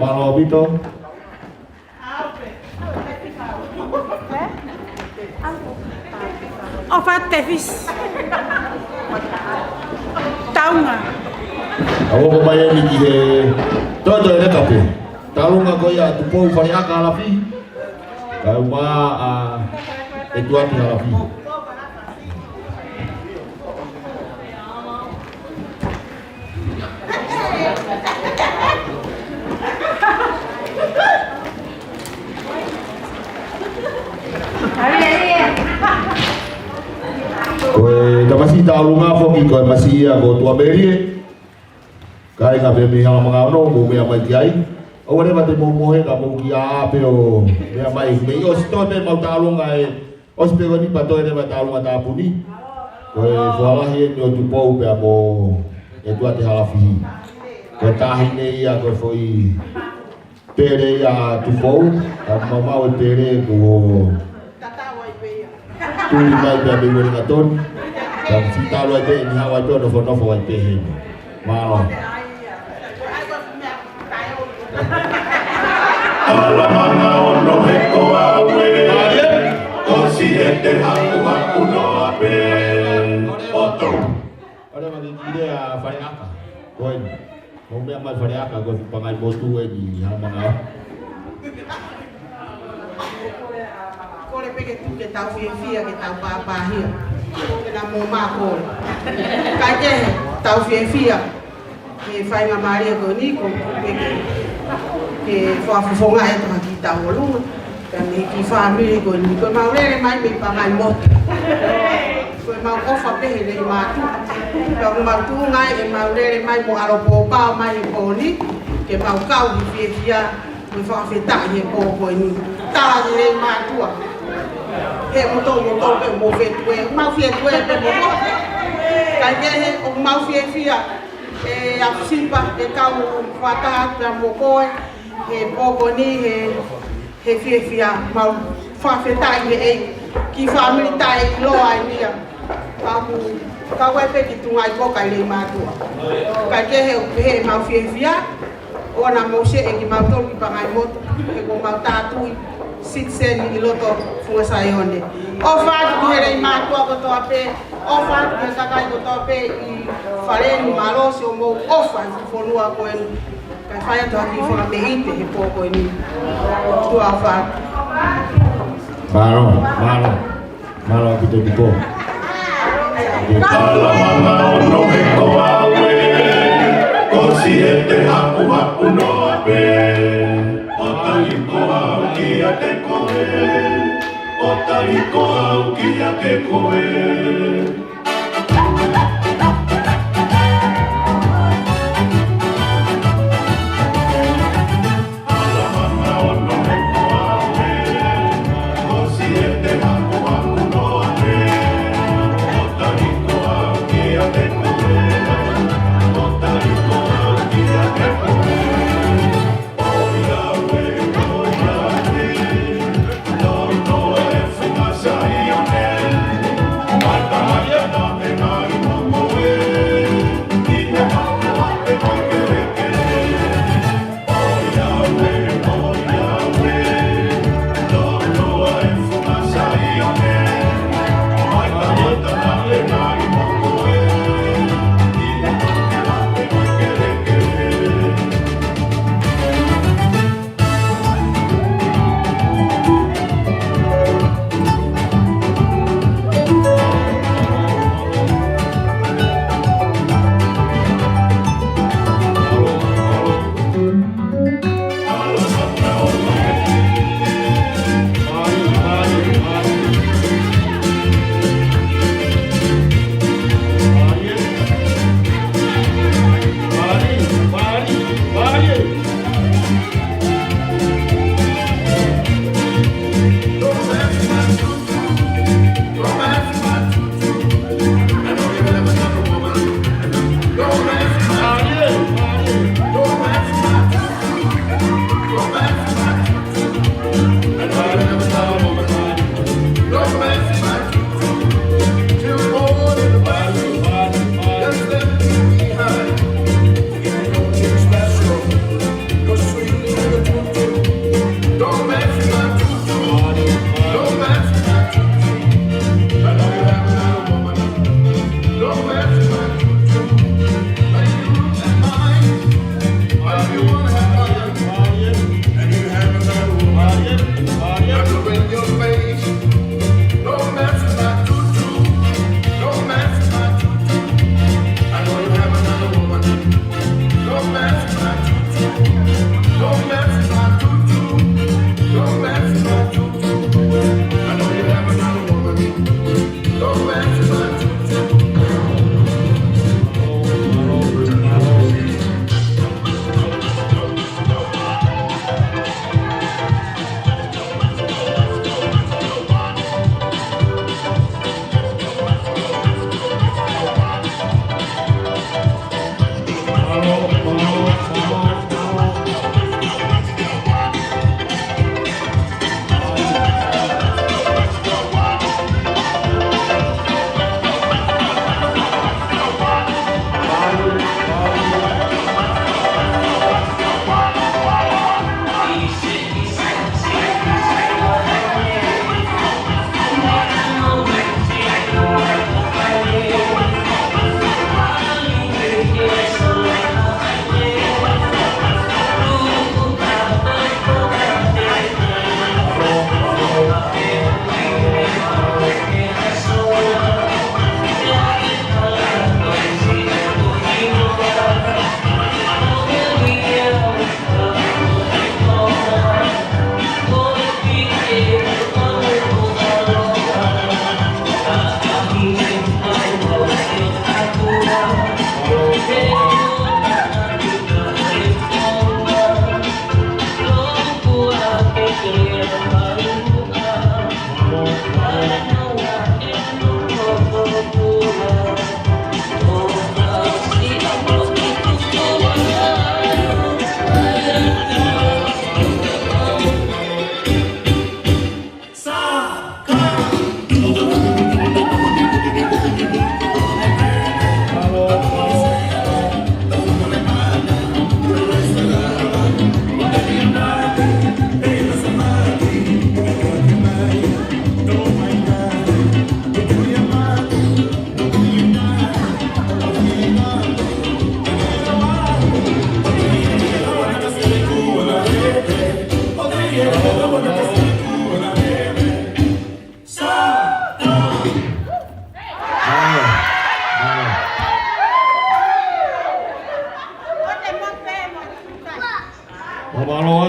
Malo Vito. O Fatefis. Taunga. Ako kumain ni Kihe. Todo na kape. Talunga ko ya tupo fariaka alafi. Kau ma itu hati alafi. Koe tamasi talunga foki koe masia ko tua berie. Kai ka be mi hala mga no mo me mai kiai. O wale mate mo mohe ka mo ki a pe o me mai me o sto be mau talunga e o spe ni pato e ba talunga ta puni. Koe foala hi no tu pou pe mo e tua te hala fi. Ko tahi ne ia ko foi pere ia tu pou ka mau e pere ko tu mai pe be ni ngaton. Dan si talo e ni hawa to no fo no fo pe he. Malo. Alamanga ono he koa ue Kosi e te haku haku no ape Oto Ora ma kire a fariaka. Koe. Mo me mai fariaka ko pangai botu e ni hamanga. Kore peke tu ke tau fia ke tau papa hia. Ke na mo ma ko. Ka ke tau fia. Ke fai nga Maria ko ni ko peke. Ke fonga e to ki tau lu. Dan ki family ko ni ko ma rere mai me pa mai mo. Ko ma ofa pe le ma tu. Ka ma tu ngai e ma rere mai mo aro po pa mai ko ni. Ke ma kau di fia. Ko fa fe ta ye ko ni. Ta le ma tu. He mo pe mo fe tu e ma fe tu e pe mo. Ka ke he o ma fia. E a simpa e kau fata tra mo koe he pogo ni he fia mau fa tai e ki family tai lo ai nia aku ka wai pe ki tungai ko kai le ma tu ka ke he mau fia ona mo se e ki mau to ki pa ngai mo e ko mau ta tu sit sen ni loto fu sai onde o fa ki he ma tu ko to ape o fa ki sa kai ko to ape i fare ni malo se o mo o fa ki fonua ko en kai fa ya to ki fo na behite he poco ni tu a fa Malo kita tipo. Alamanga ono he koa ue Kosi e te haku haku no ape Otari koa uki a te koe Otari koa uki a te koe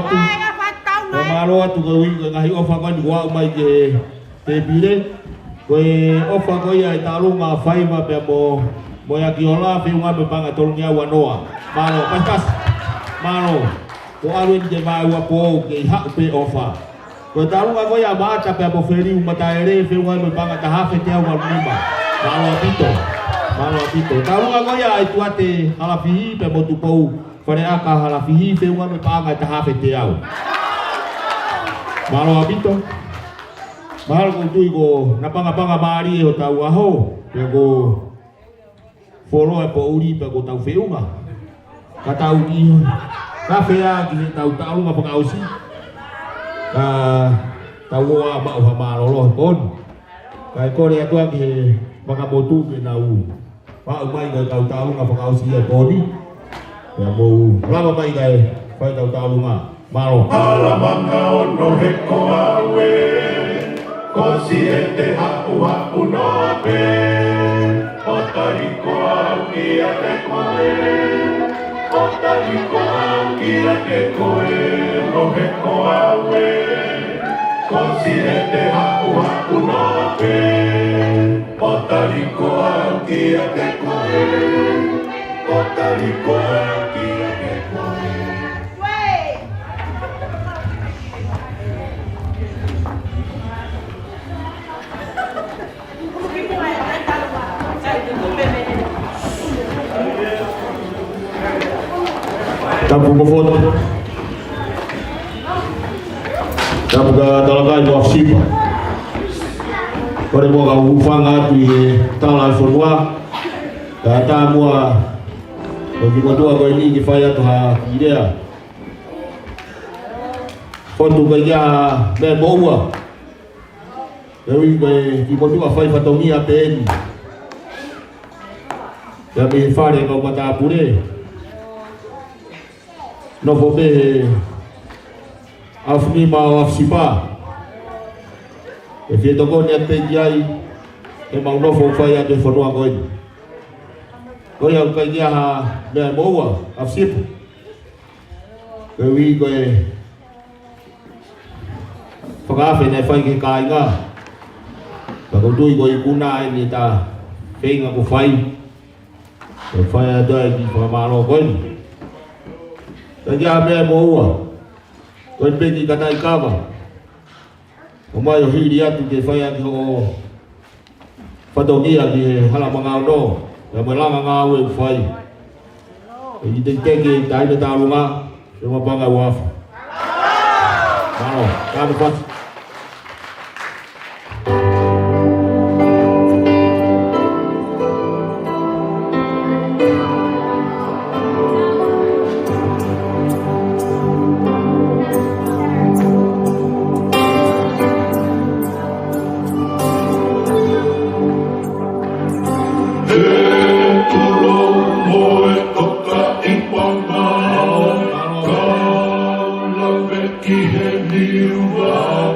atu. Malo atu ko wi ko ngai ofa ko ni wa mai ke te bile. Ko ofa ko ia talunga fai ma pe mo ya kiola pe unga pe panga tolungia wanoa. Malo pas. Malo. Ko alu ni ma wa po ke ha pe ofa. Ko talunga ko ia mata pe mo feri mata ere pe unga pe panga ta ha fe te wa lima. Malo pito. Malo pito. Talunga ko ia itu ate ala fi pe mo tu pou. Fare aka hala fihi pe unga me panga ta ha fe te au. Malo pito. Mahal ko tui ko napanga mari o tau aho pe ko folo e po uri pe ko tau feunga ka tau ki ka fea ki tau lunga pa kausi ka tau wa ba o malo lo kon ka ko re atua ki maka motu ke nau pa mai ga tau lunga pa kausi e poni ya mo lama mai ga pa tau lunga malo alamanga ono he ko awe Kosiete hapu hapu no ape Otariko au kia te koe Otariko au kia te koe Rohe ko awe Kosiete hapu hapu no ape Otariko au kia te koe Otariko au kia te koe Tapu ko foto. Tapu ka talaga ito afsipa. Kore mo ka ufanga tu tala fonwa. Kata mua bagi motua ko ini kifaya tu ha idea. Foto ka ya me boa. Dewi be ki motua fai fatomia pen. Ya be fare ko mata pure. No fobe afni ma afsipa e fie toko ni ate jai e mau no fo fai ate fonua koi koi au kai kia ha mea moua afsipa ke wi koe whakawhi nei whai ke kai ngā kakotui koe kuna e ni ta whenga ko whai e whai atoe ki whakamaro koi Kaya mea moua, koe peki katai kawa. O mai o hiri atu ke whai aki ho whatongia ki hala mga ono. Ka mai langa ngā ue whai. E i te keke taime tālunga, e mapanga uafu. Mano, kāme whati. Ki he niwa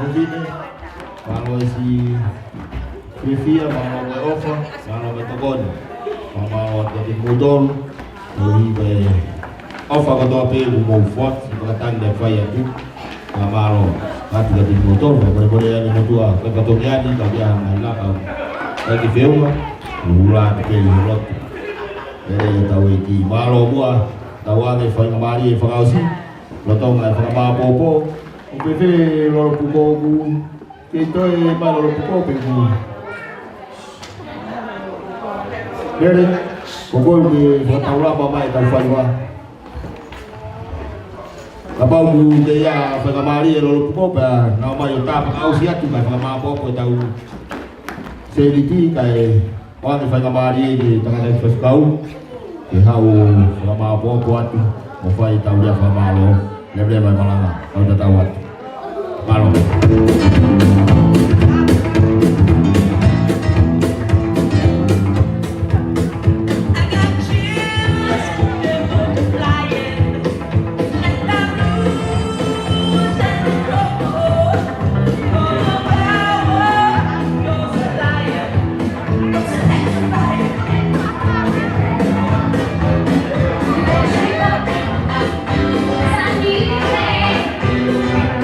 Vine, malo si Fifia, malo Ofa, malo Togoni, malo jadi modal, jadi Ofa kata apa yang mau buat, sekarang dia fire tu, malo, hati jadi motor, boleh yang motor, kalau ni kau dia malah kau lagi film, ulah terkeli lot, tahu itu malo buah, tahu ada fire mari fire si, lotong ada fire apa-apa, UPV lolo pukogu, kita malah lolo pukogu pengu. Jadi, pokok di tahu lah apa yang tahu fire. Kapag dia pagkamali lolo po ba na may utap ang ausya tu ba pagkamapo po tahu seliti kay wala pagkamali di tangan pagkau ihau pagkamapo po at mo fay tahu dia pagkamalo leble may malanga o tatawat malo. Thank you.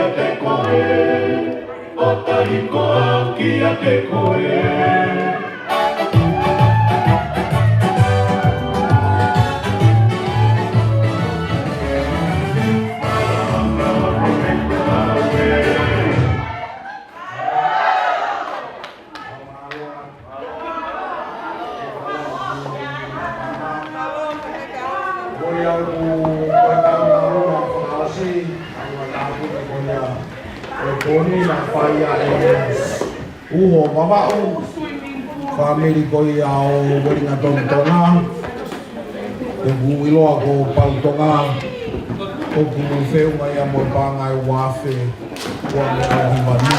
a te koe, o tariko au ki a te koe. Uho mawau, family koi au weringa tonga, e builoa ko pautonga, o kumu feu mai a mo panga e wafe, o me au himani.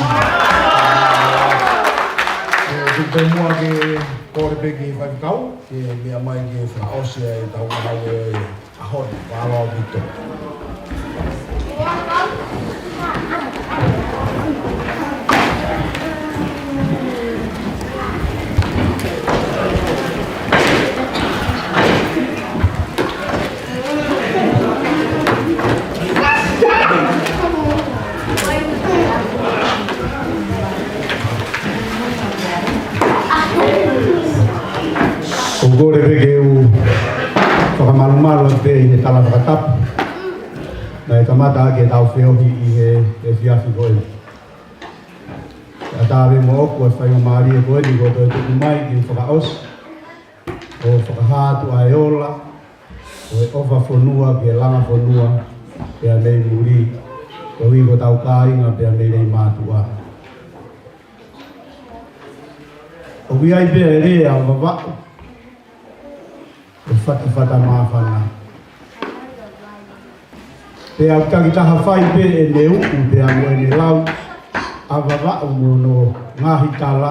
E te mua ke kore peki whai kau, ke mea mai ke whaosia e tau hau e ahoni, wālau bito. Gore peke u whakamalumalu te i he tala whakatapu. Nei kamata ke tau whiohi i he whiawhi koe. A tāwe mo oku e whainga maari e koe ni koe toi tuku mai ki whakaos. O whakahātu a eola, o e ofa whonua ki e langa whonua, pia nei muri. Ko hiko tau kāinga pia nei nei mātua. O wiai pia e rea o wawau. Whata mawhana. Pe au takitaha whai pe e ne uku pe amo e ne lau, a wawau mo no ngahi tala,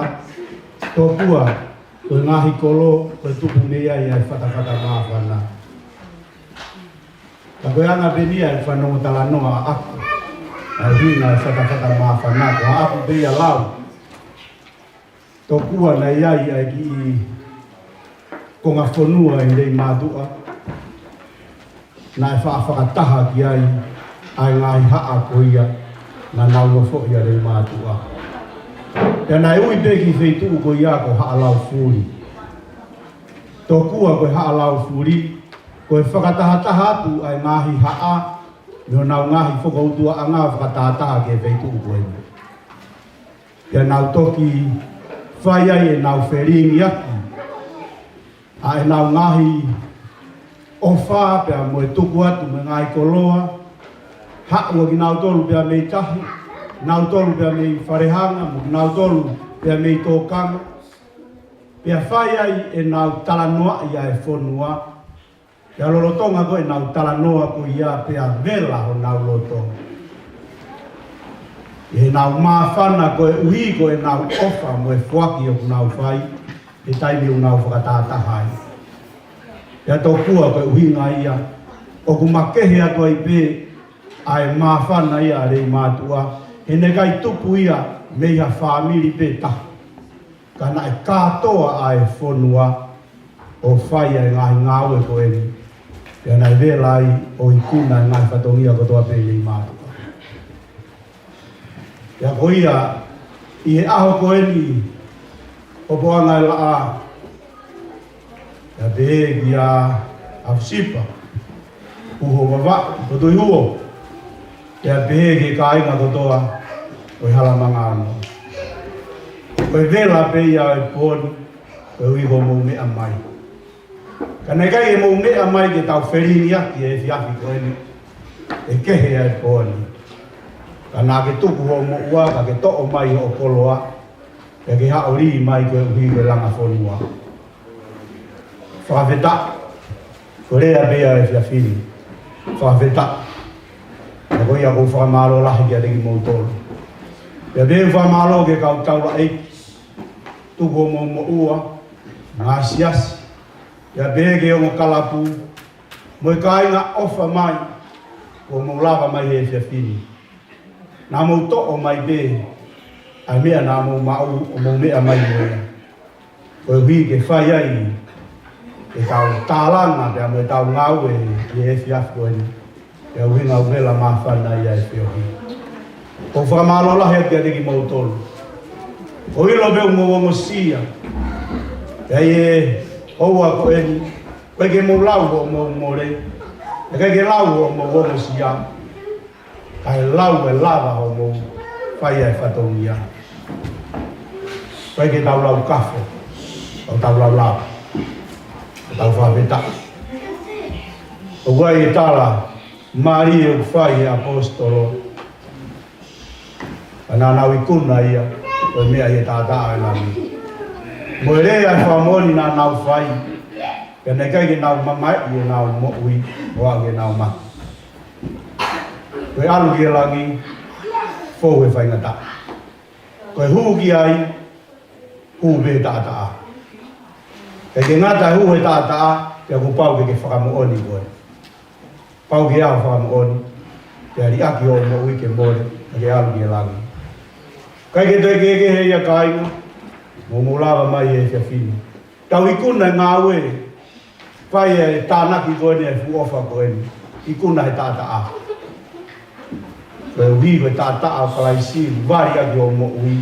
tōpua, koe ngahi kolo, koe tupu mea i ai whata mawhana. Ka koe anga penia e whanongo tala noa aku, a hina e whata mawhana, ko aku pia lau. Tōpua na iai ai ki i ko ngā whanua i rei mātua, nā e whaafakataha ki ai ngāhi haa ko ia, ngā naua fo ia rei mātua. Pea nā e ui peki wheituu ko ia ko haa lau furi. Tō kua ko haa lau furi, ko e whakataha atu ai ngāhi haa, no nau ngāhi whakautua a ngā whakataha ke wheituu ko ia. Pea nau toki whai ai e nau wheringi aki, a e nau ngahi o whaa pia mo e tuku atu me ngai koloa, haua ki nau tolu pia mei tahi, nau tolu pia mei wharehanga, mo ki nau tolu pia mei tōkanga, pia whai ai e nau talanoa ia e whonua, pia lolotonga ko e nau talanoa ko ia pia vela o nau lotonga. E nau mawhana ko e uhi ko e nau ofa mo e whaki o ku nau whai, e taimi o nau whakatātahai. Ia tō kua koe uhinga ia, o ku makehe atua i pē, ai mawhana ia rei mātua, he negai tupu ia meiha whāmiri pē taha. Kana e kātoa ai whonua, o whai ai ngahi ngāue koe ni. Ia nai vela ai o i kuna i ngai whatongia kotoa pē rei mātua. Ia ko ia, i he aho koe ni, o poanga e laa, ia beegi a Awsipa, uho wawa, koto i huo, ia beegi ka inga kotoa, o i halamanga ano. Koe vela pe ia e pōni, koe uiho mou mea mai. Ka nekai e mou mea mai ke tau wherini aki e whiawhi koe ni, e kehe e pōni. Ka nā ke tuku ho mo ua, ka ke to'o mai o koloa, e ke hao rii mai koe uhi koe langa whonua. Whakawheta, ko rea bea e whiawhiri. Whakawheta, e koe ia kou whakamaro lahi kia reki mou tolu. Pea bea whakamaro ke kau taura eiki, tuku ho mo ua, ngā siasi. Pea bea ke o mo kalapu, mo i kāinga ofa mai, ko mo lava mai e whiawhiri. Nā mou to'o mai bea, ai mea nā mou mau o mou mea mai moia. Koe hui ke whai ai, e tau tālanga pia mo e tau ngau e whiawhi koe ni. E hui ngau vela mawhana ia e whiohi. Ko whakamalola hea kia teki mautolu. O ilo beu mo sia. Kei e oua ko eni. Koe ke mo lau o mo re. E kei ke lau o mo sia. Kai lau e lava o mo whai e whatongia. Koe ke tau lau kafo. O tau lau lau. O tau whaweta. O wai e tala. Mari e whai e apostolo. Ana nau I kuna ia. Koe mea i e tātaa e nami. Mo e rea e whamoni nā nau whai. Ka ne kai ke nau mamai i e nau mo'ui. O a ke nau maki. Koe alu ki e langi. Fou e whai ngata. Koe huu ki ai. Huu be tātaa. Ka ke ngata huu e tātaa. Kia ku pau ke whakamuoni koe. Pau ke au whakamuoni. Kia ri aki o mo'ui ke mole. Ka ke alu ki e langi. Kai ke te ke hei a kainga, mo mulawa mai e te whini. Tau I kuna ngā ue, whai e tānaki koeni e fuofa koeni. I kuna he tāta a. Koe uhi koe tāta a kalaisi, wari aki o mo ui.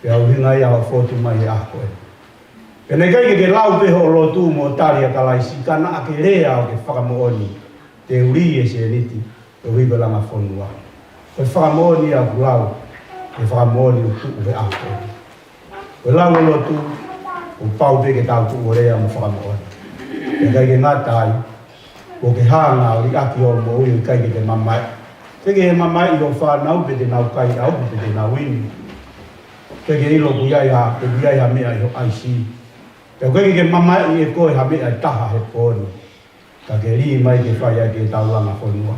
Pea uhinga ia o whotu mai e a koeni. Pene kai ke lau peho o lotu mo tari a kalaisi, kana ake rea o ke whakamooni. Te uri e se riti, te uhi koe langa whonua. Koe whakamooni a kulau. E whakamoni o tuku he ako. Koe lango lotu, o pau peke tau tuku o rea mo whakamoni. E kai ke ngatai, o ke hanga o I aki o mo ui kai ke te mamai. Teke he mamai I o whanau pe te nau kai au pe te nau ini. Teke ilo kuyai ha, te kuyai ha mea I ho aisi. Te koe ke mamai I e koe ha mea I taha he poni. Ka ke rii mai ke whai ai ke tau langa whonua.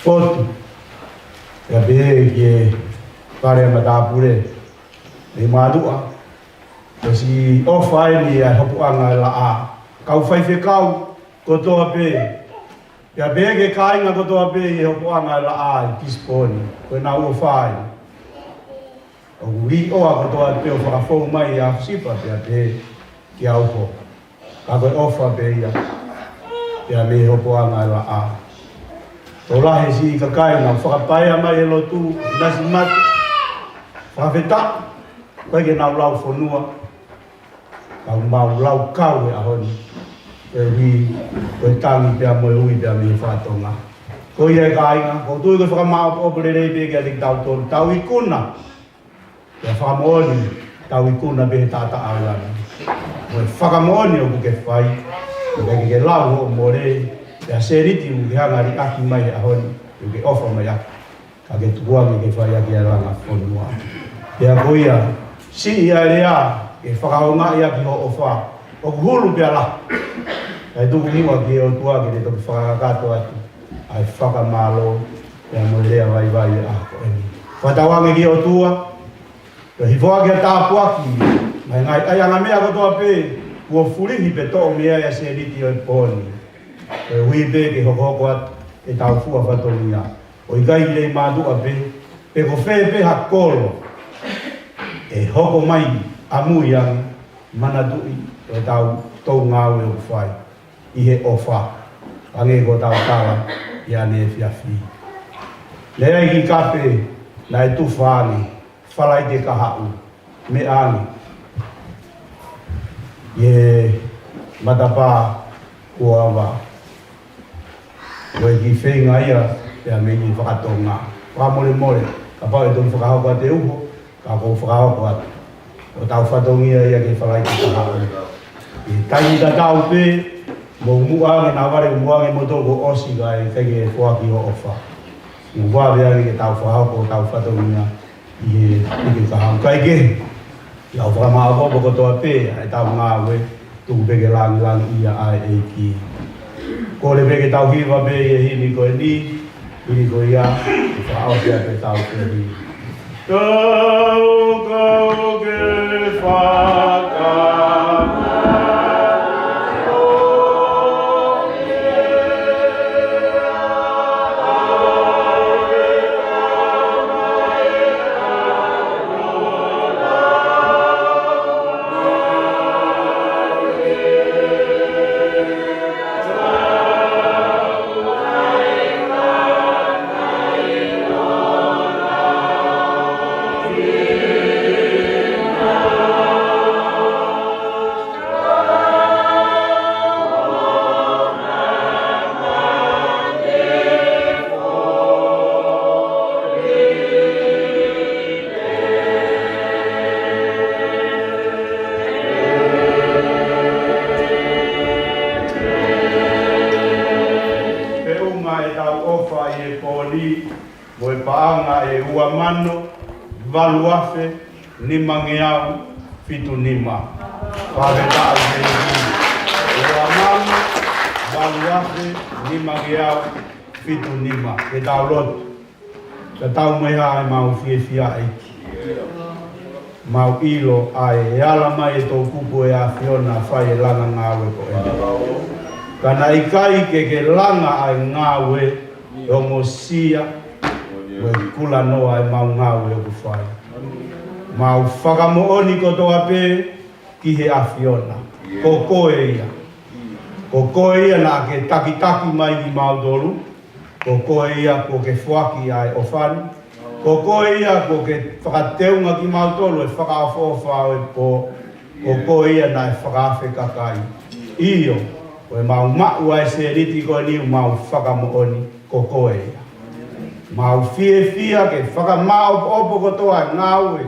Fotu. Ia behe ke whare matapure me madua. Ko si ofai ni a hopuanga la a. Kau whai whekau kotoa pe. Ia behe ke kainga kotoa pe I hopuanga la a I kisponi. Koe na ua whai. O uri oa kotoa pe o whakafou mai a sipa pia pe ki auko. Ka koe ofa pe ia. Ia me hopuanga la a. Tō lahe si I kakai ngā whakapaia mai e lotu, nasi mati, whawheta, koe ke nau lau whonua, kau mau lau kau e ahoni, e hui, koe tangi pia moe hui pia mi whatonga. Koe e ka inga, ko tui koe whakamao po opere rei pe kia tik tau tonu, tau I kuna, kia whakamooni, tau I kuna pe he tata aulani. Koe whakamooni o kuke whai, koe ke lau ho mo rei, Ia seriti u ke hanga ri aki mai e ahoni, u ke ofa mai aki. Ka ke tukuangi ke whai aki a ranga whonua. Ia koia, si ia rea, ke whakahonga ia ki ho ofa. O kuhulu pia la. Kai tuku mua ki o tuaki te toki whakakato atu. Ai whakamalo, ia mo rea vai vai e ako eni. Whatawangi ki o tua, ke hifoa ki a tāpuaki. Mai ngai ai anga mea kotoa pe, ua fulihi pe to'o mea ia seriti o e poni. E hui pe ke hoko atu e tau fua whatonia. O I kai rei mātua pe, pe ko whee pe hakolo. E hoko mai amui angi, manatui, e tau tau ngāu e o whai. I he ofa, ange ko tau tala, I ane e whiawhi. Lea I ki kape, na e tu whāni, whalai te kahau, me angi. Ie matapā kua awa. Koe ki whenga ia, pia mengi whakatonga. Whamore more, ka pau e tonu whakahoko a te uho, ka kou whakahoko atu. O tau whatongia ia ke whalai ki tahao. I taini ta tau pe, mo umuange na ware umuange mo toko osi ka e whege e whaki ho ofa. Mo wawe ange ke tau whakahoko, tau whatongia I e kahau. Kai ke, iau whakamahoko poko toa pe, e tau ngā we, tuku peke langi ia ai e ki. Ko le peke tau hiwa pe e hini koe ni, hini koe ia, I whaao pia pe tau pe ni. Kau ke whaka. paanga e ua mano, valu afe, nima ngeau, fitu nima. Whaweta e ua mano, valu afe, nima ngeau, fitu nima. Ke tau lotu. Ka tau meha e mau fia eiki. Mau ilo ai e ala mai e tō kupu e a Fiona whai e langa ngāwe ko e. Kana ikai ke langa ai ngāwe e ongo sia e kula noa e mau ngāwe o ku whai. Mau whakamooni ko toa pē ki he a Fiona. Ko koe ia. Ko koe ia na ke taki mai ki mau doru. Ko koe ia ko ke whaki ai o whani. Ko koe ia ko ke whakateunga ki mau tolu e whakaawhawhau e po. Ko koe ia na e whakawhi kakai. Iyo, o e mau mau ai se riti koe niu mau whakamooni ko koe ia. Mau fia ke whakamau opo kotoa e ngāue.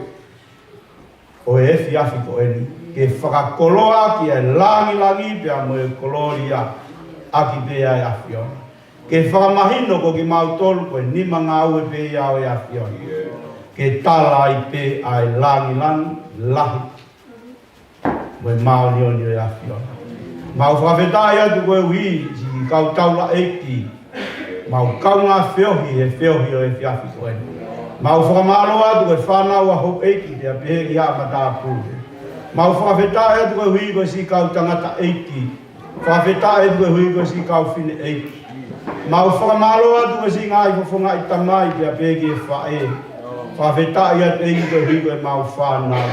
O e fiafi koe ni. Ke whakakoloa ki e langi pia mo e koloria aki pia e a Fiona. Ke whakamahino ko ki mau tolu koe nima ngāue pe iau e a Fiona. Ke tala i pe ai langi lahi. Mo e mau nioni e a Fiona. Mau whawhetai atu koe ui, si kau taula eiki. Mau kaunga whiohi e whiohi o e whiafi koe. Mau whakamalo atu koe whanau a hou eiki te a pehe ki hama tā pūre. Mau whawhetai atu koe hui koe si kau tangata eiki. Whawhetai atu koe hui koe si kau whine eiki. Mau whakamalo atu koe si ngai whafonga i tamai te a pehe ki e whae. Whawhetai atu eiki koe hui koe mau whanau.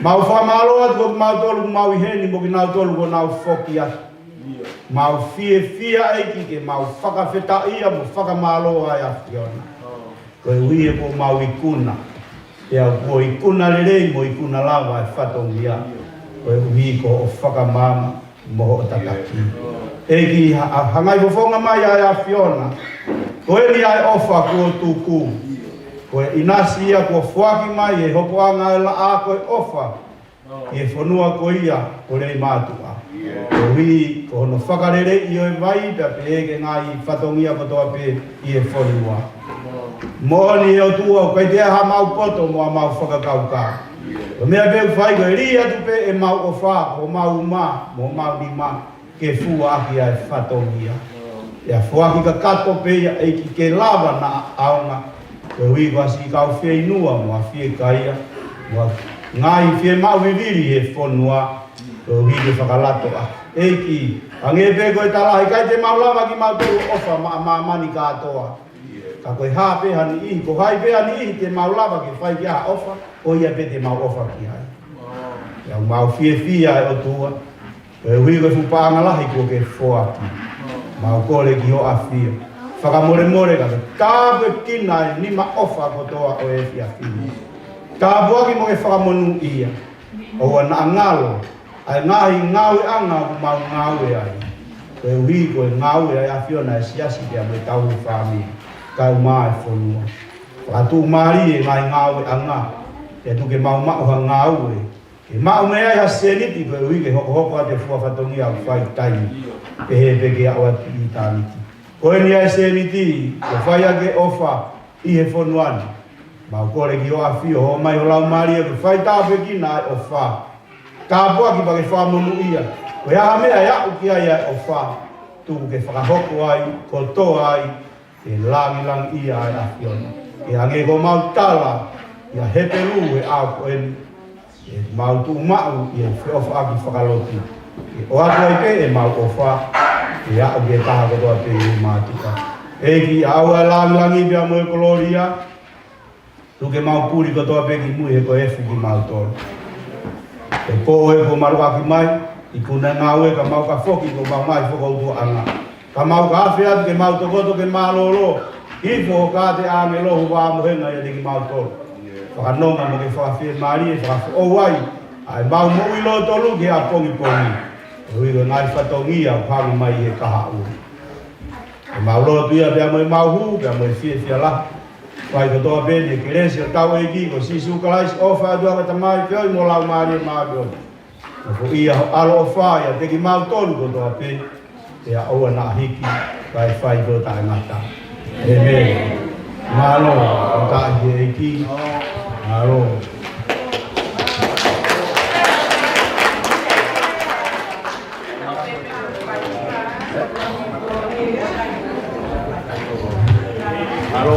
Mau whamalo atu koe mau tolu mau i heni mo ki nau tolu ko nau whoki atu. Mau fia eiki ke mau whakawheta ia mo whakamalo ai a Fiona. Koe ui e po mau ikuna. E au po ikuna lerei mo ikuna lava e whatongia. Koe ui ko o whakamama mo o tataki. Eki hangai whafonga mai ai a Fiona. Koe ni ai ofa kua tuku. Koe inasi ia kua whaki mai e hopoanga e la a koe ofa. I e whanua ko ia o rei mātua. Ko hui ko hono whakarere i o e vai pia pe eke ngai whatongia kotoa pe i e whanua. Mōni e o tua o kai tea ha mau poto mo a mau whakakauka. O mea peu whai koe ri atu pe e mau o wha o mau ma mo mau ni ma ke fua aki a e whatongia. Ia whuaki ka kato pe ia eiki ke lava na aonga. Ko hui ko asi kau whenua mo a whie kaia. Ngai fie mau viviri e whanua o hige whakalato a. Eiki, ange peko e talahi, kai te mau lava ki mau tolu ofa ma mani katoa. Ka koe haa pe hani ihi, ko hai pe hani ihi te mau lava ki whai ki a ofa, o ia pe te mau ofa ki hai. Ia mau fie e o tua, e hige whupanga lahi ko ke whoaki. Mau kore ki ho a fia. Whakamore ka, tāpe kina e nima ofa kotoa o e fia fia. Ka buaki mo e whakamonu ia. O na ngalo. Ai ngahi ngawe anga ku mau ngawe ai. Koe ui koe ngawe ai a Fiona e siasi kia mo e tau whami. Kau maa e whanua. Whakatu maari e ngai ngawe anga. E tu ke mau mauha ngawe. Ke mau mea e ha seniti koe ui ke hoko a te fua whatongia au whai taimi. Pehe peke a oa i tāniti. Koe ni ai seniti. Ko whai ake ofa i he whanuani. Mau kore ki o a fio, ho mai o lau maari e whai tāpe ki nai o wha. Ka poa ki pa ke wha monu ia. Ko ia mea ia uki ai o wha. Tuku ke whakahoko ai, kotoa ai, e langi ia ai a Fiona. E ange ko mau tala, ia heperu e au ko eni. E mau tu mau i e whiofa aki whakalotu. E o atu ai pe e mau o wha. E au ke taha kotoa te i mātika. E ki au e langi pia mo e koloria. Tuke mau puri kotoa pe ki mui he ko efu ki mau tolu. E po e ko maruka ki mai, i kuna ngawe ka mau ka foki ko mau mai foko utu anga. Ka mau ka awhi atu ke mau tokoto ke malolo, i foko ka te ame lohu wa mohenga i ki mau tolu. Whakanonga mo ke whakawhie maari e whakawhi o wai, ai mau mo ilo tolu ke a pongi. Hui ko ngai whatongia o hangu mai he kaha uri. E mau lotu ia pia mo i mau hu, pia mo i fia la. Wai ko toa pene ke resi o tau e ki ko sisu kalaisi ofa adua ka tamai peoi mo lau maari e maabio. Ko ia alo o whaia te ki mau tolu ko toa pene. Te a oa na hiki kai whai ko tae ngata. Amen. Malo, tak iki. Malo. Malo.